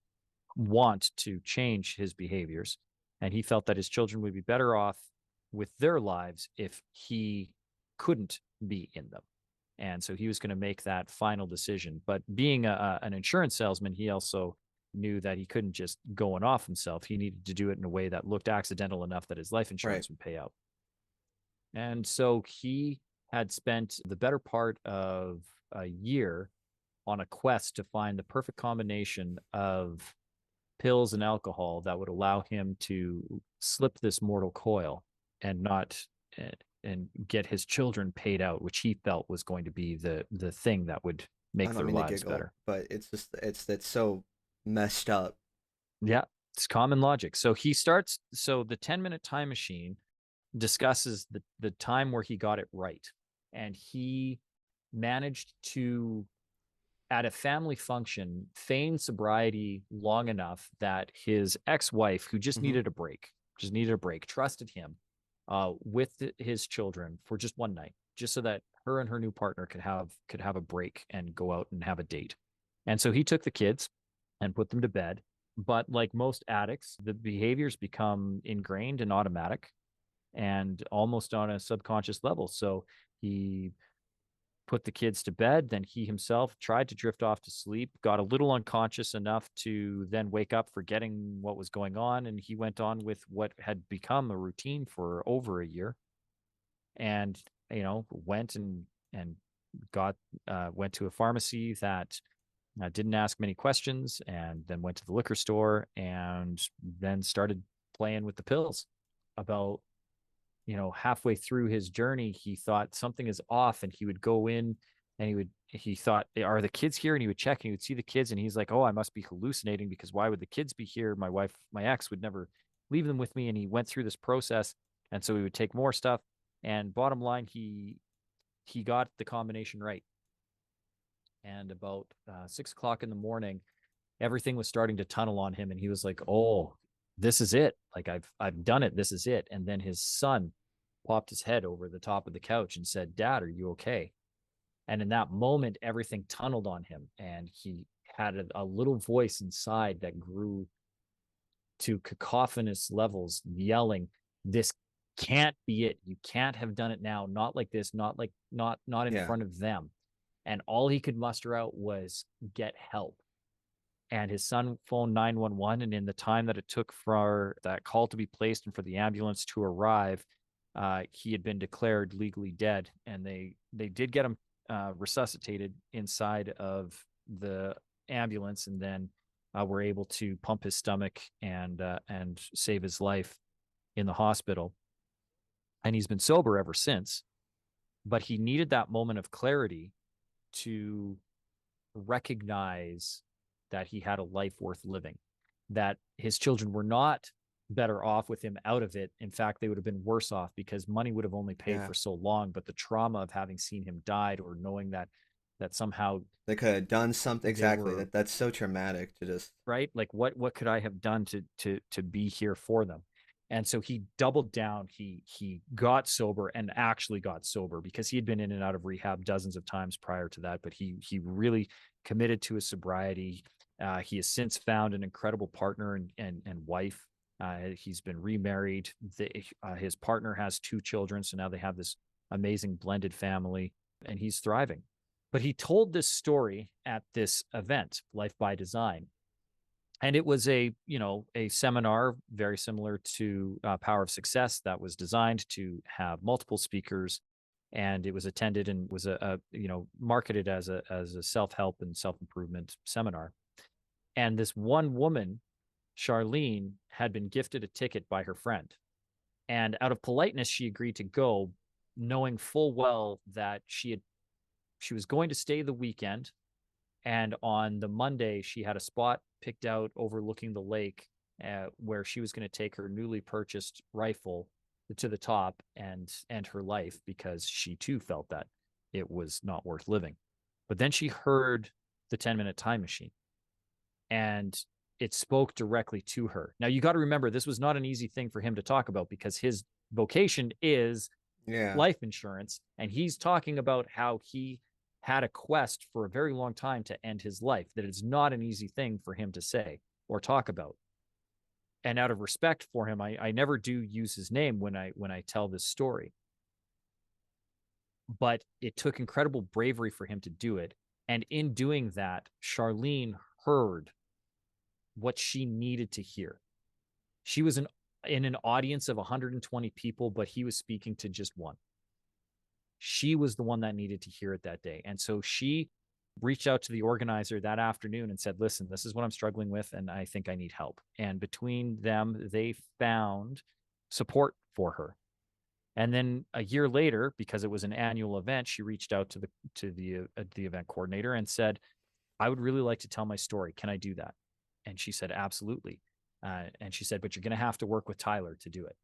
Speaker 3: want to change his behaviors, and he felt that his children would be better off with their lives if he couldn't be in them. And so he was going to make that final decision. But being an insurance salesman, he also knew that he couldn't just go on off himself. He needed to do it in a way that looked accidental enough that his life insurance would pay out. And so he had spent the better part of a year on a quest to find the perfect combination of pills and alcohol that would allow him to slip this mortal coil and get his children paid out, which he felt was going to be the thing that would make their lives better.
Speaker 1: But it's so messed up.
Speaker 3: Yeah, it's common logic. So the 10-Minute Time Machine discusses the time where he got it right. And he managed to, at a family function, feign sobriety long enough that his ex-wife, who just needed a break, trusted him with his children for just one night, just so that her and her new partner could have a break and go out and have a date. And so he took the kids and put them to bed. But like most addicts, the behaviors become ingrained and automatic and almost on a subconscious level. So he put the kids to bed, then he himself tried to drift off to sleep, got a little unconscious enough to then wake up forgetting what was going on, and he went on with what had become a routine for over a year. And went to a pharmacy that didn't ask many questions, and then went to the liquor store and then started playing with the pills. About halfway through his journey, he thought something is off, and he would go in and he thought, are the kids here? And he would check and he would see the kids, and he's like, oh, I must be hallucinating, because why would the kids be here? My ex would never leave them with me. And he went through this process. And so he would take more stuff. And bottom line, he he got the combination right. And about 6 o'clock in the morning, everything was starting to tunnel on him, and he was like, "Oh, this is it! Like I've done it. This is it." And then his son popped his head over the top of the couch and said, "Dad, are you okay?" And in that moment, everything tunneled on him, and he had a little voice inside that grew to cacophonous levels, yelling, "This can't be it. You can't have done it now. Not like this. Not in
Speaker 1: Yeah.
Speaker 3: front of them." And all he could muster out was, "Get help." And his son phoned 911. And in the time that it took for that call to be placed and for the ambulance to arrive, he had been declared legally dead. And they did get him resuscitated inside of the ambulance, and then were able to pump his stomach and save his life in the hospital. And he's been sober ever since. But he needed that moment of clarity to recognize that he had a life worth living, that his children were not better off with him out of it. In fact, they would have been worse off, because money would have only paid for so long. But the trauma of having seen him died, or knowing that somehow
Speaker 1: they could have done something. Exactly.
Speaker 3: were,
Speaker 1: That's so traumatic to just,
Speaker 3: right, like what could I have done to be here for them? And so he doubled down. He got sober, and actually got sober, because he had been in and out of rehab dozens of times prior to that. But he really committed to his sobriety. He has since found an incredible partner and wife. He's been remarried. His partner has 2 children, so now they have this amazing blended family, and he's thriving. But he told this story at this event, Life by Design. And it was a seminar very similar to Power of Success, that was designed to have multiple speakers, and it was attended and was marketed as a self-help and self-improvement seminar. And this one woman, Charlene, had been gifted a ticket by her friend, and out of politeness, she agreed to go, knowing full well that she was going to stay the weekend. And on the Monday, she had a spot picked out overlooking the lake, where she was going to take her newly purchased rifle to the top and end her life, because she too felt that it was not worth living. But then she heard the 10-minute time machine, and it spoke directly to her. Now, you got to remember, this was not an easy thing for him to talk about, because his vocation is life insurance. And he's talking about how he had a quest for a very long time to end his life, that it's not an easy thing for him to say or talk about. And out of respect for him, I never do use his name when I tell this story. But it took incredible bravery for him to do it. And in doing that, Charlene heard what she needed to hear. She was in an audience of 120 people, but he was speaking to just one. She was the one that needed to hear it that day. And so she reached out to the organizer that afternoon and said, "Listen, this is what I'm struggling with, and I think I need help." And between them, they found support for her. And then a year later, because it was an annual event, she reached out to the event coordinator and said, "I would really like to tell my story. Can I do that?" And she said, "Absolutely." And she said, "But you're going to have to work with Tyler to do it,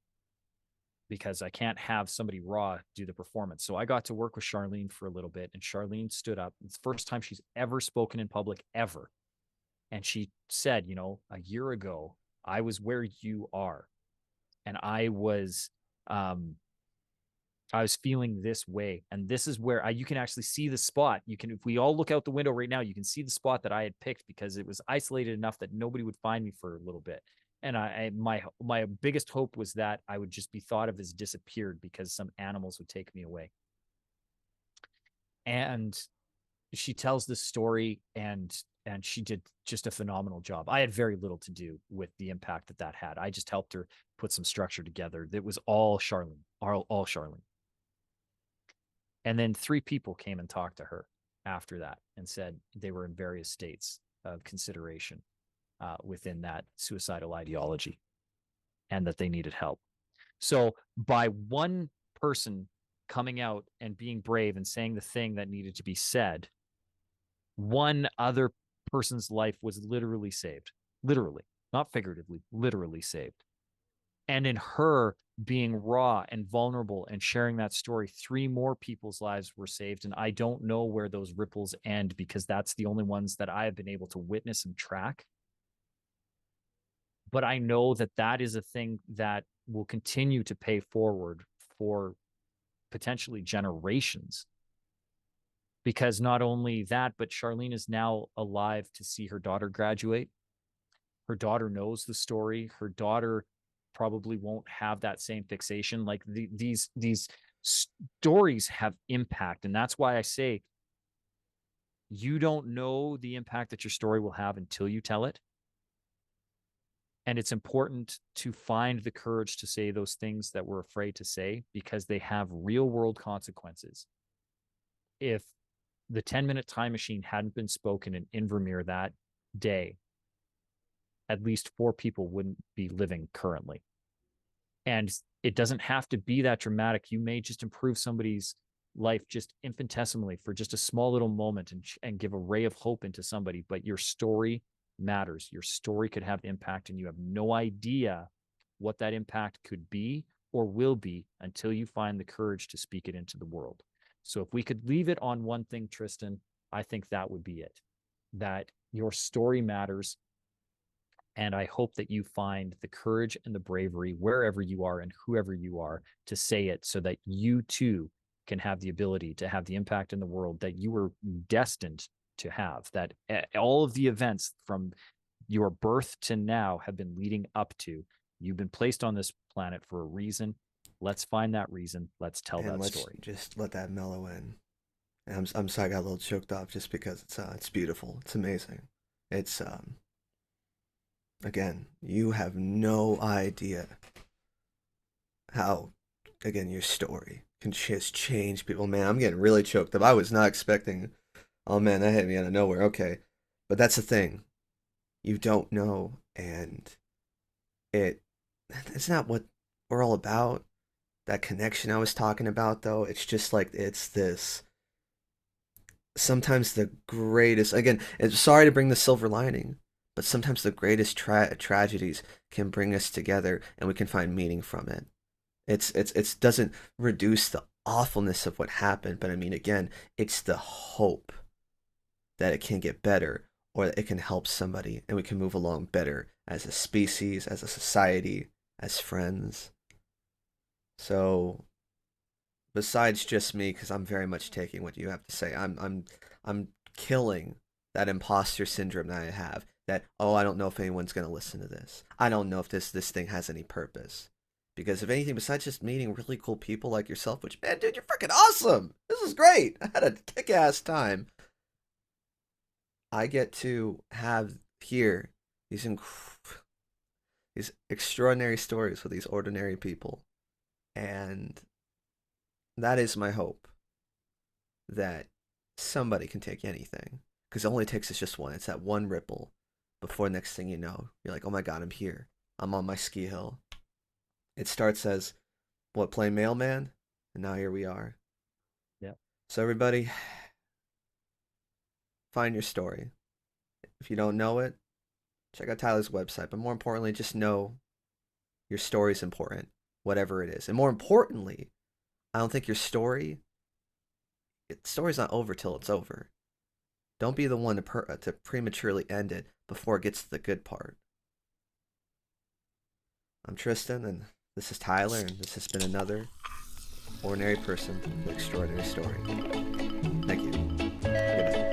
Speaker 3: because I can't have somebody raw do the performance." So I got to work with Charlene for a little bit, and Charlene stood up. It's the first time she's ever spoken in public, ever. And she said, "A year ago, I was where you are, and I was feeling this way. And this is where you can actually see the spot. If we all look out the window right now, you can see the spot that I had picked, because it was isolated enough that nobody would find me for a little bit. And my biggest hope was that I would just be thought of as disappeared, because some animals would take me away." And she tells this story, and she did just a phenomenal job. I had very little to do with the impact that had. I just helped her put some structure together. It was all Charlene, all Charlene. And then 3 people came and talked to her after that and said they were in various states of consideration within that suicidal ideology, and that they needed help. So by one person coming out and being brave and saying the thing that needed to be said, one other person's life was literally saved. Literally, not figuratively, literally saved. And in her being raw and vulnerable and sharing that story, 3 more people's lives were saved. And I don't know where those ripples end, because that's the only ones that I have been able to witness and track. But I know that that is a thing that will continue to pay forward for potentially generations. Because not only that, but Charlene is now alive to see her daughter graduate. Her daughter knows the story. Her daughter probably won't have that same fixation. Like these stories have impact. And that's why I say you don't know the impact that your story will have until you tell it. And it's important to find the courage to say those things that we're afraid to say, because they have real world consequences. If the 10-minute time machine hadn't been spoken in Invermere that day, at least 4 people wouldn't be living currently. And it doesn't have to be that dramatic. You may just improve somebody's life just infinitesimally for just a small little moment, and give a ray of hope into somebody. But your story matters. Your story could have impact, and you have no idea what that impact could be or will be until you find the courage to speak it into the world. So if we could leave it on one thing, Tristan, I think that would be it. That your story matters. And I hope that you find the courage and the bravery wherever you are and whoever you are to say it, so that you too can have the ability to have the impact in the world that you were destined to have. That all of the events from your birth to now have been leading up to. You've been placed on this planet for a reason. Let's find that reason. Let's tell
Speaker 1: And
Speaker 3: that
Speaker 1: let's
Speaker 3: story.
Speaker 1: just let that mellow in. And I'm sorry I got a little choked up just because it's beautiful. It's amazing. It's again, you have no idea how, again, your story can just change people. Man, I'm getting really choked up. I was not expecting. Oh man, that hit me out of nowhere. Okay, but that's the thing. You don't know, and it's not what we're all about. That connection I was talking about, though, it's just like it's this. Sometimes the greatest. Again, it's sorry to bring the silver lining, but sometimes the greatest tragedies can bring us together, and we can find meaning from it. It doesn't reduce the awfulness of what happened, but I mean, again, it's the hope that it can get better, or that it can help somebody, and we can move along better as a species, as a society, as friends. So, besides just me, because I'm very much taking what you have to say, I'm killing that imposter syndrome that I have. That, oh, I don't know if anyone's gonna listen to this. I don't know if this thing has any purpose. Because if anything, besides just meeting really cool people like yourself, which, man, dude, you're freaking awesome. This is great. I had a kick-ass time. I get to have here these extraordinary stories with these ordinary people. And that is my hope, that somebody can take anything. Because it only takes us just one. It's that one ripple before next thing you know, you're like, oh my God, I'm here. I'm on my ski hill. It starts as, what, playing mailman? And now here we are.
Speaker 3: Yeah.
Speaker 1: So everybody, find your story. If you don't know it, check out Tyler's website. But more importantly, just know your story is important, whatever it is. And more importantly, I don't think your story's not over till it's over. Don't be the one to prematurely end it before it gets to the good part. I'm Tristan, and this is Tyler, and this has been another Ordinary Person with an Extraordinary Story. Thank you. Good night.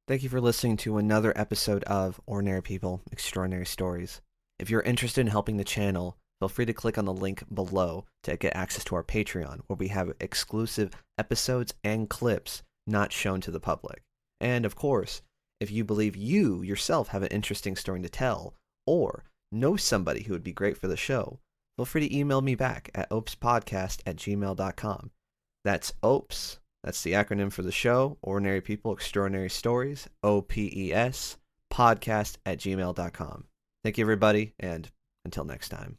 Speaker 1: Thank you for listening to another episode of Ordinary People, Extraordinary Stories. If you're interested in helping the channel, feel free to click on the link below to get access to our Patreon, where we have exclusive episodes and clips not shown to the public. And of course, if you believe you yourself have an interesting story to tell, or know somebody who would be great for the show, feel free to email me back at OPESpodcast@gmail.com. That's OPES. That's the acronym for the show, Ordinary People, Extraordinary Stories, OPES, podcast@gmail.com. Thank you, everybody, and until next time.